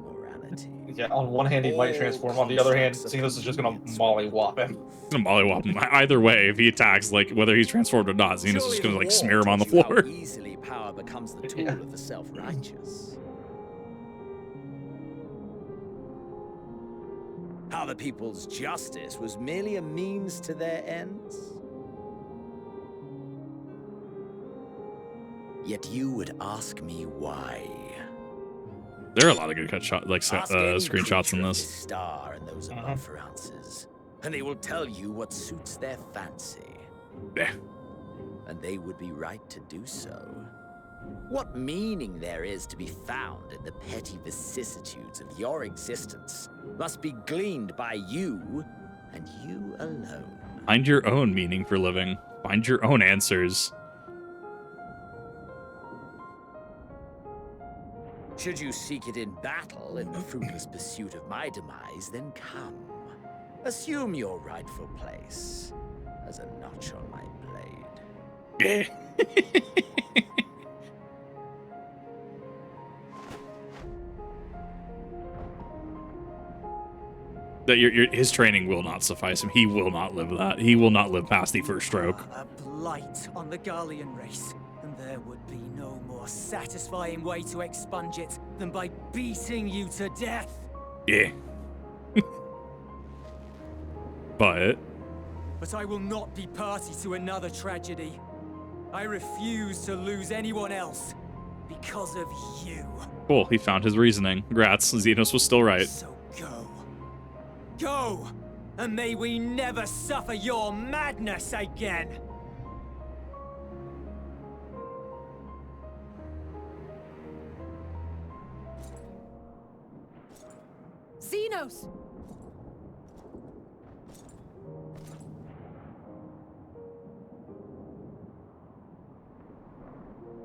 Speaker 17: morality.
Speaker 2: Yeah, on one hand he might transform, on the other hand, Xenos is just gonna mollywop him.
Speaker 1: Gonna mollywop him. Either way, if he attacks, like whether he's transformed or not, Xenos is just gonna like smear him on the floor.
Speaker 17: How easily power becomes the tool of the self-righteous. How the people's justice was merely a means to their ends. Yet you would ask me why.
Speaker 1: There are a lot of good cut shot, like screenshots in this.
Speaker 17: Star and those above for answers, and they will tell you what suits their fancy.
Speaker 1: Yeah.
Speaker 17: And they would be right to do so. What meaning there is to be found in the petty vicissitudes of your existence must be gleaned by you, and you alone.
Speaker 1: Find your own meaning for living. Find your own answers.
Speaker 17: Should you seek it in battle in the fruitless pursuit of my demise, then come. Assume your rightful place as a notch on my blade.
Speaker 1: That his training will not suffice him. He will not live that. He will not live past the first stroke.
Speaker 18: A blight on the Garlemald race, and there would be no more satisfying way to expunge it than by beating you to death.
Speaker 1: Yeah. But
Speaker 18: I will not be party to another tragedy. I refuse to lose anyone else because of you.
Speaker 1: Cool, he found his reasoning. Congrats, Xenos was still right.
Speaker 18: So go, and may we never suffer your madness again.
Speaker 14: Xenos!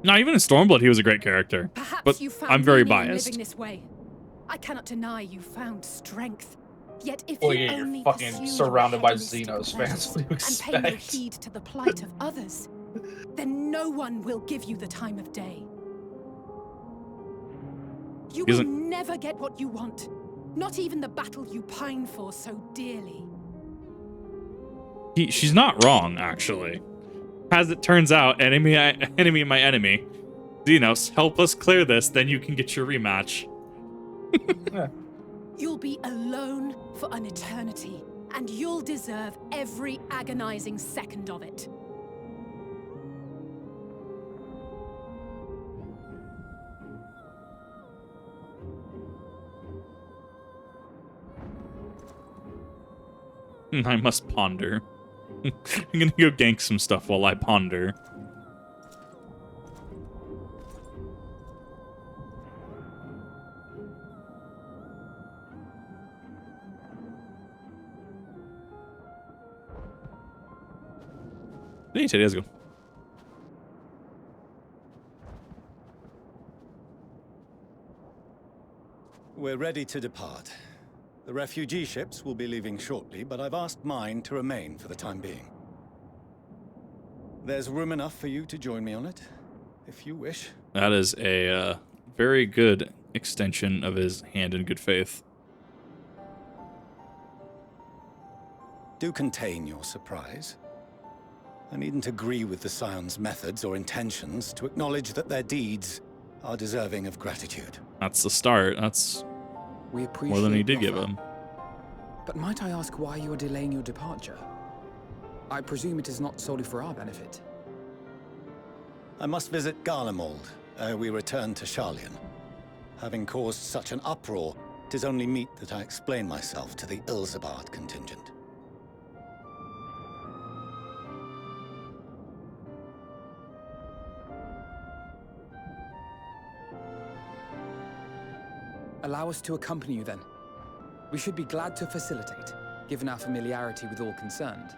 Speaker 1: No, even in Stormblood, he was a great character.
Speaker 14: Perhaps
Speaker 1: but
Speaker 14: you found
Speaker 1: I'm very
Speaker 14: meaning in
Speaker 1: biased.
Speaker 14: living this way. I cannot deny you found strength. Yet if
Speaker 2: Well,
Speaker 14: you
Speaker 2: yeah,
Speaker 14: only
Speaker 2: you're fucking
Speaker 14: pursue
Speaker 2: surrounded by
Speaker 14: your hedonistic
Speaker 2: Xenos fans. What do you
Speaker 14: and pay no
Speaker 2: expect?
Speaker 14: heed to the plight of others, then no one will give you the time of day. You will never get what you want. Not even the battle you pine for so dearly.
Speaker 1: She's not wrong, actually. As it turns out, enemy of my enemy. Xenos, help us clear this, then you can get your rematch.
Speaker 14: You'll be alone for an eternity, and you'll deserve every agonizing second of it.
Speaker 1: I must ponder. I'm gonna go gank some stuff while I ponder. Hey, let's go.
Speaker 11: We're ready to depart. The refugee ships will be leaving shortly, but I've asked mine to remain for the time being. There's room enough for you to join me on it, if you wish.
Speaker 1: That is a very good extension of his hand in good faith.
Speaker 11: Do contain your surprise. I needn't agree with the Scion's methods or intentions to acknowledge that their deeds are deserving of gratitude.
Speaker 1: That's the start. That's more than he did give him.
Speaker 19: But might I ask why you are delaying your departure? I presume it is not solely for our benefit.
Speaker 11: I must visit Garlemald ere we return to Sharlyan. Having caused such an uproar, it is only meet that I explain myself to the Ilsabard contingent.
Speaker 19: Allow us to accompany you then. We should be glad to facilitate, given our familiarity with all concerned.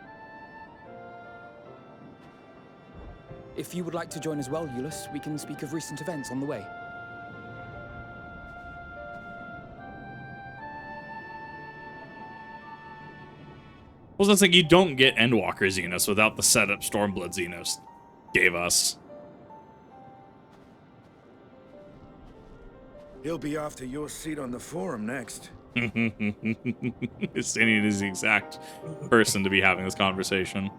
Speaker 19: If you would like to join as well, Eulus, we can speak of recent events on the way.
Speaker 1: Well, that's like you don't get Endwalker Xenos without the setup Stormblood Xenos gave us.
Speaker 13: He'll be off to your seat on the forum next.
Speaker 1: Stanian is the exact person to be having this conversation.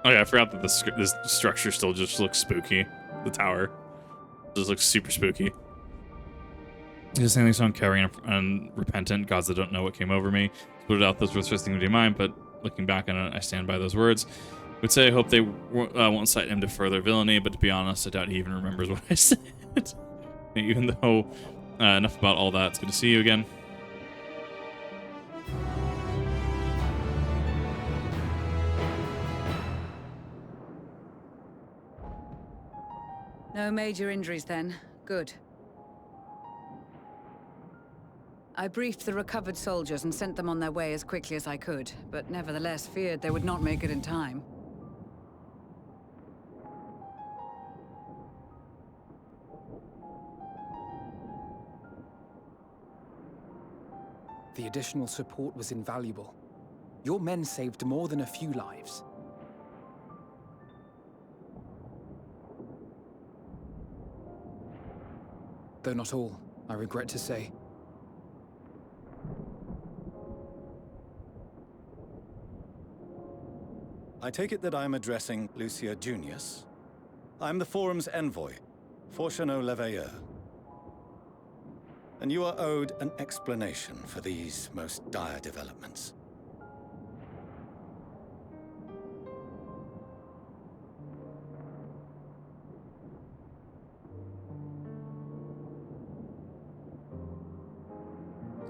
Speaker 1: Oh yeah, I forgot that this structure still just looks spooky. The tower just looks super spooky. Just saying so uncaring and repentant, gods that don't know what came over me. Put it out this was first thing to mind, but looking back on it, I stand by those words. I would say I hope they won't cite him to further villainy, but to be honest, I doubt he even remembers what I said. Even though, enough about all that. It's good to see you again.
Speaker 10: No major injuries then. Good. I briefed the recovered soldiers and sent them on their way as quickly as I could, but nevertheless feared they would not make it in time.
Speaker 19: The additional support was invaluable. Your men saved more than a few lives. Though not all, I regret to say.
Speaker 11: I take it that I'm addressing Lucia Junius. I'm the Forum's envoy, Forchano Leveilleur. And you are owed an explanation for these most dire developments.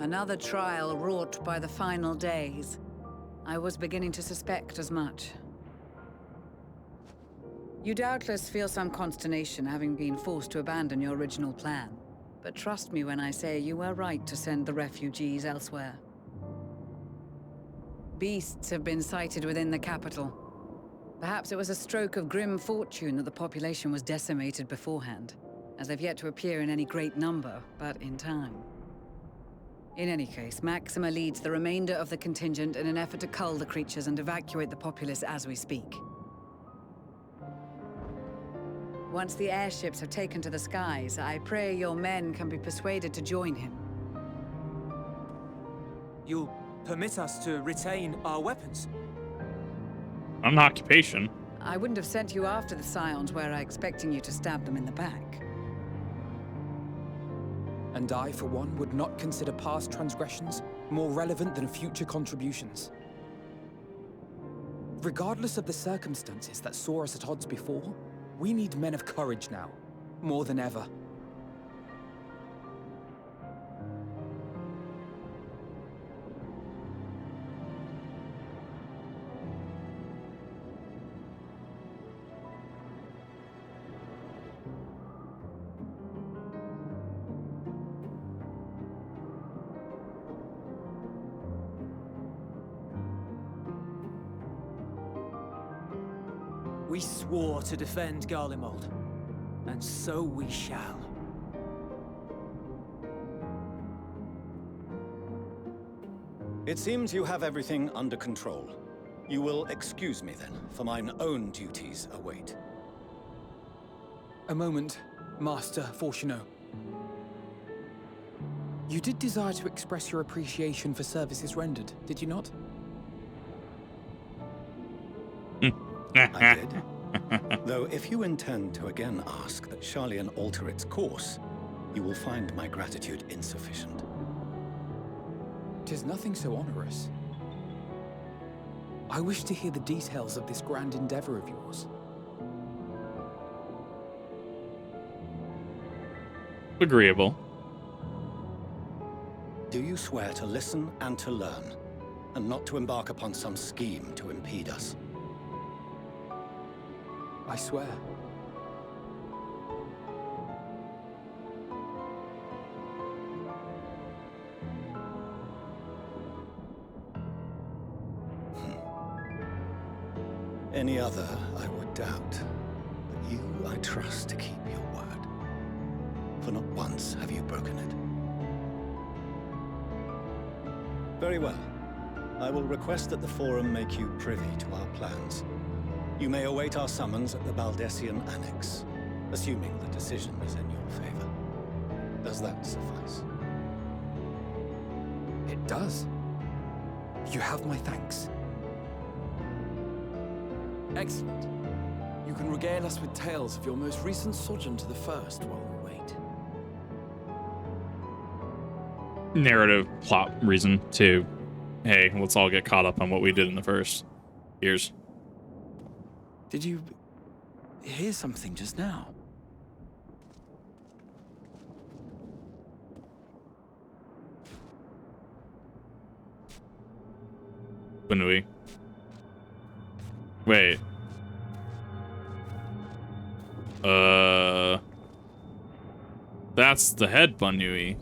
Speaker 10: Another trial wrought by the final days. I was beginning to suspect as much. You doubtless feel some consternation having been forced to abandon your original plan. But trust me when I say you were right to send the refugees elsewhere. Beasts have been sighted within the capital. Perhaps it was a stroke of grim fortune that the population was decimated beforehand, as they've yet to appear in any great number, but in time. In any case, Maxima leads the remainder of the contingent in an effort to cull the creatures and evacuate the populace as we speak. Once the airships have taken to the skies, I pray your men can be persuaded to join him.
Speaker 18: You'll permit us to retain our weapons?
Speaker 1: I'm an occupation.
Speaker 10: I wouldn't have sent you after the Scions were I expecting you to stab them in the back.
Speaker 19: And I, for one, would not consider past transgressions more relevant than future contributions. Regardless of the circumstances that saw us at odds before, we need men of courage now, more than ever.
Speaker 18: We swore to defend Garlemald, and so we shall.
Speaker 11: It seems you have everything under control. You will excuse me then, for mine own duties await.
Speaker 19: A moment, Master Fortuno. You did desire to express your appreciation for services rendered, did you not?
Speaker 11: I did. Though if you intend to again ask that Sharlyan alter its course, you will find my gratitude insufficient.
Speaker 19: 'Tis nothing so onerous. I wish to hear the details of this grand endeavor of yours.
Speaker 1: Agreeable.
Speaker 11: Do you swear to listen and to learn, and not to embark upon some scheme to impede us?
Speaker 19: I swear.
Speaker 11: Any other I would doubt, but you I trust to keep your word. For not once have you broken it. Very well. I will request that the Forum make you privy to our plans. You may await our summons at the Baldessian Annex, assuming the decision is in your favor. Does that suffice?
Speaker 19: It does. You have my thanks.
Speaker 20: Excellent. You can regale us with tales of your most recent sojourn to the First while we wait.
Speaker 1: Narrative plot reason to, hey, let's all get caught up on what we did in the first years.
Speaker 20: Did you hear something just now?
Speaker 1: Banui. Wait. That's the head Banui.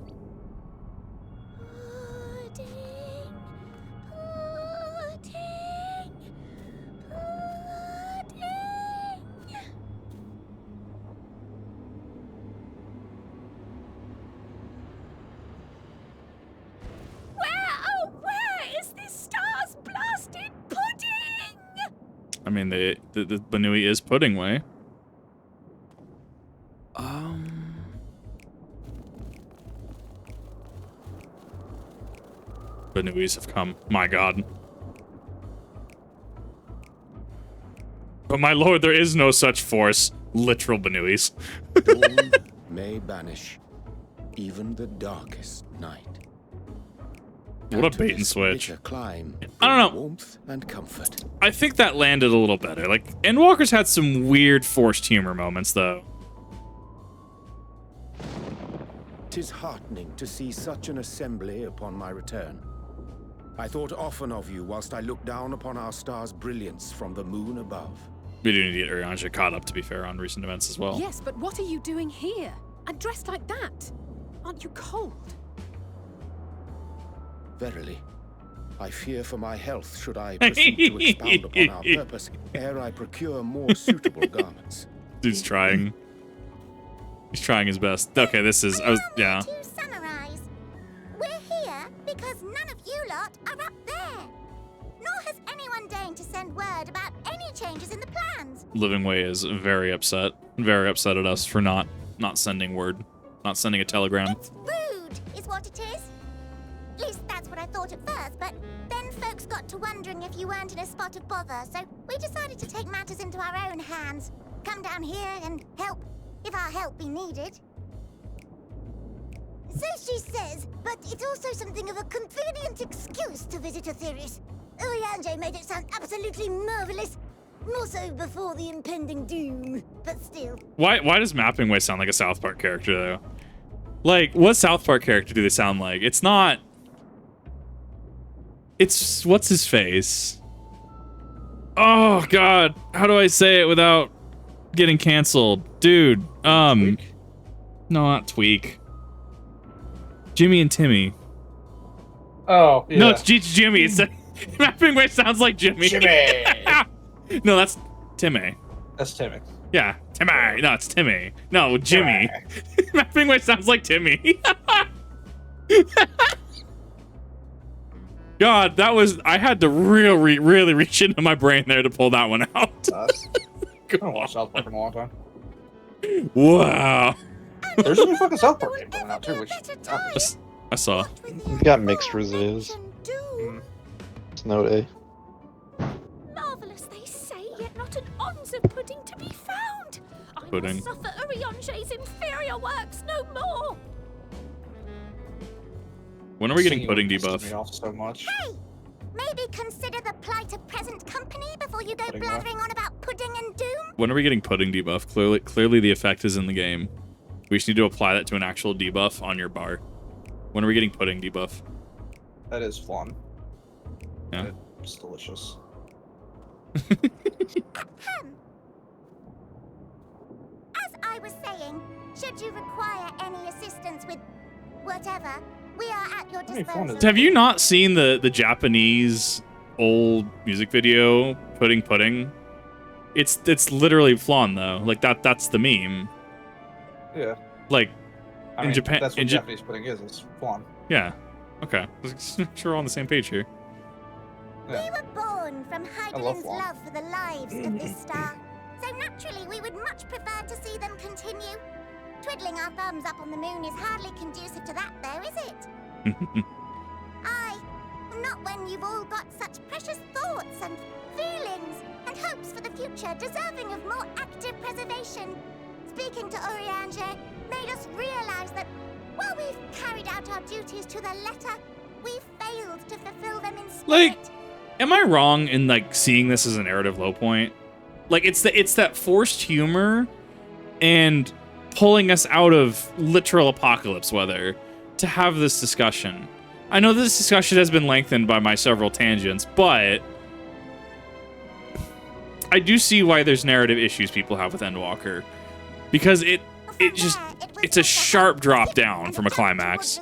Speaker 1: I mean, the Banui is pudding way. Banuis have come. My God. But my lord, there is no such force. Literal Banuis.
Speaker 21: Dawn may banish even the darkest night.
Speaker 1: What a bait and switch.
Speaker 21: Climb
Speaker 1: I don't know.
Speaker 21: Warmth and comfort.
Speaker 1: I think that landed a little better. Like, Endwalker's had some weird forced humor moments, though.
Speaker 21: 'Tis heartening to see such an assembly upon my return. I thought often of you whilst I looked down upon our star's brilliance from the moon above.
Speaker 1: We do need to get Urianger caught up, to be fair, on recent events as well.
Speaker 14: Yes, but what are you doing here? And dressed like that? Aren't you cold?
Speaker 21: Verily, I fear for my health should I proceed to expound upon our purpose ere I procure more suitable garments.
Speaker 1: Dude's trying. He's trying his best. Okay, this is... yeah.
Speaker 22: To summarize, we're here because none of you lot are up there. Nor has anyone deigned to send word about any changes in the plans.
Speaker 1: Living Way is very upset. Very upset at us for not sending word. Not sending a telegram.
Speaker 22: It's rude, is what it is. At least that's what I thought at first, but then folks got to wondering if you weren't in a spot of bother, so we decided to take matters into our own hands. Come down here and help, if our help be needed. So she says, but it's also something of a convenient excuse to visit Aetherius. Urianger made it sound absolutely marvelous. More so before the impending doom, but still.
Speaker 1: Why does Mapping Way sound like a South Park character, though? Like, what South Park character do they sound like? It's not... It's... What's his face? Oh, God. How do I say it without getting canceled? Dude, No, not Tweak. Jimmy and Timmy.
Speaker 2: Oh, yeah.
Speaker 1: No, it's Jimmy. It's Mapping Way sounds like Jimmy.
Speaker 2: Jimmy!
Speaker 1: No, that's Timmy.
Speaker 2: That's Timmy.
Speaker 1: Yeah, Timmy. No, it's Timmy. No, Jimmy. Mapping way sounds like Timmy. God, that was. I had to really reach into my brain there to pull that one out.
Speaker 2: I haven't watched South Park in a long time.
Speaker 1: Wow.
Speaker 2: There's a new fucking South Park game coming out too, which
Speaker 1: I saw.
Speaker 4: We've got mixed reviews. It's note A.
Speaker 14: Marvelous, they say, yet not an ounce of pudding to be found. I
Speaker 1: Pudding.
Speaker 14: must suffer Urianger's inferior works no more.
Speaker 1: When are we getting pudding debuff?
Speaker 2: Me off so much.
Speaker 22: Hey, maybe consider the plight of present company before you go blathering on about pudding and doom.
Speaker 1: When are we getting pudding debuff? Clearly the effect is in the game. We just need to apply that to an actual debuff on your bar. When are we getting pudding debuff?
Speaker 2: That is flan.
Speaker 1: Yeah.
Speaker 2: It's delicious.
Speaker 22: As I was saying, should you require any assistance with whatever, we are at your disposal.
Speaker 1: Have you not seen the Japanese old music video pudding? It's literally flan though. Like that's the meme.
Speaker 2: Yeah.
Speaker 1: Like in Japan,
Speaker 2: that's what Japanese pudding is. It's flan.
Speaker 1: Yeah. Okay. Sure, we're on the same page here.
Speaker 22: Yeah. We were born from Heidelin's love for the lives of this star, so naturally we would much prefer to see them continue. Twiddling our thumbs up on the moon is hardly conducive to that, though, is it? Not when you've all got such precious thoughts and feelings and hopes for the future deserving of more active preservation. Speaking to Urianger made us realize that while we've carried out our duties to the letter, we've failed to fulfill them in spirit.
Speaker 1: Like, am I wrong in like seeing this as a narrative low point? Like it's that forced humor and pulling us out of literal apocalypse weather to have this discussion. I know this discussion has been lengthened by my several tangents, but I do see why there's narrative issues people have with Endwalker. Because it's a sharp drop down from a climax.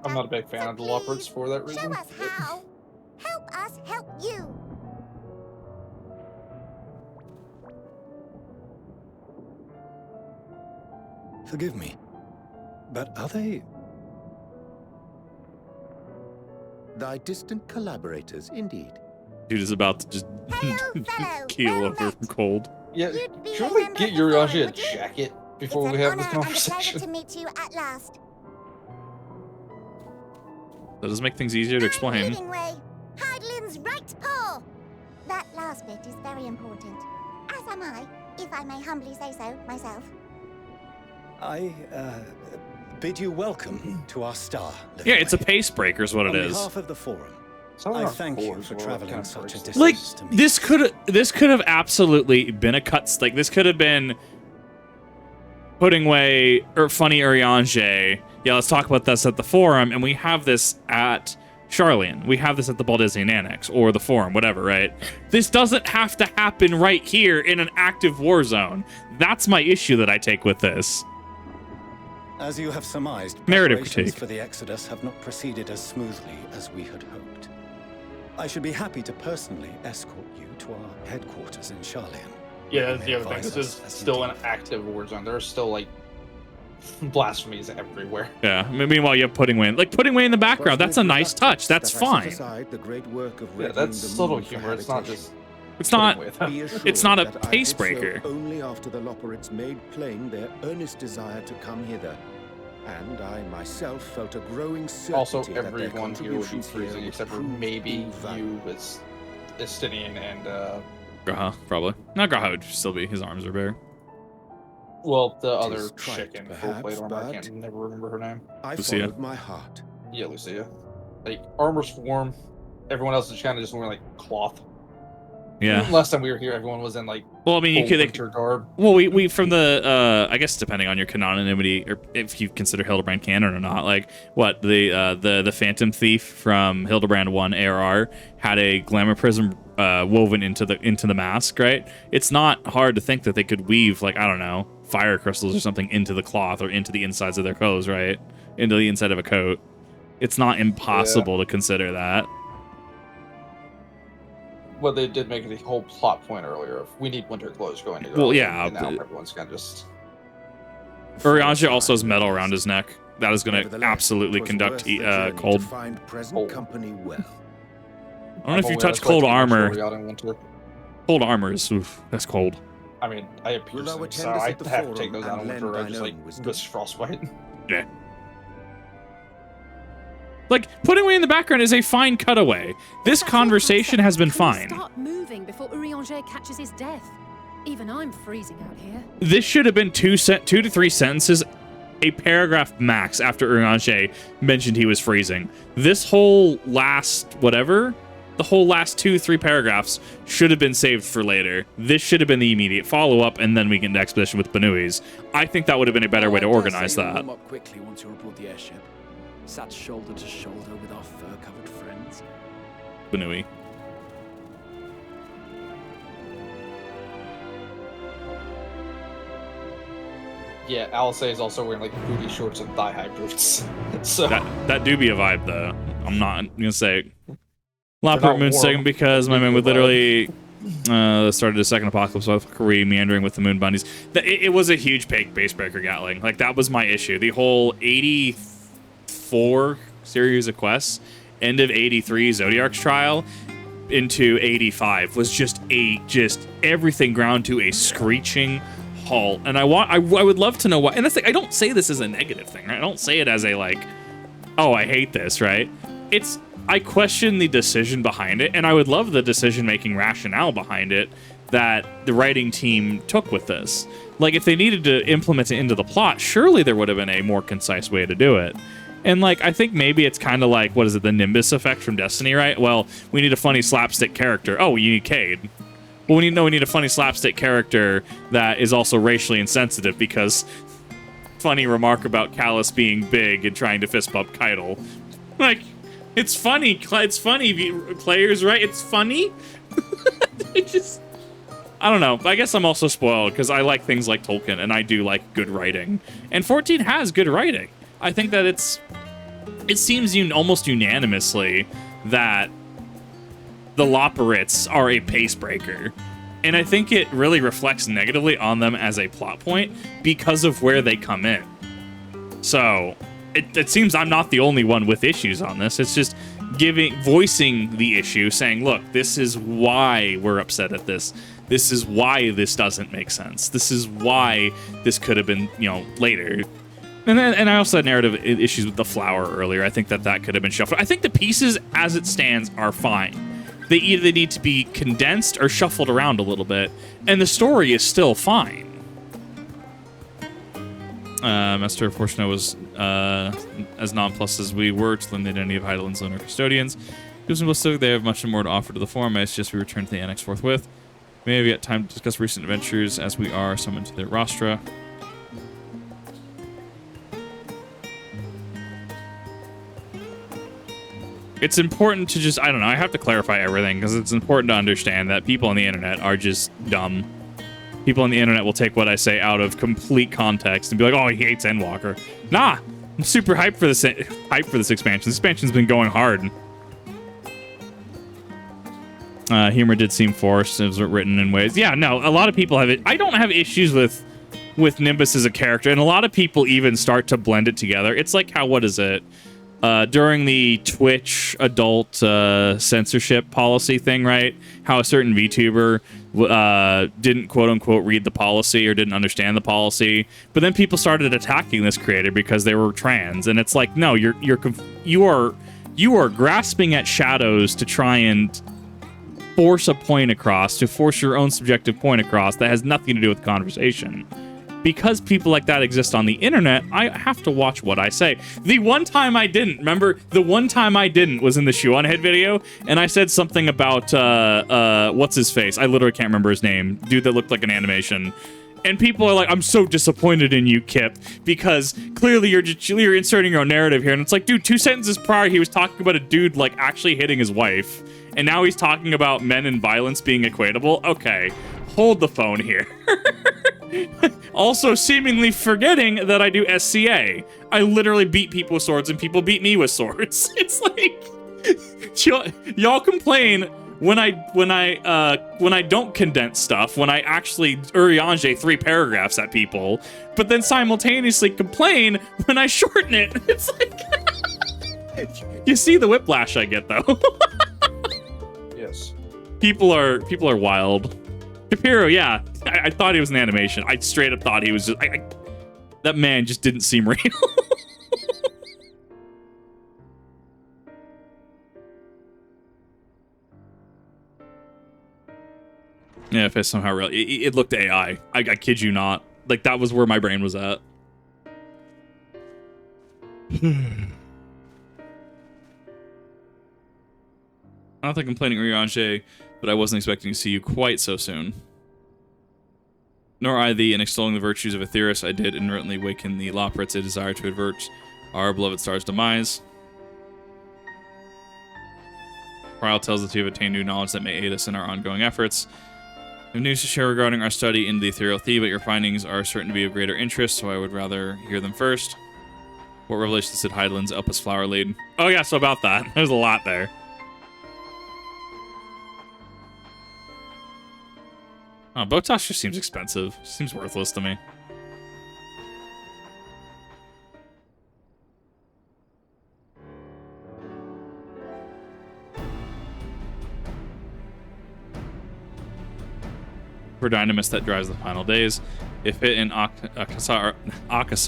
Speaker 2: I'm not a big fan of the leopards for that reason.
Speaker 22: Show us how. Help us help you.
Speaker 11: Forgive me, but are they
Speaker 21: thy distant collaborators, indeed?
Speaker 1: Dude is about to just keel over from cold.
Speaker 2: Yeah, should we get Urianger a jacket before we have this
Speaker 22: And a pleasure
Speaker 2: conversation?
Speaker 22: to meet you at last.
Speaker 1: That does make things easier to explain.
Speaker 22: Leading way, Heidelin's right paw. That last bit is very important. As am I, if I may humbly say so myself.
Speaker 11: I bid you welcome to our star.
Speaker 1: Yeah, it's a pace breaker is what it is.
Speaker 11: On behalf of the forum, I thank you for traveling such a distance
Speaker 1: Like
Speaker 11: to me.
Speaker 1: this could have absolutely been a cuts. Like this could have been putting away or funny Urianger. Yeah, let's talk about this at the forum, and we have this at Sharlyan. We have this at the Baldesian Annex or the forum, whatever, right? This doesn't have to happen right here in an active war zone. That's my issue that I take with this.
Speaker 11: As you have surmised,
Speaker 1: Narrative
Speaker 11: preparations
Speaker 1: critique.
Speaker 11: for the Exodus have not proceeded as smoothly as we had hoped. I should be happy to personally escort you to our headquarters in Sharlyan.
Speaker 2: Yeah, that's the other thing. This is still an active war zone. There are still like blasphemies everywhere.
Speaker 1: Yeah. Meanwhile, you have Pudding Way. Like Pudding Way in the background. That's a nice touch. That's fine.
Speaker 2: Yeah, that's subtle humor. It's not just.
Speaker 1: It's not.
Speaker 11: Be assured
Speaker 1: It's not a
Speaker 11: that I
Speaker 1: pace
Speaker 11: did so
Speaker 1: breaker.
Speaker 11: only after the Loperids made plain their earnest desire to come hither, and I myself felt a growing certainty
Speaker 2: Also,
Speaker 11: that their
Speaker 2: everyone here would be
Speaker 11: contributions here
Speaker 2: freezing
Speaker 11: would
Speaker 2: except for
Speaker 11: prove
Speaker 2: maybe
Speaker 11: invaluable.
Speaker 2: you, as Estinian, and
Speaker 1: Graha, probably. Not Graha would still be. His arms are bare.
Speaker 2: well, the
Speaker 11: Tis
Speaker 2: other
Speaker 11: trite,
Speaker 2: chicken
Speaker 11: perhaps,
Speaker 2: full plate armor. I
Speaker 11: but
Speaker 2: can't never remember her name.
Speaker 11: I
Speaker 1: Lucia.
Speaker 11: followed my heart.
Speaker 2: Yeah, Lucia. Like armor's warm. Everyone else is kind of just wearing like cloth.
Speaker 1: Yeah.
Speaker 2: Last time we were here, everyone was in like.
Speaker 1: Well, I mean, you
Speaker 2: full
Speaker 1: could.
Speaker 2: winter garb.
Speaker 1: Well, we from the I guess depending on your canonymity or if you consider Hildebrand canon or not, like what the Phantom Thief from Hildebrand 1 ARR had a glamour prism woven into the mask, right? It's not hard to think that they could weave like I don't know fire crystals or something into the cloth or into the insides of their clothes, right? Into the inside of a coat. It's not impossible to consider that.
Speaker 2: what they did make the whole plot point earlier of we need winter clothes going to go.
Speaker 1: Well, yeah.
Speaker 2: And now everyone's kind of just...
Speaker 1: Urianger also has metal around his neck. That is going to absolutely conduct cold.
Speaker 21: Find present company well.
Speaker 1: I don't know if you touch cold armor. Cold armor is, that's cold.
Speaker 2: I mean, I have piercings, so I have to take those out in winter. I just, like, with frostbite.
Speaker 1: Yeah. Like, putting me in the background is a fine cutaway. This conversation has been fine.
Speaker 14: Start moving before Urianger catches his death. Even I'm freezing out here.
Speaker 1: This should have been 2 to 3 sentences, a paragraph max after Urianger mentioned he was freezing. This whole last whatever, the whole last 2-3 paragraphs should have been saved for later. This should have been the immediate follow-up, and then we get into exposition with Benuis. I think that would have been a better way to organize that.
Speaker 20: Warm up quickly once you report the airship. Sat shoulder to shoulder with our fur-covered friends.
Speaker 1: Benui.
Speaker 2: Yeah, Alice is also wearing like booty shorts and thigh-high boots. So
Speaker 1: that do be a vibe though. I'm not gonna say Lopper Moon second because my man would literally started a second apocalypse with meandering with the moon bunnies. It was a huge base breaker Gatling. Like that was my issue. The whole 84 series of quests, end of 83 Zodiark's trial into 85 was just everything ground to a screeching halt. And I would love to know why. And that's like, I don't say this as a negative thing, right? I don't say it as a like, oh, I hate this, right? I question the decision behind it, and I would love the decision-making rationale behind it that the writing team took with this. Like, if they needed to implement it into the plot, surely there would have been a more concise way to do it. And, like, I think maybe it's kind of like, what is it, the Nimbus effect from Destiny, right? Well, we need a funny slapstick character. Oh, you need Cade. Well, we need a funny slapstick character that is also racially insensitive because funny remark about Callus being big and trying to fist bump Keitel. Like... It's funny. It's funny, players, right? It's funny. I don't know. I guess I'm also spoiled because I like things like Tolkien and I do like good writing. And 14 has good writing. I think that it seems almost unanimously that the Loporrits are a pace breaker. And I think it really reflects negatively on them as a plot point because of where they come in. So... It seems I'm not the only one with issues on this. It's just voicing the issue, saying, look, this is why we're upset at this. This is why this doesn't make sense. This is why this could have been, later. And I also had narrative issues with the flower earlier. I think that could have been shuffled. I think the pieces as it stands are fine. They either need to be condensed or shuffled around a little bit, and the story is still fine. Master Fortuna was as nonplussed as we were to learn the identity of Heidelin's lunar custodians. It was simplistic. They have much more to offer to the forum. I suggest we return to the Annex forthwith. We may have yet time to discuss recent adventures as we are summoned to their rostra. It's important to just, I don't know, I have to clarify everything because it's important to understand that people on the internet are just dumb. People on the internet will take what I say out of complete context and be like, "Oh, he hates Endwalker." Nah, I'm super hyped for this expansion. This expansion's been going hard. Humor did seem forced. It was written in ways. Yeah, no, a lot of people have it. I don't have issues with Nimbus as a character, and a lot of people even start to blend it together. It's like how, what is it? During the Twitch adult censorship policy thing, right? How a certain VTuber didn't quote-unquote read the policy or didn't understand the policy, but then people started attacking this creator because they were trans, and it's like, no, you are grasping at shadows to try and force a point across, to force your own subjective point across that has nothing to do with the conversation. Because people like that exist on the internet, I have to watch what I say. The one time I didn't, remember? The one time I didn't was in the Shoe on Head video, and I said something about, what's his face? I literally can't remember his name. Dude that looked like an animation. And people are like, I'm so disappointed in you, Kip, because clearly you're inserting your own narrative here. And it's like, dude, 2 sentences prior, he was talking about a dude, like, actually hitting his wife. And now he's talking about men and violence being equatable? Okay, hold the phone here. Also seemingly forgetting that I do SCA. I literally beat people with swords and people beat me with swords. It's like, y'all complain when I don't condense stuff, when I actually Urianger 3 paragraphs at people, but then simultaneously complain when I shorten it. It's like you see the whiplash I get though.
Speaker 2: Yes.
Speaker 1: People are wild. Shapiro, yeah, I thought he was an animation. I straight up thought he was just. That man just didn't seem real. Yeah, if it's somehow real, it looked AI. I kid you not. Like that was where my brain was at. I'm not complaining, Urianger, but I wasn't expecting to see you quite so soon. Nor I thee, in extolling the virtues of Aetheris, I did inadvertently waken the Loprits a desire to avert our beloved star's demise. Trial tells us you have attained new knowledge that may aid us in our ongoing efforts. I have news to share regarding our study into the ethereal thief, but your findings are certain to be of greater interest, so I would rather hear them first. What revelations did Heidelin's Elpis flower lead? Oh yeah, so about that. There's a lot there. Oh, Botox just seems expensive. Seems worthless to me. For Dynamis that drives the final days. If it and Akasa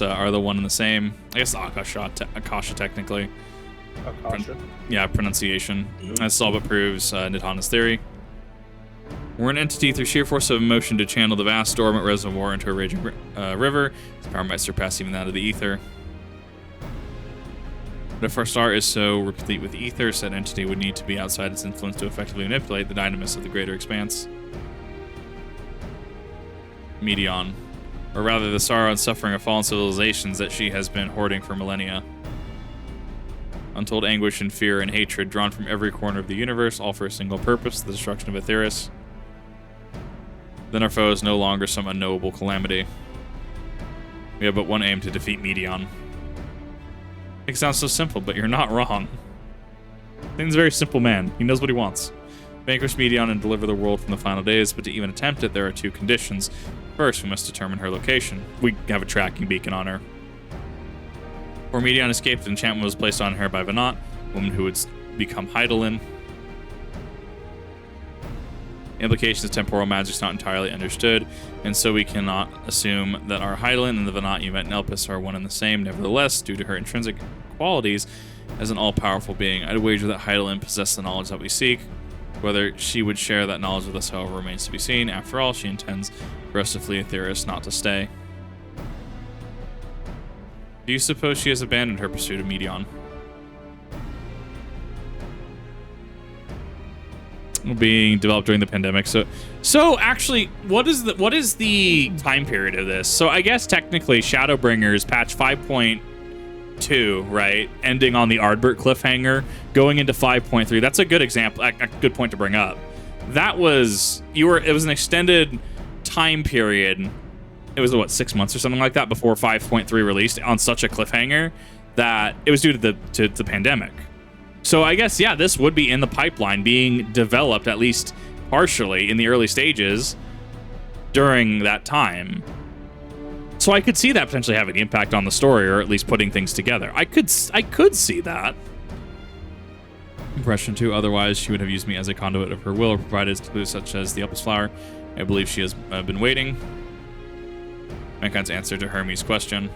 Speaker 1: are the one and the same. I guess Akasha technically.
Speaker 2: Akasha?
Speaker 1: Yeah, pronunciation. That's all but proves Nidhana's theory. We're an entity through sheer force of emotion to channel the vast dormant reservoir into a raging river. Its power might surpass even that of the ether. But if our star is so replete with ether, said entity would need to be outside its influence to effectively manipulate the dynamis of the greater expanse. Medion. Or rather, the sorrow and suffering of fallen civilizations that she has been hoarding for millennia. Untold anguish and fear and hatred drawn from every corner of the universe, all for a single purpose, the destruction of Aetheris. Then our foe is no longer some unknowable calamity. We have but one aim: to defeat Medion. It sounds so simple, but you're not wrong. Thing's a very simple man. He knows what he wants. Vanquish Medion and deliver the world from the final days, but to even attempt it, there are two conditions. First, we must determine her location. We have a tracking beacon on her. Before Medion escaped, an enchantment was placed on her by Venat, a woman who would become Heidelin. The implications of temporal magic is not entirely understood, and so we cannot assume that our Heidelin and the Venat you met in Elpis are one and the same. Nevertheless, due to her intrinsic qualities as an all-powerful being, I'd wager that Heidelin possesses the knowledge that we seek. Whether she would share that knowledge with us, however, remains to be seen. After all, she intends for us to flee Aetheris, not to stay. Do you suppose she has abandoned her pursuit of Medion? Being developed during the pandemic. So actually, what is the time period of this? So I guess technically Shadowbringers patch 5.2, right? Ending on the Ardbert cliffhanger, going into 5.3. That's a good example, a good point to bring up. That was it was an extended time period. It was what, 6 months or something like that before 5.3 released on such a cliffhanger that it was due to the pandemic. So I guess, yeah, this would be in the pipeline, being developed at least partially in the early stages during that time. So I could see that potentially having an impact on the story, or at least putting things together. I could see that. Impression 2, otherwise she would have used me as a conduit of her will, or provided clues such as the Elpis flower. I believe she has been waiting. Mankind's answer to Hermes' question.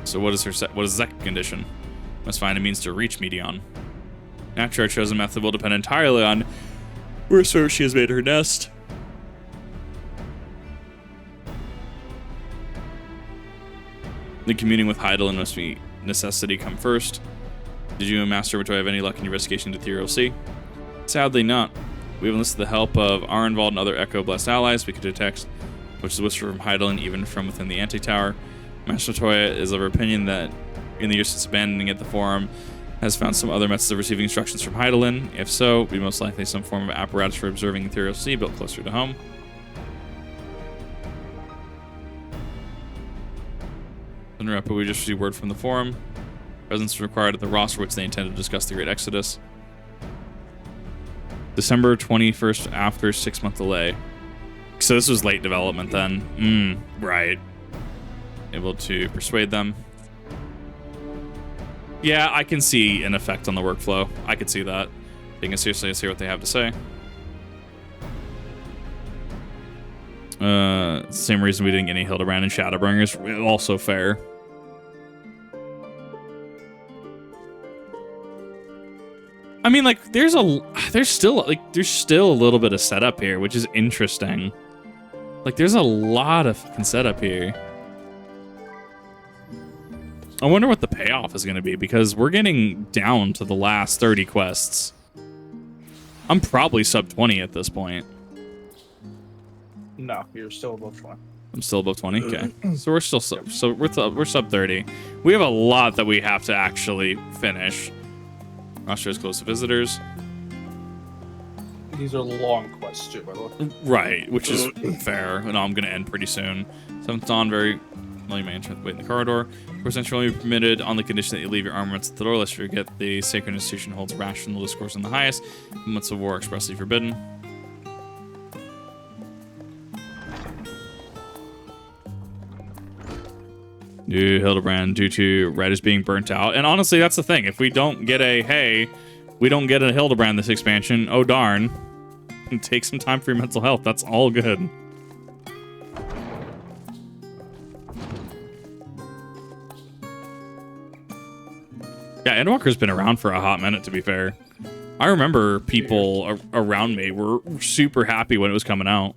Speaker 1: So what is the second condition? Must find a means to reach Medion. Naturally, our chosen method will depend entirely on where she has made her nest. The communing with Heidelin must be necessity come first. Did you and Master Matoy have any luck in your investigation to Ethereal Sea? Sadly not. We have enlisted the help of Arenvald and other Echo-blessed allies. We could detect which is whispered from Heidelin, even from within the Antitower. Master Toya is of our opinion that in the years since abandoning it, the Forum has found some other methods of receiving instructions from Heidelin. If so, it would be most likely some form of apparatus for observing the Ethereal Sea built closer to home. Interrupt, but we just received word from the Forum. Presence required at the roster, which they intend to discuss the Great Exodus. December 21st after 6-month delay. So this was late development then. Right. Able to persuade them. Yeah, I can see an effect on the workflow. I could see that. Taking it seriously, let's hear what they have to say. Same reason we didn't get any Hildebrand and Shadowbringers. Also fair. I mean, like, there's still a little bit of setup here, which is interesting. Like, there's a lot of fucking setup here. I wonder what the payoff is going to be, because we're getting down to the last 30 quests. I'm probably sub 20 at this point.
Speaker 2: No, you're still above 20.
Speaker 1: I'm still above 20. Okay, so we're still we're sub 30. We have a lot that we have to actually finish. Roster is close to visitors.
Speaker 2: These are long quests too, by the way.
Speaker 1: Right, which is fair. And I'm gonna end pretty soon. 7th Dawn, very well, you may wait in the corridor. Percent only permitted on the condition that you leave your armaments at the door, lest you forget the sacred institution holds rational discourse in the highest. Moments of war expressly forbidden. New Hildebrand due to red is being burnt out. And honestly, that's the thing. If we don't get a Hildebrand this expansion, oh darn. Take some time for your mental health. That's all good. Yeah, Endwalker's been around for a hot minute, to be fair. I remember people around me were super happy when it was coming out.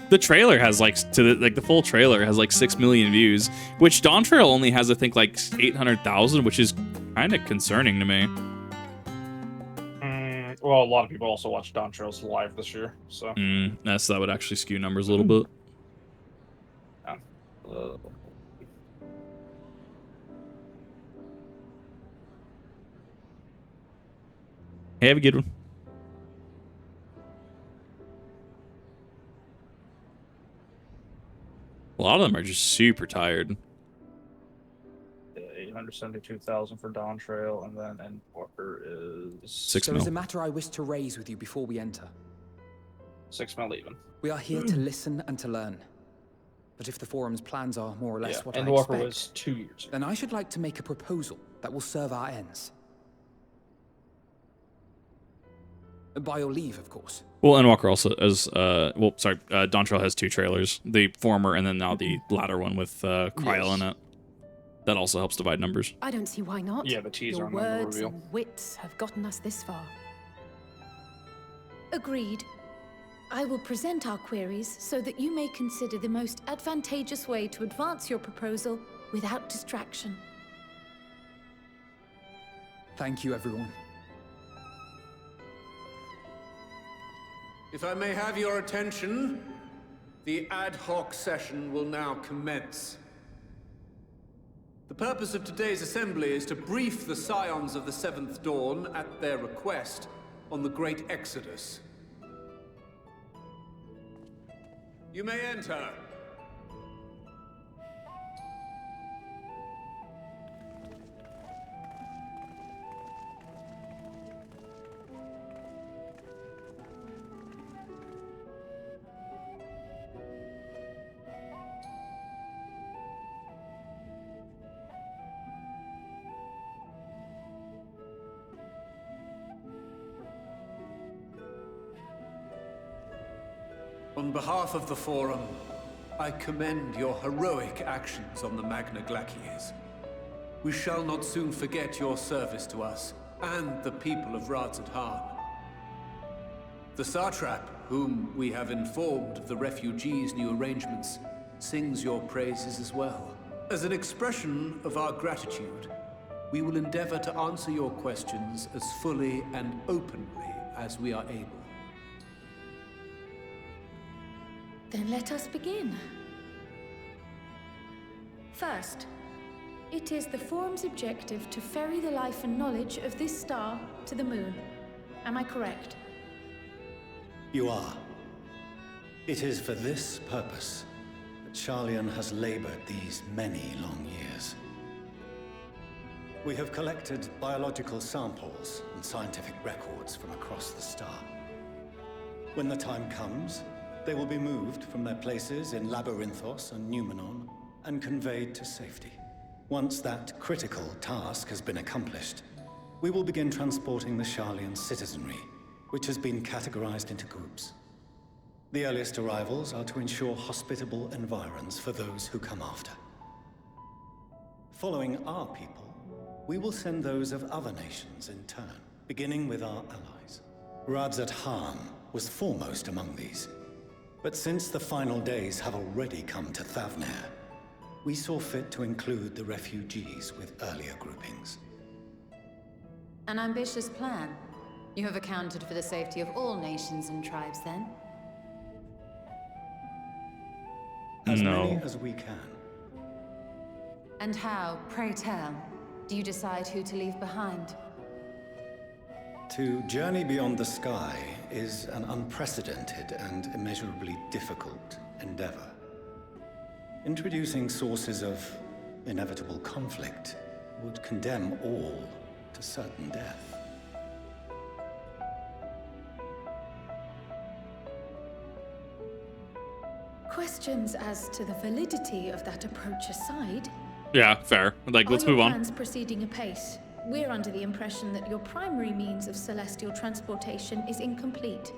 Speaker 1: The trailer has the full trailer has like 6 million views, which Dawn Trail only has, I think, like 800,000, which is kind of concerning to me.
Speaker 2: Well, a lot of people also watched Dawn Trails live this year, so.
Speaker 1: That would actually skew numbers a little bit. Hey, have a good one. A lot of them are just super tired.
Speaker 2: 872,000 for Dawn Trail, and then Endwalker is
Speaker 1: 6
Speaker 19: There
Speaker 1: mil.
Speaker 19: is a matter I wish to raise with you before we enter.
Speaker 2: 6 mil even.
Speaker 19: We are here to listen and to learn. But if the Forum's plans are more or less what I
Speaker 2: Endwalker
Speaker 19: expect,
Speaker 2: was 2 years ago.
Speaker 19: then I should like to make a proposal that will serve our ends. By your leave, of course.
Speaker 1: Well, Endwalker also has, Dawn Trail has 2 trailers. The former and then now the latter one with Kryl in it. That also helps divide numbers.
Speaker 14: I don't see why not.
Speaker 2: Yeah, the teaser
Speaker 14: Your
Speaker 2: on the
Speaker 14: words
Speaker 2: reveal.
Speaker 14: and wits have gotten us this far. Agreed. I will present our queries so that you may consider the most advantageous way to advance your proposal without distraction.
Speaker 19: Thank you, everyone.
Speaker 5: If I may have your attention, the ad hoc session will now commence. The purpose of today's assembly is to brief the Scions of the 7th Dawn, at their request, on the Great Exodus. You may enter. On behalf of the Forum, I commend your heroic actions on the Magna Glacies. We shall not soon forget your service to us and the people of Radzadhan. The Satrap, whom we have informed of the refugees' new arrangements, sings your praises as well. As an expression of our gratitude, we will endeavor to answer your questions as fully and openly as we are able.
Speaker 14: Then let us begin. First, it is the Forum's objective to ferry the life and knowledge of this star to the moon. Am I correct?
Speaker 11: You are. It is for this purpose that Sharlyan has labored these many long years. We have collected biological samples and scientific records from across the star. When the time comes, they will be moved from their places in Labyrinthos and Numenon and conveyed to safety. Once that critical task has been accomplished, we will begin transporting the Sharlyan citizenry, which has been categorized into groups. The earliest arrivals are to ensure hospitable environs for those who come after. Following our people, we will send those of other nations in turn, beginning with our allies. Radzat was foremost among these. But since the final days have already come to Thavnair, we saw fit to include the refugees with earlier groupings.
Speaker 7: An ambitious plan. You have accounted for the safety of all nations and tribes, then?
Speaker 11: As many as we can.
Speaker 7: And how, pray tell, do you decide who to leave behind?
Speaker 11: To journey beyond the sky is an unprecedented and immeasurably difficult endeavor. Introducing sources of inevitable conflict would condemn all to certain death.
Speaker 14: Questions as to the validity of that approach aside,
Speaker 1: Yeah, fair. Like, let's move on.
Speaker 14: Are your plans proceeding apace? We're under the impression that your primary means of celestial transportation is incomplete.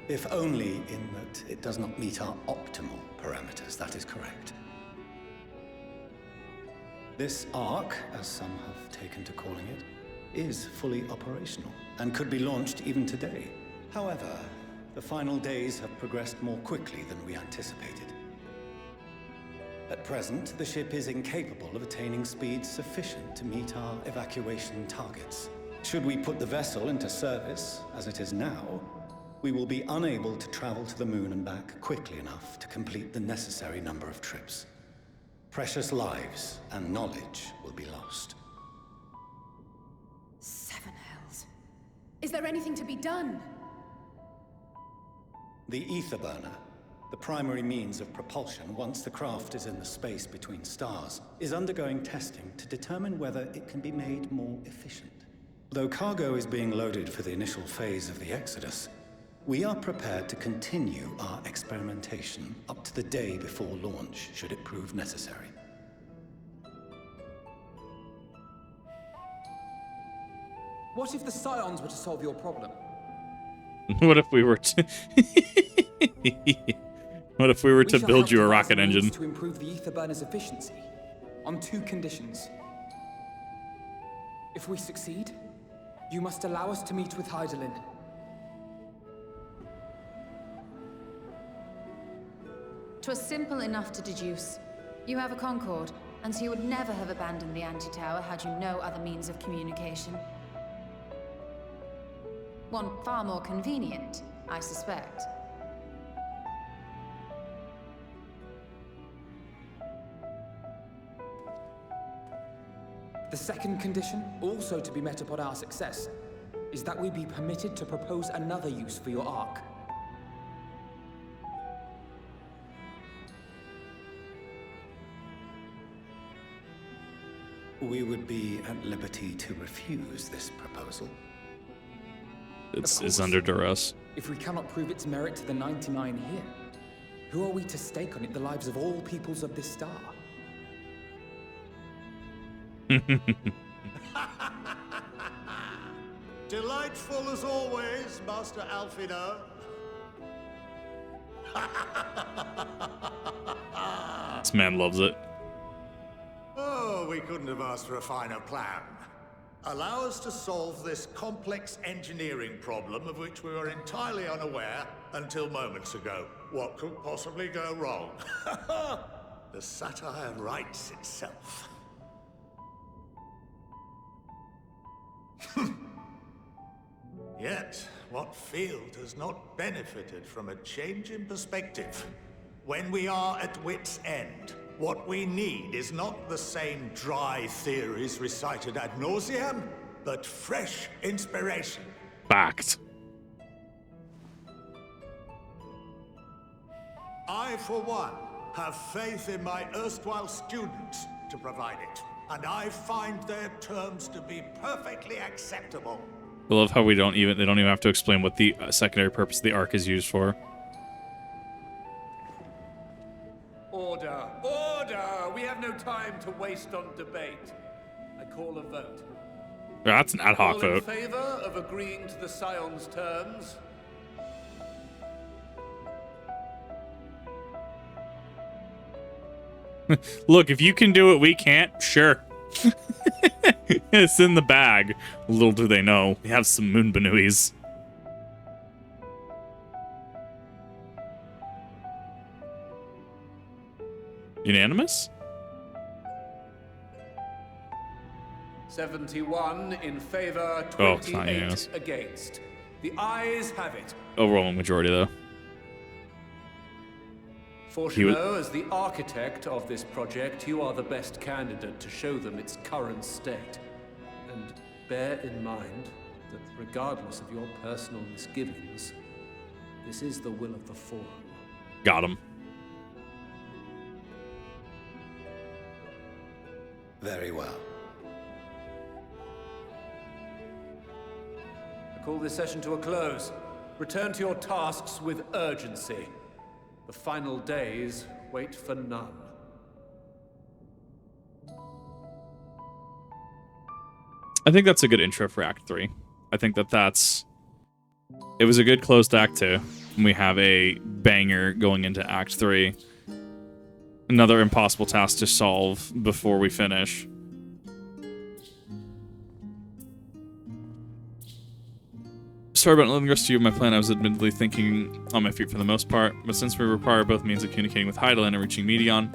Speaker 11: If only in that it does not meet our optimal parameters, that is correct. This arc, as some have taken to calling it, is fully operational and could be launched even today. However, the final days have progressed more quickly than we anticipated. At present, the ship is incapable of attaining speeds sufficient to meet our evacuation targets. Should we put the vessel into service, as it is now, we will be unable to travel to the moon and back quickly enough to complete the necessary number of trips. Precious lives and knowledge will be lost.
Speaker 14: Seven hells. Is there anything to be done?
Speaker 11: The ether burner, the primary means of propulsion once the craft is in the space between stars, is undergoing testing to determine whether it can be made more efficient. Though cargo is being loaded for the initial phase of the Exodus, we are prepared to continue our experimentation up to the day before launch, should it prove necessary.
Speaker 19: What if the Scions were to solve your problem?
Speaker 1: What if we were to... What if we were to build you a rocket engine?
Speaker 19: To improve the ether burner's efficiency, on 2 conditions. If we succeed, you must allow us to meet with Hydaelyn.
Speaker 7: "'Twas simple enough to deduce. You have a Concord, and so you would never have abandoned the anti-tower had you no other means of communication. One far more convenient, I suspect.
Speaker 19: The second condition, also to be met upon our success, is that we be permitted to propose another use for your Ark.
Speaker 11: We would be at liberty to refuse this proposal.
Speaker 1: It's under duress.
Speaker 19: If we cannot prove its merit to the 99 here, who are we to stake on it the lives of all peoples of this star?
Speaker 12: Delightful as always, Master Alfino.
Speaker 1: This man loves it.
Speaker 12: Oh, we couldn't have asked for a finer plan. Allow us to solve this complex engineering problem of which we were entirely unaware until moments ago. What could possibly go wrong? The satire writes itself. Yet, what field has not benefited from a change in perspective? When we are at wit's end, what we need is not the same dry theories recited ad nauseam, but fresh inspiration.
Speaker 1: Fact.
Speaker 12: I, for one, have faith in my erstwhile students to provide it, and I find their terms to be perfectly acceptable.
Speaker 1: I love how they don't even have to explain what the secondary purpose of the Ark is used for.
Speaker 5: Order! Order! We have no time to waste on debate. I call a vote.
Speaker 1: That's an ad hoc vote.
Speaker 5: All in favor of agreeing to the Scion's terms?
Speaker 1: Look, if you can do it, we can't. Sure. It's in the bag. Little do they know, we have some moon banuis. Unanimous?
Speaker 5: 71 in favor, 28 against. The ayes have it.
Speaker 1: Overwhelming majority, though.
Speaker 5: Fortuno, as the architect of this project, you are the best candidate to show them its current state. And bear in mind that regardless of your personal misgivings, this is the will of the Forum.
Speaker 1: Got him.
Speaker 11: Very well.
Speaker 5: I call this session to a close. Return to your tasks with urgency. The final days wait for none.
Speaker 1: I think that's a good intro for Act 3. I think it was a good close to Act 2. And we have a banger going into Act 3. Another impossible task to solve before we finish. Sorry about letting the rest of you of my plan. I was admittedly thinking on my feet for the most part, but since we require both means of communicating with Hydaelyn and reaching Medion,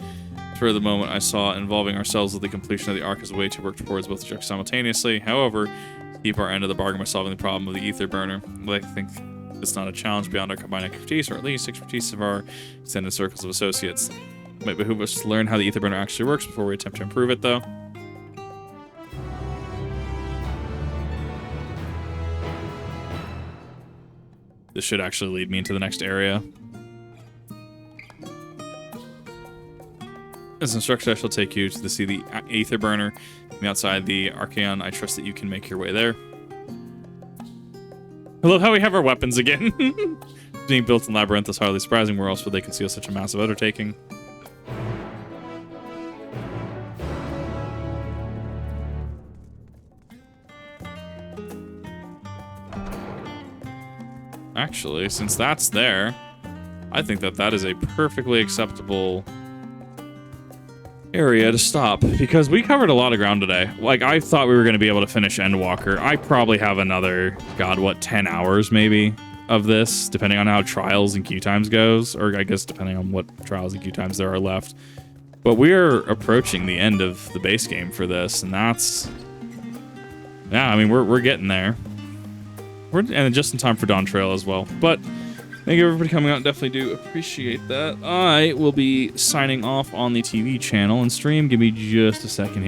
Speaker 1: for the moment I saw involving ourselves with the completion of the Ark as a way to work towards both objectives simultaneously. However, to keep our end of the bargain by solving the problem of the ether burner, I think it's not a challenge beyond our combined expertise, or at least expertise of our extended circles of associates. It might behoove us to learn how the ether burner actually works before we attempt to improve it, though. This should actually lead me into the next area. As instructed, I shall take you to see the Aether Burner outside the Archaeon. I trust that you can make your way there. I love how we have our weapons again. Being built in Labyrinth is hardly surprising. Where else would they conceal such a massive undertaking? Actually, since that's there, I think that is a perfectly acceptable area to stop, because we covered a lot of ground today. Like, I thought we were going to be able to finish Endwalker. I probably have another, God, what, 10 hours maybe of this, depending on how Trials and Queue Times goes, or I guess depending on what Trials and Queue Times there are left. But we're approaching the end of the base game for this, and that's... Yeah, I mean, we're getting there. And just in time for Dawn Trail as well. But thank you everybody coming out. Definitely do appreciate that. I will be signing off on the TV channel and stream. Give me just a second here.